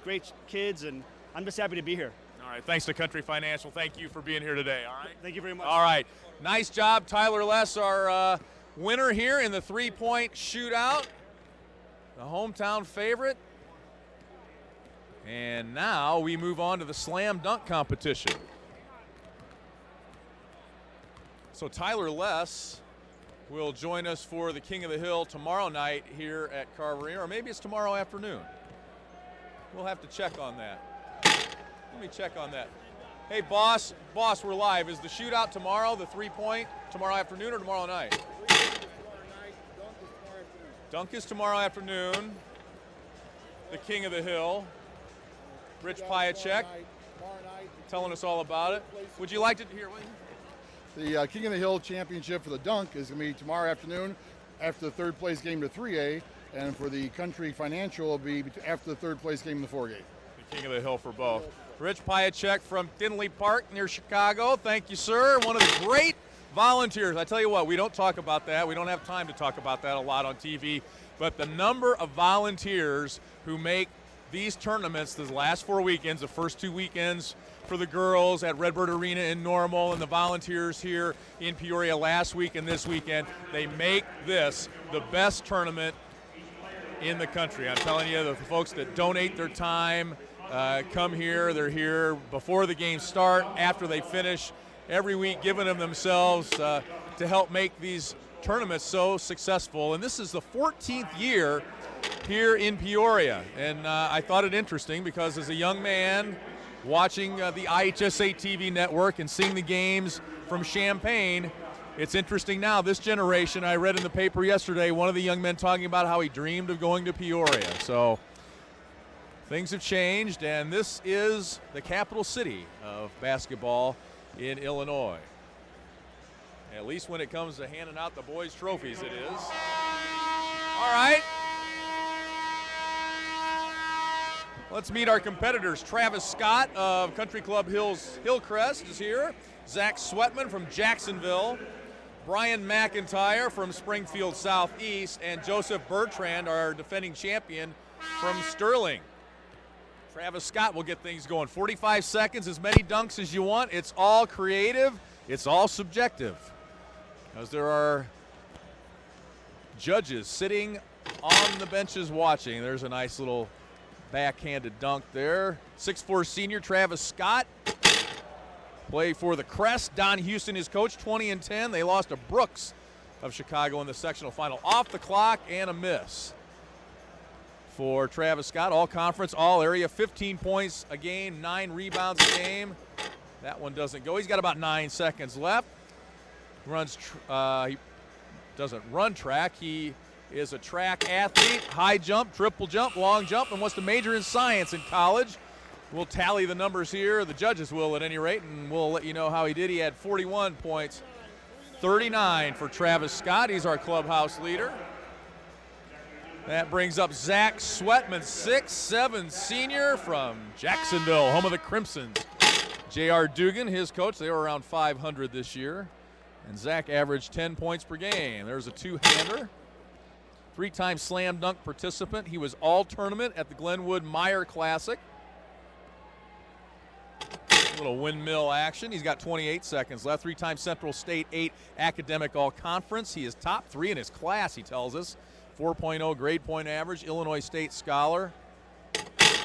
great kids, and I'm just happy to be here.
All right, thanks to Country Financial. Thank you for being here today, all right?
Thank you very much.
All right, nice job, Tyler Less, our winner here in the 3-point shootout, the hometown favorite. And now we move on to the slam dunk competition. So Tyler Less will join us for the King of the Hill tomorrow night here at Carver Arena, or maybe it's tomorrow afternoon. We'll have to check on that. Let me check on that. Hey, boss, we're live. Is the shootout tomorrow, the 3-point, tomorrow afternoon or tomorrow night? Dunk is tomorrow afternoon. The King of the Hill, Rich Piacek, telling us all about it. Would you like to hear?
The King of the Hill championship for the dunk is going to be tomorrow afternoon after the 3rd place game to 3A, and for the Country Financial will be after the 3rd place game in the 4 game.
The King of the Hill for both. Rich Piacek from Tinley Park near Chicago. Thank you, sir. One of the great volunteers. I tell you what, we don't talk about that. We don't have time to talk about that a lot on TV. But the number of volunteers who make these tournaments, the last 4 weekends, the first 2 weekends for the girls at Redbird Arena in Normal, and the volunteers here in Peoria last week and this weekend, they make this the best tournament in the country. I'm telling you, the folks that donate their time, come here. They're here before the games start, after they finish, every week giving them themselves to help make these tournaments so successful. And this is the 14th year here in Peoria. And I thought it interesting because as a young man watching the IHSA TV network and seeing the games from Champaign, it's interesting now, this generation, I read in the paper yesterday, one of the young men talking about how he dreamed of going to Peoria. So things have changed, and this is the capital city of basketball in Illinois. At least when it comes to handing out the boys' trophies, it is. All right. Let's meet our competitors. Travis Scott of Country Club Hillcrest is here. Zach Sweatman from Jacksonville. Brian McIntyre from Springfield Southeast. And Joseph Bertrand, our defending champion from Sterling. Travis Scott will get things going. 45 seconds, as many dunks as you want. It's all creative. It's all subjective. Because there are judges sitting on the benches watching. There's a nice little backhanded dunk there. 6'4" senior Travis Scott. Play for the Crest. Don Houston, his coach, 20-10. They lost to Brooks of Chicago in the sectional final. Off the clock and a miss for Travis Scott. All conference, all area, 15 points a game, 9 rebounds a game. That one doesn't go. He's got about 9 seconds left. He doesn't run track. He is a track athlete, high jump, triple jump, long jump, and wants to major in science in college. We'll tally the numbers here. The judges will at any rate, and we'll let you know how he did. He had 41 points, 39 for Travis Scott. He's our clubhouse leader. That brings up Zach Sweatman, 6'7" senior from Jacksonville, home of the Crimsons. J.R. Dugan, his coach, they were around 500 this year. And Zach averaged 10 points per game. There's a two-hander. 3-time slam dunk participant. He was all-tournament at the Glenwood Meyer Classic. A little windmill action. He's got 28 seconds left. 3-time Central State 8 academic all-conference. He is top 3 in his class, he tells us. 4.0 grade point average, Illinois State scholar.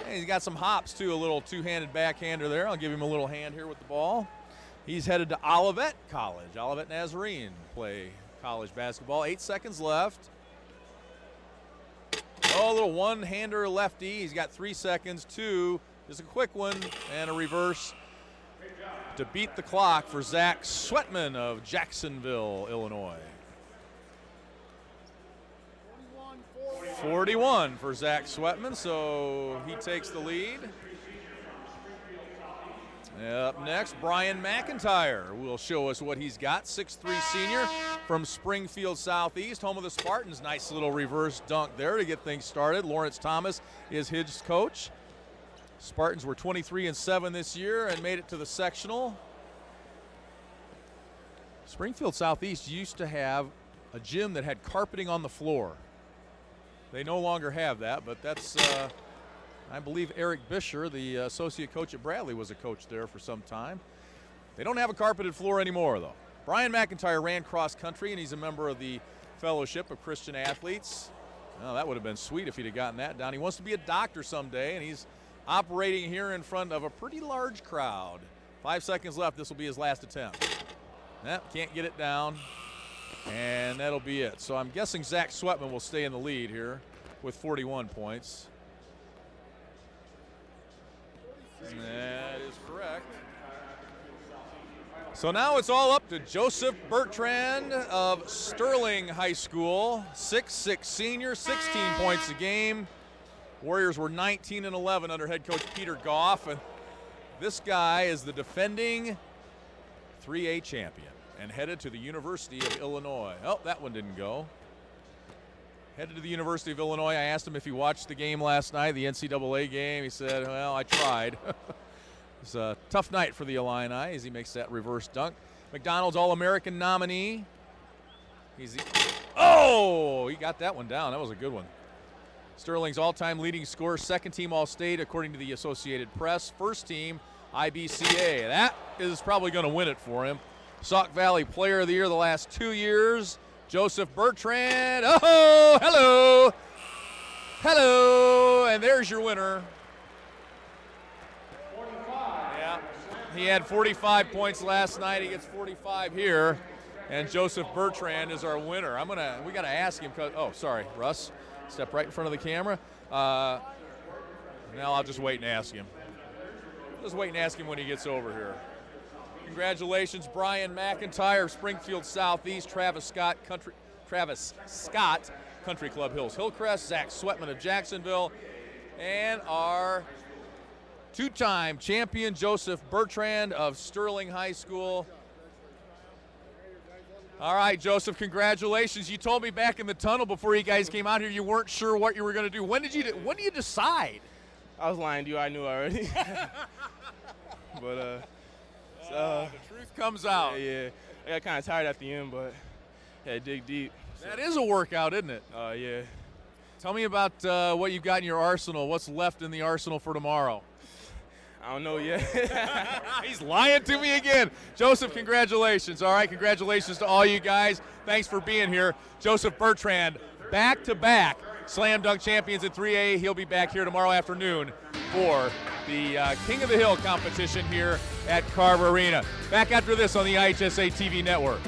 And he's got some hops, too, a little two-handed backhander there. I'll give him a little hand here with the ball. He's headed to Olivet College. Olivet Nazarene play college basketball. 8 seconds left. Oh, a little one-hander lefty. He's got 3 seconds. 2 is a quick one and a reverse to beat the clock for Zach Sweatman of Jacksonville, Illinois. 41 for Zach Sweatman, so he takes the lead. Up next, Brian McIntyre will show us what he's got. 6'3" senior from Springfield Southeast, home of the Spartans. Nice little reverse dunk there to get things started. Lawrence Thomas is his coach. Spartans were 23-7 this year and made it to the sectional. Springfield Southeast used to have a gym that had carpeting on the floor. They no longer have that, but that's, I believe Eric Bisher, the associate coach at Bradley, was a coach there for some time. They don't have a carpeted floor anymore, though. Brian McIntyre ran cross country, and he's a member of the Fellowship of Christian Athletes. Well, that would have been sweet if he'd have gotten that down. He wants to be a doctor someday, and he's operating here in front of a pretty large crowd. 5 seconds left. This will be his last attempt. Can't get it down, and that'll be it. So I'm guessing Zach Sweatman will stay in the lead here with 41 points. That is correct. So now it's all up to Joseph Bertrand of Sterling High School. 6'6" senior, 16 points a game. Warriors were 19-11 under head coach Peter Goff. And this guy is the defending 3A champion and headed to the University of Illinois. Oh, that one didn't go. Headed to the University of Illinois. I asked him if he watched the game last night, the NCAA game. He said, well, I tried. It's a tough night for the Illini as he makes that reverse dunk. McDonald's All-American nominee. He got that one down. That was a good one. Sterling's all-time leading scorer, second team All-State according to the Associated Press. First team IBCA. That is probably going to win it for him. Sauk Valley Player of the Year the last 2 years. Joseph Bertrand. Oh, hello. Hello. And there's your winner. 45. Yeah. He had 45 points last night. He gets 45 here. And Joseph Bertrand is our winner. We got to ask him. Oh, sorry, Russ. Step right in front of the camera. Now I'll just wait and ask him. Just wait and ask him when he gets over here. Congratulations, Brian McIntyre of Springfield Southeast, Travis Scott, Country Club Hills Hillcrest, Zach Sweatman of Jacksonville, and our two-time champion Joseph Bertrand of Sterling High School. All right, Joseph, congratulations. You told me back in the tunnel before you guys came out here you weren't sure what you were going to do. When do you decide?
I was lying to you. I knew already. But
the truth comes out.
Yeah. I got kind of tired at the end, but had to dig deep.
That is a workout, isn't it?
Yeah.
Tell me about what you've got in your arsenal. What's left in the arsenal for tomorrow?
I don't know yet.
He's lying to me again. Joseph, congratulations. All right, congratulations to all you guys. Thanks for being here. Joseph Bertrand, back-to-back slam dunk champions at 3A. He'll be back here tomorrow afternoon for the King of the Hill competition here at Carver Arena. Back after this on the IHSA TV network.